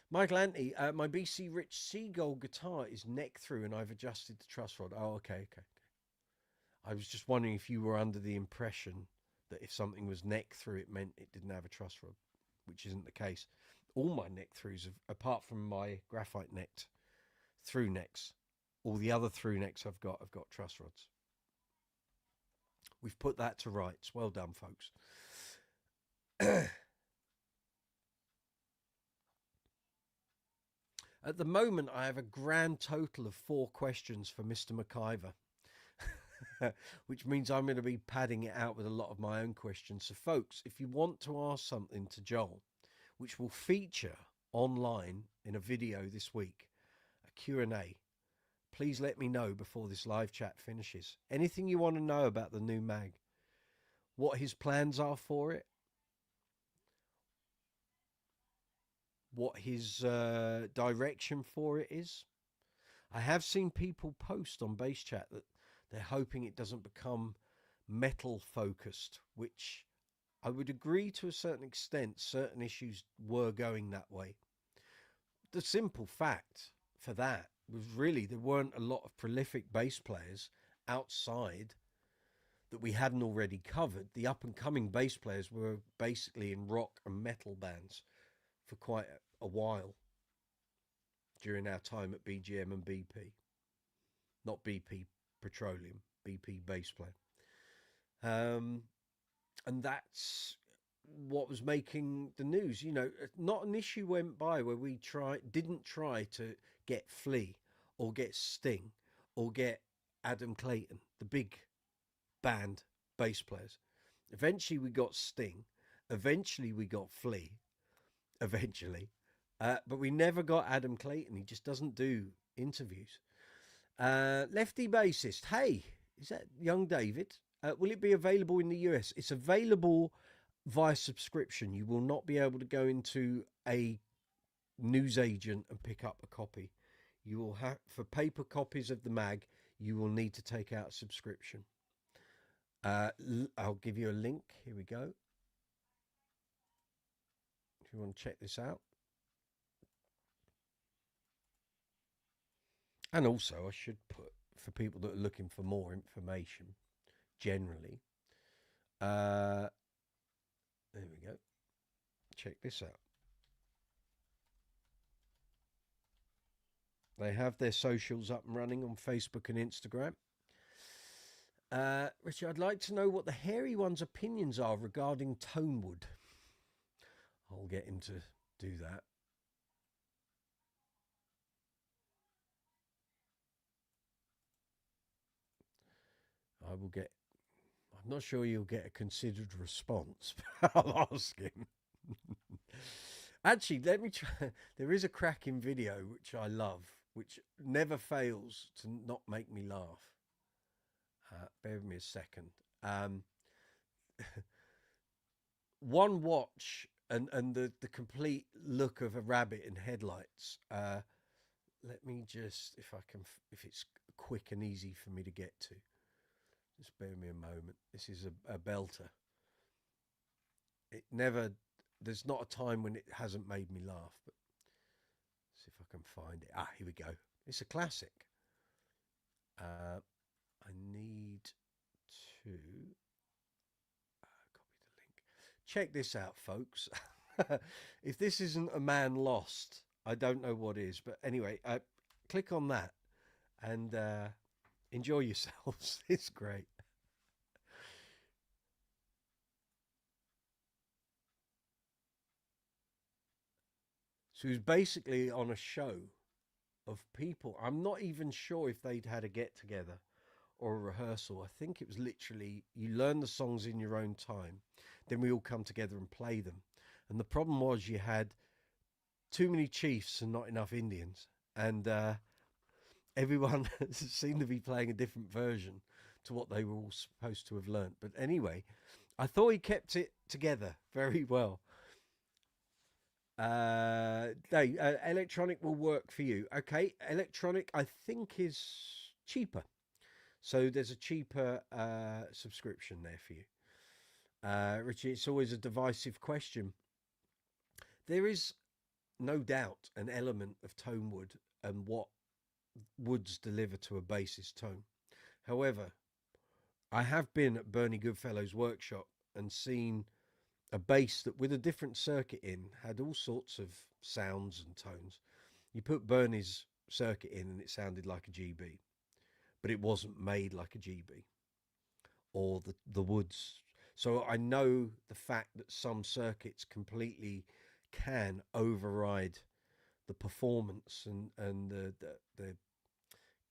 Michael Anty, my BC Rich Seagull guitar is neck through and I've adjusted the truss rod. Oh, okay. I was just wondering if you were under the impression that if something was neck through, it meant it didn't have a truss rod, which isn't the case. All my neck throughs, apart from my graphite necked through necks, all the other through necks I've got truss rods. We've put that to rights. Well done, folks. At the moment, I have a grand total of 4 questions for Mr. McIver, which means I'm going to be padding it out with a lot of my own questions. So, folks, if you want to ask something to Joel, which will feature online in a video this week, a Q&A, please let me know before this live chat finishes. Anything you want to know about the new mag, what his plans are for it, what his direction for it is. I have seen people post on Bass Chat that they're hoping it doesn't become metal focused, which I would agree to a certain extent. Certain issues were going that way. The simple fact for that was really there weren't a lot of prolific bass players outside that we hadn't already covered. The up and coming bass players were basically in rock and metal bands for quite a while during our time at BGM and BP. Not BP Petroleum, BP bass player. And that's what was making the news. You know, not an issue went by where we didn't try to get Flea or get Sting or get Adam Clayton, the big band bass players. Eventually we got Sting. Eventually we got Flea. Eventually. But we never got Adam Clayton. He just doesn't do interviews. Lefty Bassist. Hey, is that young David? Will it be available in the US? It's available via subscription. You will not be able to go into a newsagent and pick up a copy. You will have, for paper copies of the mag, you will need to take out a subscription. I'll give you a link. Here we go. If you want to check this out. And also, I should put, for people that are looking for more information, generally. There we go. Check this out. They have their socials up and running on Facebook and Instagram. Richard, I'd like to know what the hairy one's opinions are regarding Tonewood. I'll get him to do that. I'm not sure you'll get a considered response, but I'll ask him. Actually, let me try. There is a cracking video which I love, which never fails to not make me laugh. Bear with me a second. One watch and the complete look of a rabbit in headlights. Let me just, if it's quick and easy for me to get to. Just bear me a moment. This is a belter. There's not a time when it hasn't made me laugh, but see if I can find it. Here we go. It's a classic. I need to copy the link. Check this out, folks. If this isn't a man lost, I don't know what is. But anyway, click on that and enjoy yourselves. It's great. So he was basically on a show of people. I'm not even sure if they'd had a get together or a rehearsal. I think it was literally you learn the songs in your own time, then we all come together and play them. And the problem was you had too many chiefs and not enough Indians, and everyone seemed to be playing a different version to what they were all supposed to have learnt. But anyway, I thought he kept it together very well. Electronic will work for you. Okay, electronic I think is cheaper. So there's a cheaper subscription there for you. Richie, it's always a divisive question. There is no doubt an element of tone wood and what woods deliver to a bassist tone. However, I have been at Bernie Goodfellow's workshop and seen a bass that with a different circuit in had all sorts of sounds and tones. You put Bernie's circuit in and it sounded like a GB, but it wasn't made like a GB or the woods. So I know the fact that some circuits completely can override the performance and the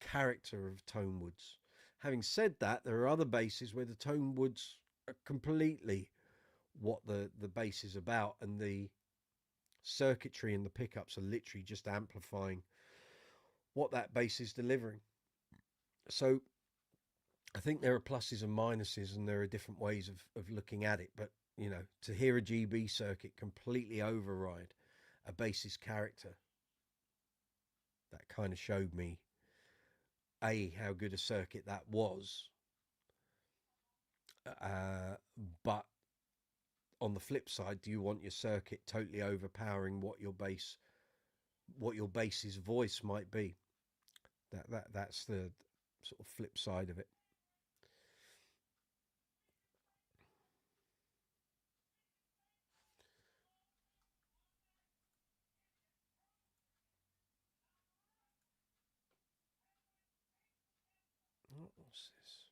character of tone woods. Having said that, there are other basses where the tone woods are completely what the bass is about, and the circuitry and the pickups are literally just amplifying what that bass is delivering. So I think there are pluses and minuses, and there are different ways of looking at it. But, you know, to hear a GB circuit completely override a bass's character, that kind of showed me, A, how good a circuit that was. But on the flip side, do you want your circuit totally overpowering what your bass's voice might be? That's the sort of flip side of it. What was this?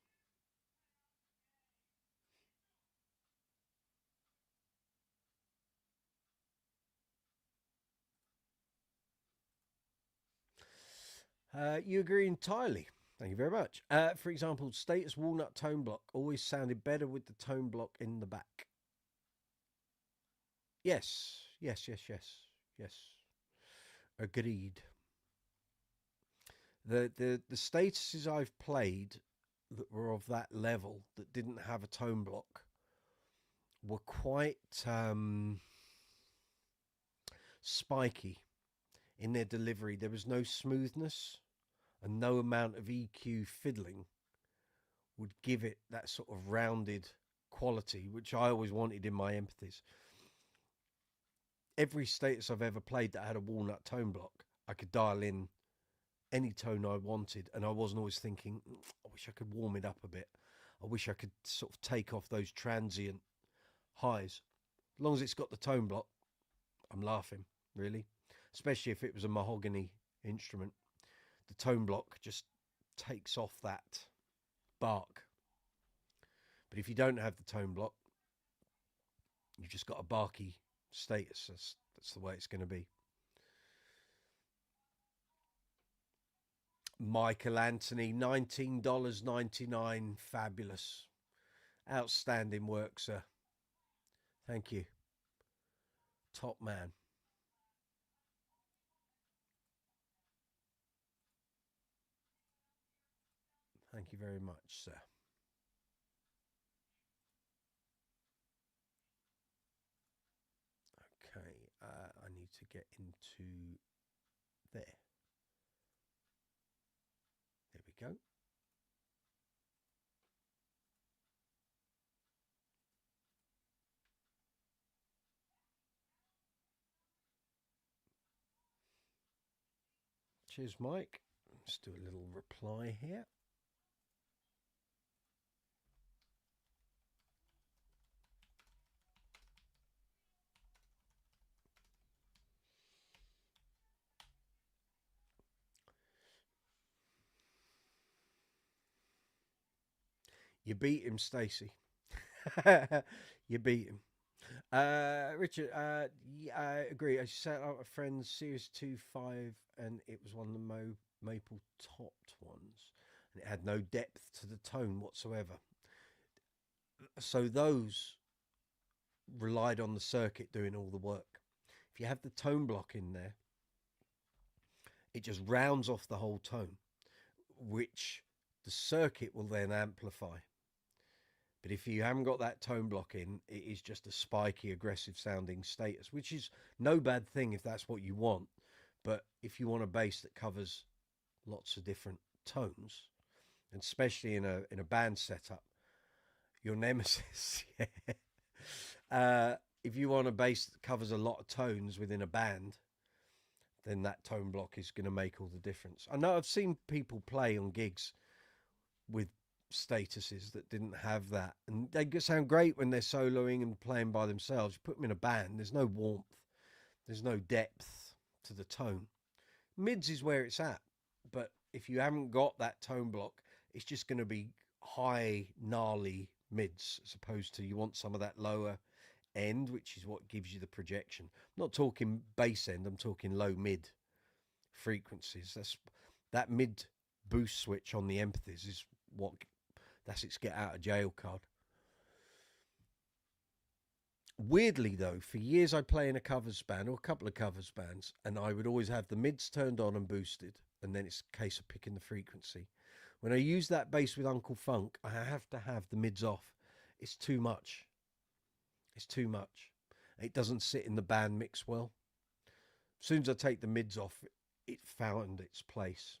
You agree entirely. Thank you very much. For example, Status Walnut tone block always sounded better with the tone block in the back. Yes. Agreed. The statuses I've played that were of that level that didn't have a tone block were quite spiky in their delivery. There was no smoothness, and no amount of EQ fiddling would give it that sort of rounded quality, which I always wanted in my empathies. Every status I've ever played that had a walnut tone block, I could dial in any tone I wanted, and I wasn't always thinking, I wish I could warm it up a bit. I wish I could sort of take off those transient highs. As long as it's got the tone block, I'm laughing, really. Especially if it was a mahogany instrument. The tone block just takes off that bark. But if you don't have the tone block, you've just got a barky status. That's the way it's going to be. Michael Anthony, $19.99. Fabulous. Outstanding work, sir. Thank you. Top man. Thank you very much, sir. Okay, I need to get into there. There we go. Cheers, Mike. Let's do a little reply here. You beat him, Stacey. You beat him. Richard, yeah, I agree. I set up a friend's Series 2.5 and it was one of the maple topped ones. And it had no depth to the tone whatsoever. So those relied on the circuit doing all the work. If you have the tone block in there, it just rounds off the whole tone, which the circuit will then amplify. But if you haven't got that tone block in, it is just a spiky, aggressive sounding status, which is no bad thing if that's what you want. But if you want a bass that covers lots of different tones, and especially in a band setup, your nemesis, yeah. If you want a bass that covers a lot of tones within a band, then that tone block is going to make all the difference. I know I've seen people play on gigs with statuses that didn't have that, and they sound great when they're soloing and playing by themselves. You put them in a band, there's no warmth, there's no depth to the tone. Mids is where it's at, but if you haven't got that tone block, it's just going to be high, gnarly mids, as opposed to you want some of that lower end, which is what gives you the projection. I'm not talking bass end, I'm talking low mid frequencies. That mid boost switch on the empathies is what, that's its get out of jail card. Weirdly though, for years I play in a covers band or a couple of covers bands, and I would always have the mids turned on and boosted, and then it's a case of picking the frequency. When I use that bass with Uncle Funk, I have to have the mids off. It's too much. It's too much. It doesn't sit in the band mix well. As soon as I take the mids off, it found its place.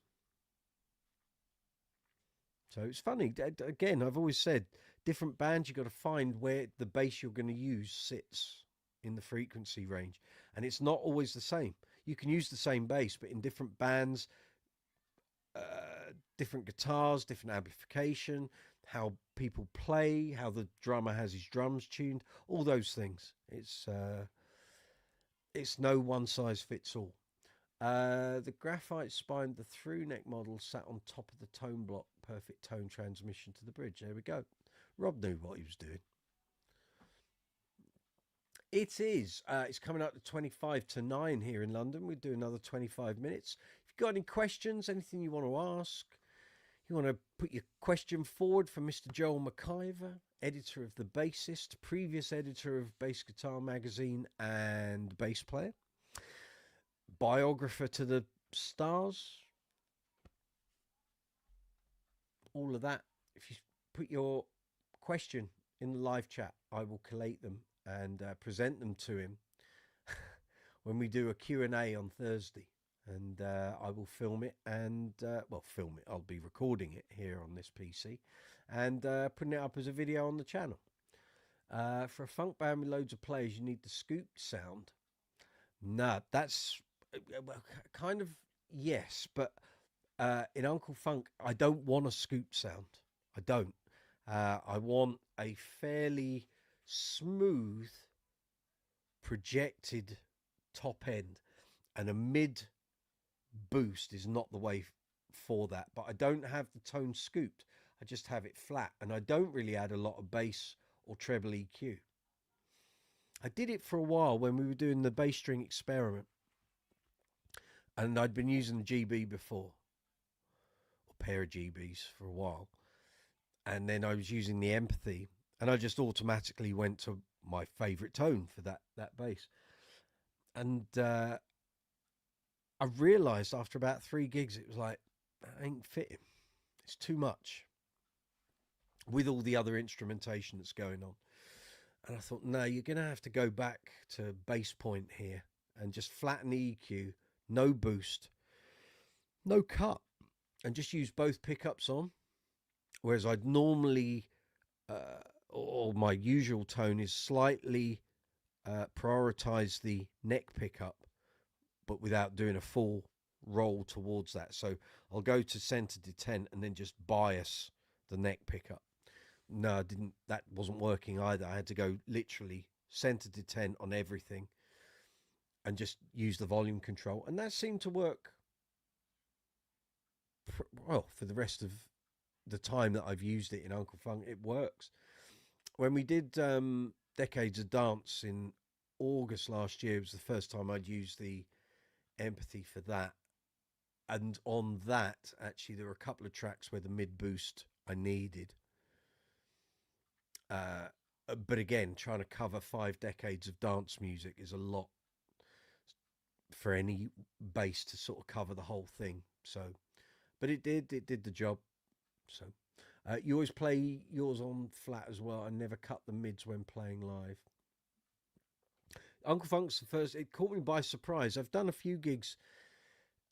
So it's funny. Again, I've always said, different bands, you've got to find where the bass you're going to use sits in the frequency range. And it's not always the same. You can use the same bass, but in different bands, different guitars, different amplification, how people play, how the drummer has his drums tuned, all those things. It's no one size fits all. The graphite spine, the through neck model sat on top of the tone block, perfect tone transmission to the bridge. There we go. Rob knew what he was doing. It is. It's coming up to 25 to 9 here in London. We'll do another 25 minutes. If you've got any questions, anything you want to ask, you want to put your question forward for Mr. Joel McIver, editor of The Bassist, previous editor of Bass Guitar Magazine and bass player, biographer to the stars, all of that. If you put your question in the live chat, I will collate them and present them to him when we do a Q&A on Thursday. And I will film it and, film it. I'll be recording it here on this PC and putting it up as a video on the channel. For a funk band with loads of players, you need the scooped sound. No, that's kind of, yes. But in Uncle Funk, I don't want a scooped sound. I don't. I want a fairly smooth projected top end, and a mid boost is not the way for that. But I don't have the tone scooped, I just have it flat, and I don't really add a lot of bass or treble EQ. I did it for a while when we were doing the bass string experiment, and I'd been using the GB before, or pair of GBs for a while, and then I was using the Empathy, and I just automatically went to my favorite tone for that bass. And I realized after about 3 gigs, it was like, that ain't fitting. It's too much with all the other instrumentation that's going on. And I thought, no, you're going to have to go back to bass point here and just flatten the EQ, no boost, no cut, and just use both pickups on. Whereas I'd normally, or my usual tone is slightly prioritize the neck pickup, but without doing a full roll towards that. So I'll go to center detent and then just bias the neck pickup. No, I didn't. That wasn't working either. I had to go literally center detent on everything and just use the volume control. And that seemed to work well for the rest of the time that I've used it in Uncle Funk. It works. When we did Decades of Dance in August last year, it was the first time I'd used the Empathy for that. And on that, actually, there were a couple of tracks where the mid boost I needed. But again, trying to cover 5 decades of dance music is a lot for any bass to sort of cover the whole thing. So, but it did the job. So, you always play yours on flat as well. I never cut the mids when playing live. Uncle Funk's the first. It caught me by surprise. I've done a few gigs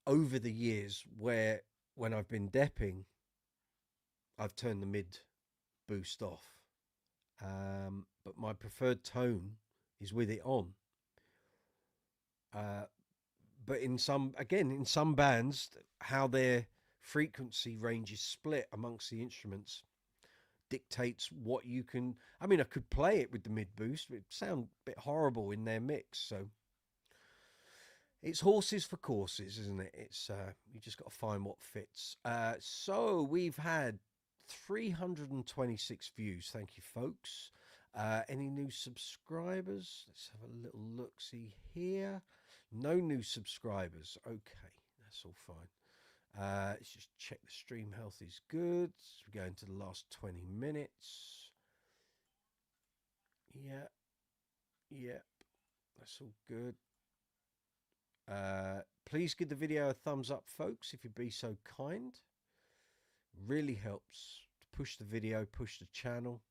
over the years where, when I've been depping, I've turned the mid boost off. But my preferred tone is with it on. But in some bands, how their frequency range is split amongst the instruments dictates what you can. I mean, I could play it with the mid boost, but it'd sound a bit horrible in their mix. So it's horses for courses, isn't it? It's you just got to find what fits. So we've had 326 views. Thank you, folks. Any new subscribers? Let's have a little look-see here. No new subscribers. Okay, that's all fine. Let's just check the stream health is good. We're going to the last 20 minutes. Yep. That's all good. Please give the video a thumbs up, folks, if you'd be so kind. Really helps to push the video, push the channel.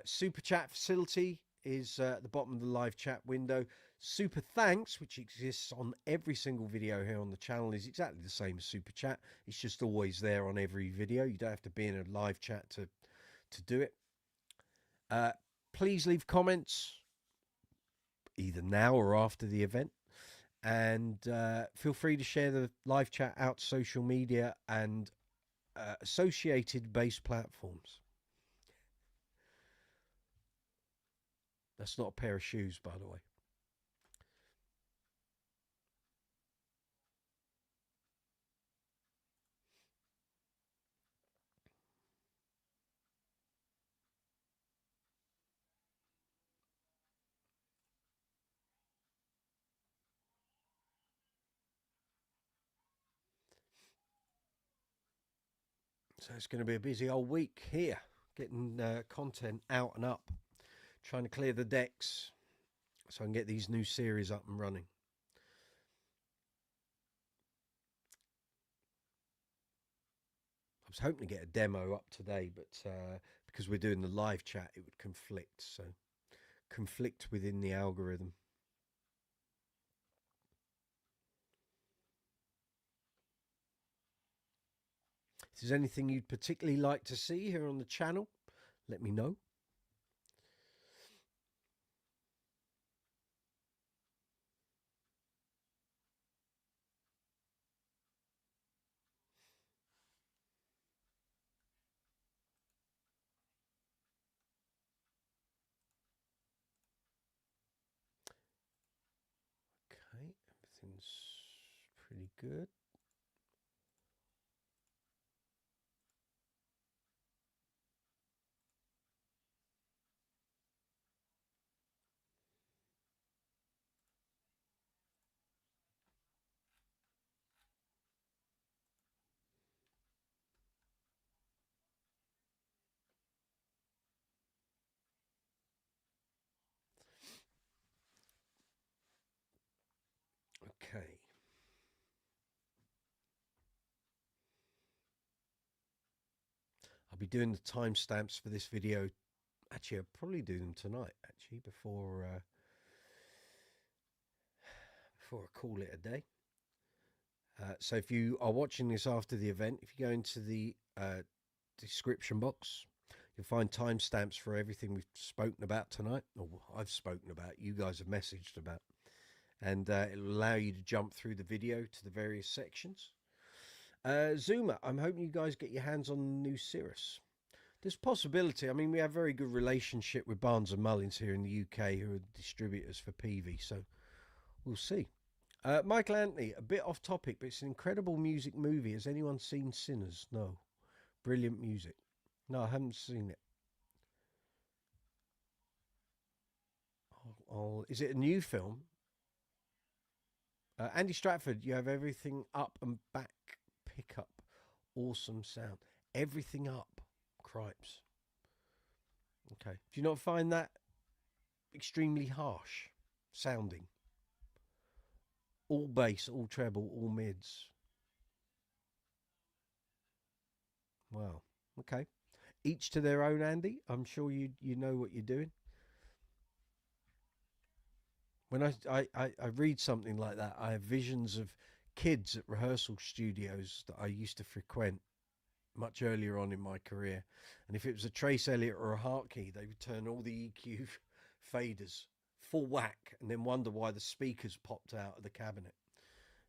Super chat facility is at the bottom of the live chat window. Super thanks, which exists on every single video here on the channel, is exactly the same as super chat. It's just always there on every video. You don't have to be in a live chat to do it. Please leave comments either now or after the event, and feel free to share the live chat out to social media and associated bass platforms. That's not a pair of shoes, by the way. So it's going to be a busy old week here, getting content out and up, trying to clear the decks so I can get these new series up and running. I was hoping to get a demo up today, but because we're doing the live chat, it would conflict. So conflict within the algorithm. If there's anything you'd particularly like to see here on the channel, let me know. Pretty good. Okay. I'll be doing the timestamps for this video. Actually, I'll probably do them tonight, actually, before I call it a day. So if you are watching this after the event, if you go into the description box, you'll find timestamps for everything we've spoken about tonight, or I've spoken about, you guys have messaged about. And it'll allow you to jump through the video to the various sections. Zuma, I'm hoping you guys get your hands on the new Cirrus. There's possibility. I mean, we have a very good relationship with Barnes and Mullins here in the UK, who are distributors for PV, so we'll see. Michael Anthony, a bit off topic, but it's an incredible music movie. Has anyone seen Sinners? No. Brilliant music. No, I haven't seen it. Is it a new film? Andy Stratford, you have everything up and back pickup. Awesome sound. Everything up. Cripes. Okay. Do you not find that extremely harsh sounding? All bass, all treble, all mids. Wow. Okay. Each to their own, Andy. I'm sure you know what you're doing. When I read something like that, I have visions of kids at rehearsal studios that I used to frequent much earlier on in my career. And if it was a Trace Elliott or a Hartkey, they would turn all the EQ faders full whack and then wonder why the speakers popped out of the cabinet.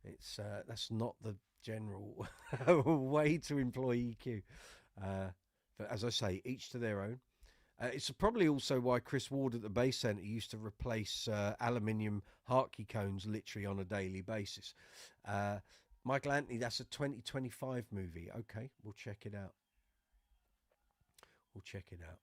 It's that's not the general way to employ EQ. But as I say, each to their own. It's probably also why Chris Ward at the Bass Centre used to replace aluminium Hartkey cones literally on a daily basis. Michael Anthony, that's a 2025 movie. Okay, we'll check it out. We'll check it out.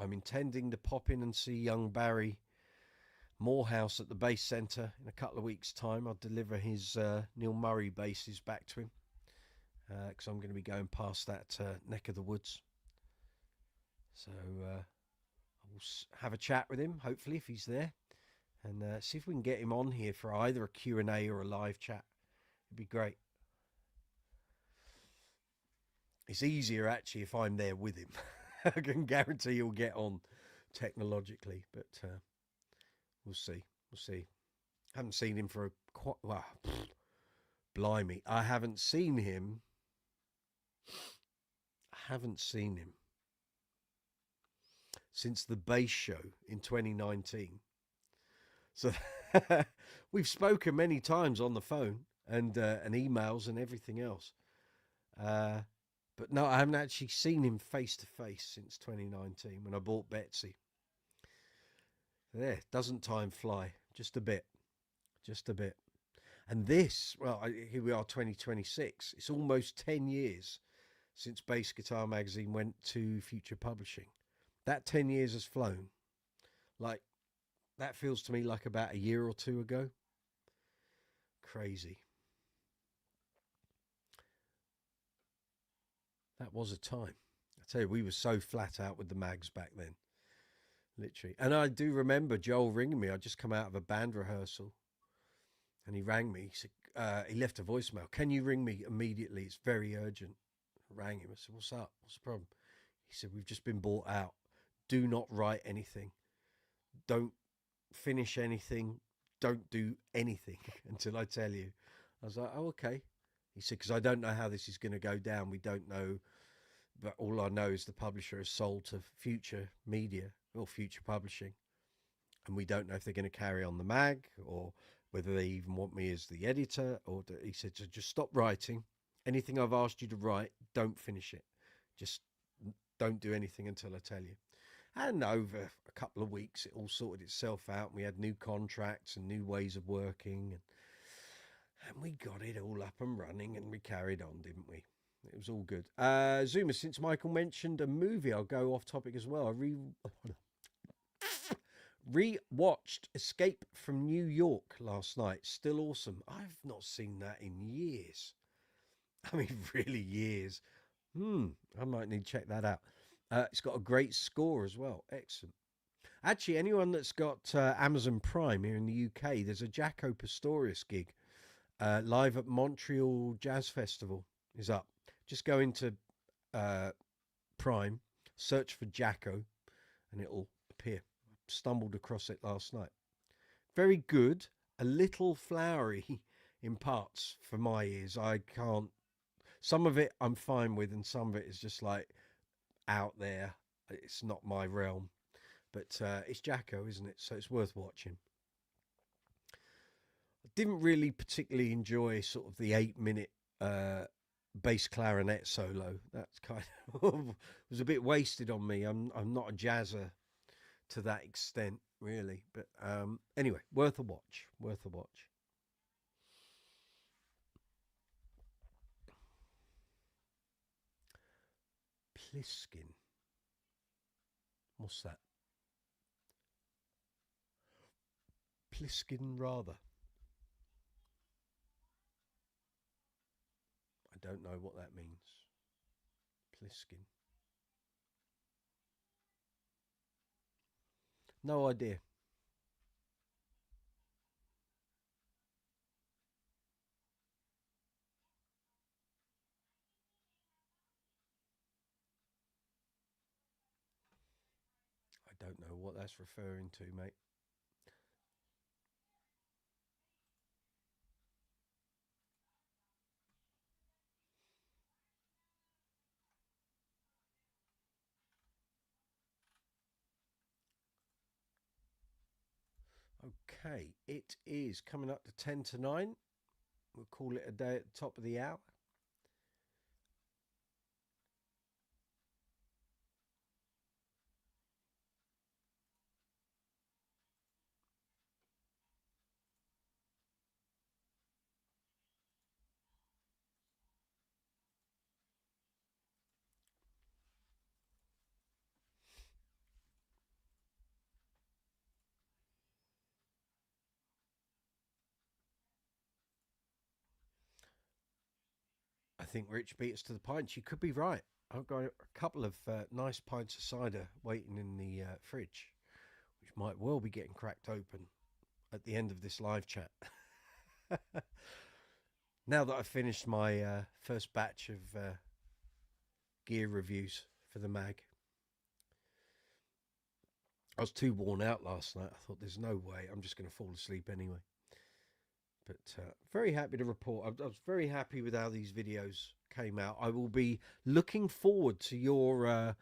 I'm intending to pop in and see young Barry Morehouse at the Bass Centre in a couple of weeks' time. I'll deliver his Neil Murray basses back to him because I'm going to be going past that neck of the woods. So I'll have a chat with him, hopefully, if he's there, and see if we can get him on here for either a Q&A or a live chat. It'd be great. It's easier, actually, if I'm there with him. I can guarantee he'll get on technologically, but we'll see. We'll see. Haven't seen him for quite, well, blimey. I haven't seen him since the bass show in 2019. So we've spoken many times on the phone and emails and everything else. But no, I haven't actually seen him face to face since 2019 when I bought Betsy. There, doesn't time fly? Just a bit. Just a bit. And this, well, here we are, 2026. It's almost 10 years since Bass Guitar Magazine went to Future Publishing. That 10 years has flown. Like, that feels to me like about a year or two ago. Crazy. That was a time. I tell you, we were so flat out with the mags back then. Literally. And I do remember Joel ringing me. I'd just come out of a band rehearsal. And he rang me. He said, he left a voicemail. Can you ring me immediately? It's very urgent. I rang him. I said, what's up? What's the problem? He said, we've just been bought out. Do not write anything. Don't finish anything. Don't do anything until I tell you. I was like, oh, okay. He said, because I don't know how this is going to go down. We don't know. But all I know is the publisher has sold to Future Media or Future Publishing. And we don't know if they're going to carry on the mag or whether they even want me as the editor. Or he said, so just stop writing. Anything I've asked you to write, don't finish it. Just don't do anything until I tell you. And over a couple of weeks, it all sorted itself out. And we had new contracts and new ways of working. And we got it all up and running, and we carried on, didn't we? It was all good. Zuma, since Michael mentioned a movie, I'll go off topic as well. I re-watched Escape from New York last night. Still awesome. I've not seen that in years. I mean, really years. I might need to check that out. It's got a great score as well. Excellent. Actually, anyone that's got Amazon Prime here in the UK, there's a Jaco Pastorius gig live at Montreal Jazz Festival is up. Just go into Prime, search for Jaco, and it'll appear. Stumbled across it last night. Very good. A little flowery in parts for my ears. I can't. Some of it I'm fine with, and some of it is just like out there. It's not my realm. But it's Jaco, isn't it? So it's worth watching. I didn't really particularly enjoy sort of the 8-minute bass clarinet solo. That's kind of was a bit wasted on me. I'm not a jazzer to that extent, really. But anyway, worth a watch. Worth a watch. Pliskin. What's that? Pliskin, rather. I don't know what that means. Pliskin. No idea. I don't know what that's referring to, mate. Okay, it is coming up to 10 to 9. We'll call it a day at the top of the hour. I think Rich beat us to the pints. You could be right. I've got a couple of nice pints of cider waiting in the fridge, which might well be getting cracked open at the end of this live chat. Now that I've finished my first batch of gear reviews for the mag. I was too worn out last night. I thought there's no way. I'm just going to fall asleep anyway. But very happy to report. I was very happy with how these videos came out. I will be looking forward to your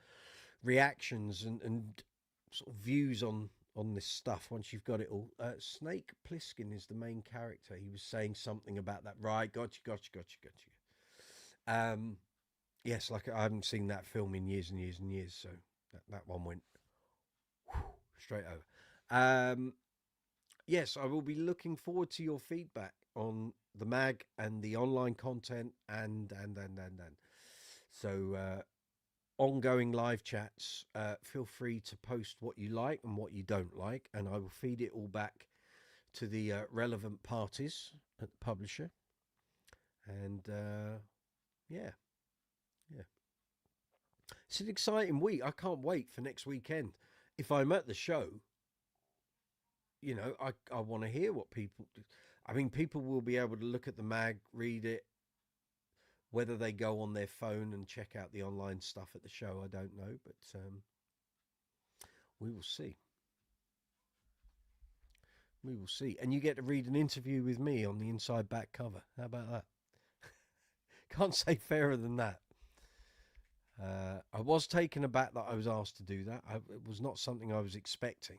reactions and sort of views on this stuff once you've got it all. Snake Plissken is the main character. He was saying something about that. Right, gotcha. Yes, like I haven't seen that film in years and years and years, so that one went straight over. Yes, I will be looking forward to your feedback on the mag and the online content and. So ongoing live chats, feel free to post what you like and what you don't like, and I will feed it all back to the relevant parties at the publisher. And yeah. It's an exciting week. I can't wait for next weekend. If I'm at the show, you know, I want to hear what people do. I mean, people will be able to look at the mag, read it. Whether they go on their phone and check out the online stuff at the show, I don't know, but we will see. We will see. And you get to read an interview with me on the inside back cover. How about that? Can't say fairer than that. I was taken aback that I was asked to do that. It was not something I was expecting.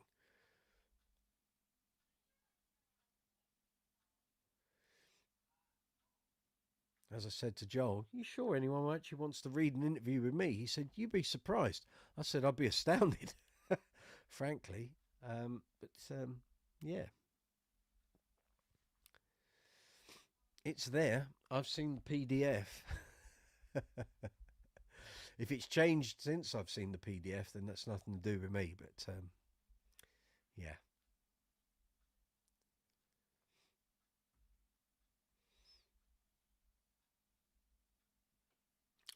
as I said to Joel, you sure anyone actually wants to read an interview with me? He said, you'd be surprised. I said, I'd be astounded, frankly. But yeah, it's there. I've seen the PDF. If it's changed since I've seen the PDF, then that's nothing to do with me. But yeah.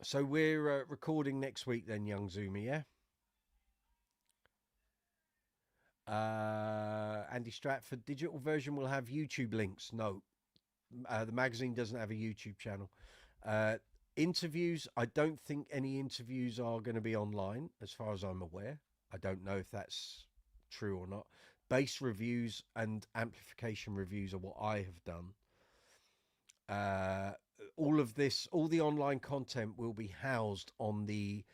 So we're recording next week then, young Zoomer, yeah? Andy Stratford, digital version will have YouTube links. No, the magazine doesn't have a YouTube channel. Uh, Interviews, I don't think any interviews are going to be online, as far as I'm aware. I don't know if that's true or not. Bass reviews and amplification reviews are what I have done. Uh, all of this, all the online content will be housed on the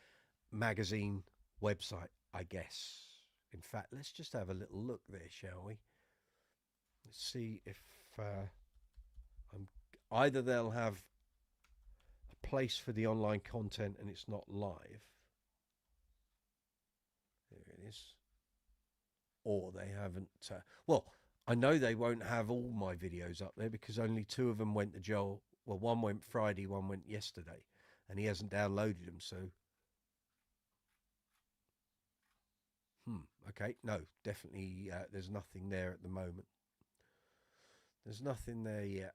magazine website, I guess. In fact, let's just have a little look there, shall we? Let's see if I'm either they'll have a place for the online content and it's not live. There it is. Or they haven't. Well, I know they won't have all my videos up there because only 2 of them went to Joel. Well, one went Friday, one went yesterday, and he hasn't downloaded them. So, okay, no, definitely, there's nothing there at the moment. There's nothing there yet.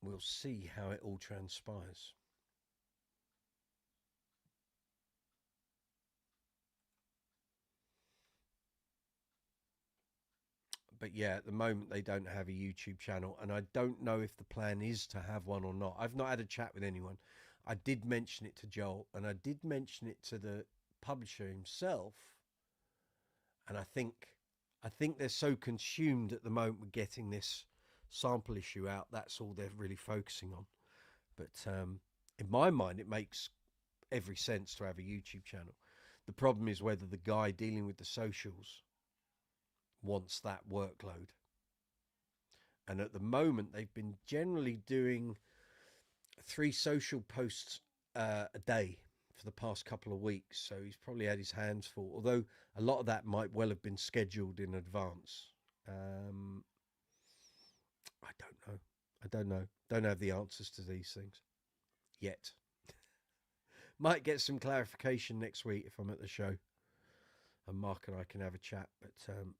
We'll see how it all transpires. But yeah, at the moment they don't have a YouTube channel, and I don't know if the plan is to have one or not. I've not had a chat with anyone. I did mention it to Joel, and I did mention it to the publisher himself, and I think they're so consumed at the moment with getting this sample issue out. That's all they're really focusing on. But in my mind, it makes every sense to have a YouTube channel. The problem is whether the guy dealing with the socials wants that workload. And at the moment, they've been generally doing 3 social posts a day for the past couple of weeks. So he's probably had his hands full, although a lot of that might well have been scheduled in advance. I don't know. I don't know. Don't have the answers to these things yet. Might get some clarification next week if I'm at the show, and Mark and I can have a chat. But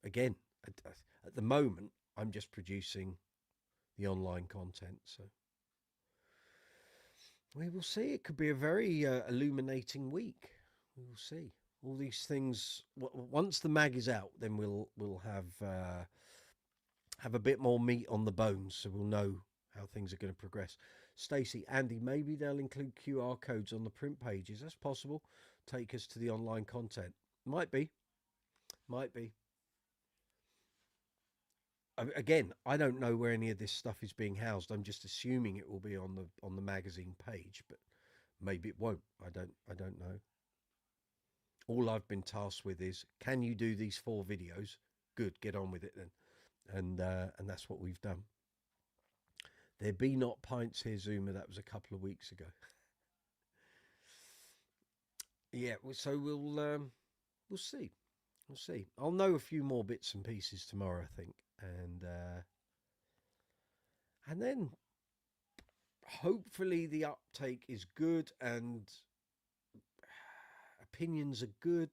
again, at the moment, I'm just producing the online content. So we will see. It could be a very illuminating week. We will see. All these things. Once the mag is out, then we'll have a bit more meat on the bones, so we'll know how things are going to progress. Stacey, Andy, maybe they'll include QR codes on the print pages. That's possible. Take us to the online content. Might be. Again, I don't know where any of this stuff is being housed. I'm just assuming it will be on the magazine page, but maybe it won't. I don't know. All I've been tasked with is, can you do these 4 videos? Good, get on with it then. And that's what we've done. There be not pints here, Zoomer. That was a couple of weeks ago. Yeah, so we'll see. We'll see. I'll know a few more bits and pieces tomorrow, I think, and then hopefully the uptake is good and opinions are good.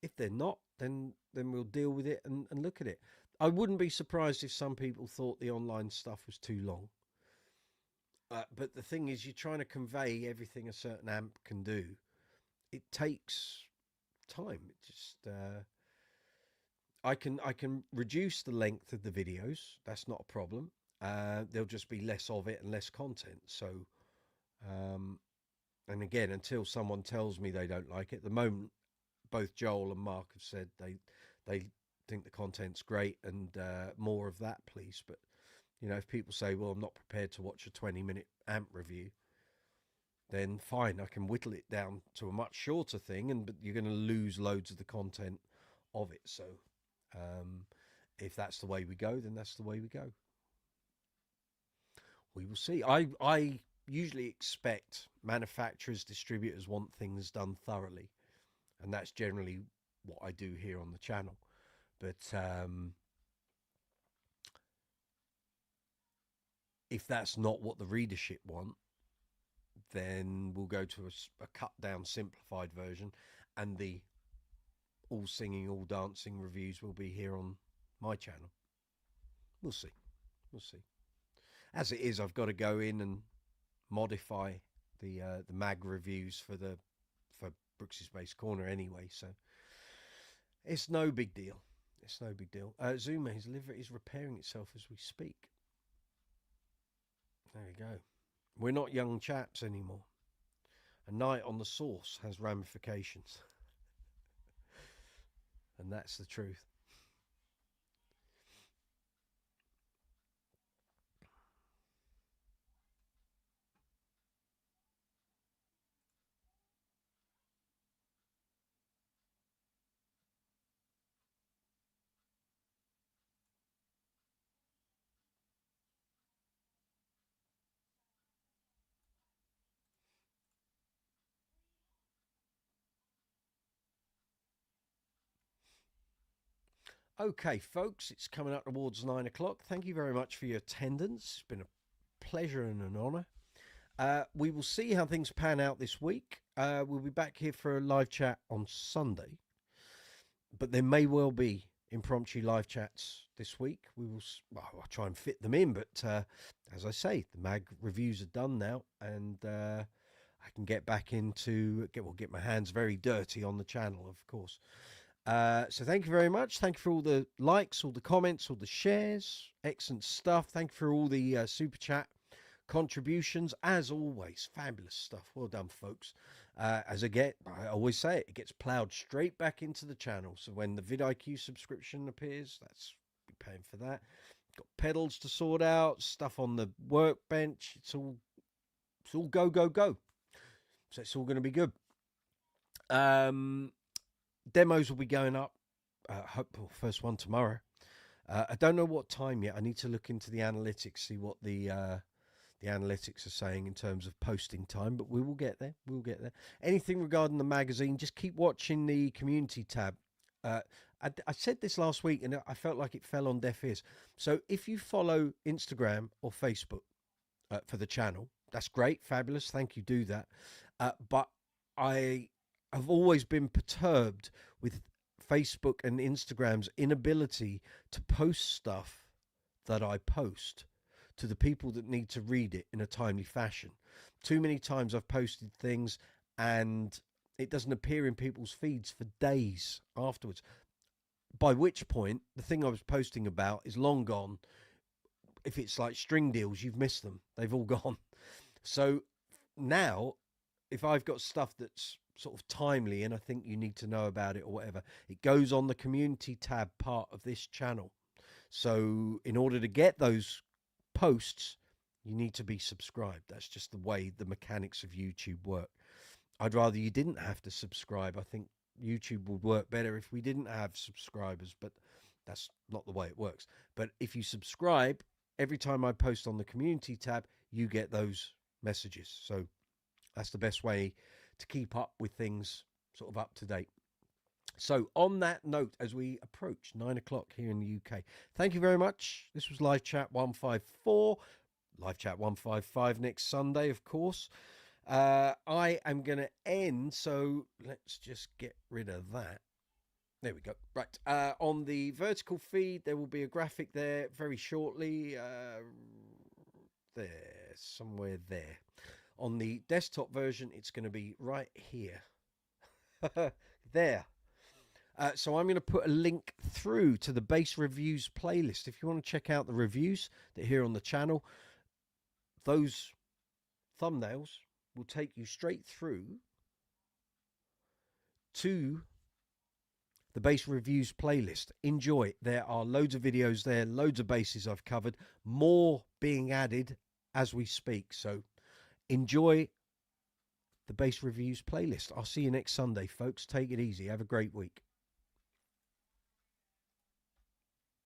If they're not, then we'll deal with it and look at it. I wouldn't be surprised if some people thought the online stuff was too long. But the thing is, you're trying to convey everything a certain amp can do. It takes time. It just I can reduce the length of the videos. That's not a problem. There'll just be less of it and less content. So, and again, until someone tells me they don't like it, at the moment, both Joel and Mark have said they think the content's great and more of that, please. But you know, if people say, well, I'm not prepared to watch a 20-minute amp review, then fine, I can whittle it down to a much shorter thing, but you're going to lose loads of the content of it. So if that's the way we go, then that's the way we go. we will see. I usually expect manufacturers, distributors want things done thoroughly, and that's generally what I do here on the channel. But if that's not what the readership want, then we'll go to a cut down, simplified version, and the all singing, all dancing reviews will be here on my channel. We'll see. We'll see. As it is, I've got to go in and modify the mag reviews for Brooks's Bass Corner anyway, so it's no big deal. It's no big deal. Zuma, his liver is repairing itself as we speak. There you go. We're not young chaps anymore. A night on the sauce has ramifications. And that's the truth. Okay, folks, it's coming up towards 9 o'clock. Thank you very much for your attendance. It's been a pleasure and an honour. We will see how things pan out this week. We'll be back here for a live chat on Sunday, but there may well be impromptu live chats this week. I'll try and fit them in, but as I say, the mag reviews are done now, and I can get back into get my hands very dirty on the channel, of course. So thank you very much. Thank you for all the likes, all the comments, all the shares. Excellent stuff. Thank you for all the super chat contributions. As always, fabulous stuff. Well done, folks. I always say it gets plowed straight back into the channel. So when the VIDIQ subscription appears, that's be paying for that. Got pedals to sort out, stuff on the workbench. It's all go, go, go. So it's all going to be good. Demos will be going up. First one tomorrow. I don't know what time yet. I need to look into the analytics, see what the analytics are saying in terms of posting time. But we will get there. We'll get there. Anything regarding the magazine, just keep watching the community tab. I said this last week, and I felt like it fell on deaf ears. So if you follow Instagram or Facebook for the channel, that's great, fabulous. Thank you. Do that. But I've always been perturbed with Facebook and Instagram's inability to post stuff that I post to the people that need to read it in a timely fashion. Too many times I've posted things and it doesn't appear in people's feeds for days afterwards. By which point, the thing I was posting about is long gone. If it's like string deals, you've missed them. They've all gone. So now, if I've got stuff that's sort of timely and I think you need to know about it or whatever, it goes on the community tab part of this channel. So in order to get those posts, you need to be subscribed. That's just the way the mechanics of YouTube work. I'd rather you didn't have to subscribe. I think YouTube would work better if we didn't have subscribers, but that's not the way it works. But if you subscribe, every time I post on the community tab, you get those messages. So that's the best way to keep up with things sort of up to date. So on that note, as we approach 9 o'clock here in the UK, thank you very much. This was Live Chat 154, Live Chat 155 next Sunday, of course. I am going to end, so let's just get rid of that. There we go. Right. On the vertical feed, there will be a graphic there very shortly. There, somewhere there. On the desktop version, it's going to be right here. There. So I'm going to put a link through to the Bass Reviews playlist. If you want to check out the reviews that are here on the channel, those thumbnails will take you straight through to the Bass Reviews playlist. Enjoy. There are loads of videos there, loads of basses I've covered, more being added as we speak. So enjoy the Bass Reviews playlist. I'll see you next Sunday, folks. Take it easy. Have a great week.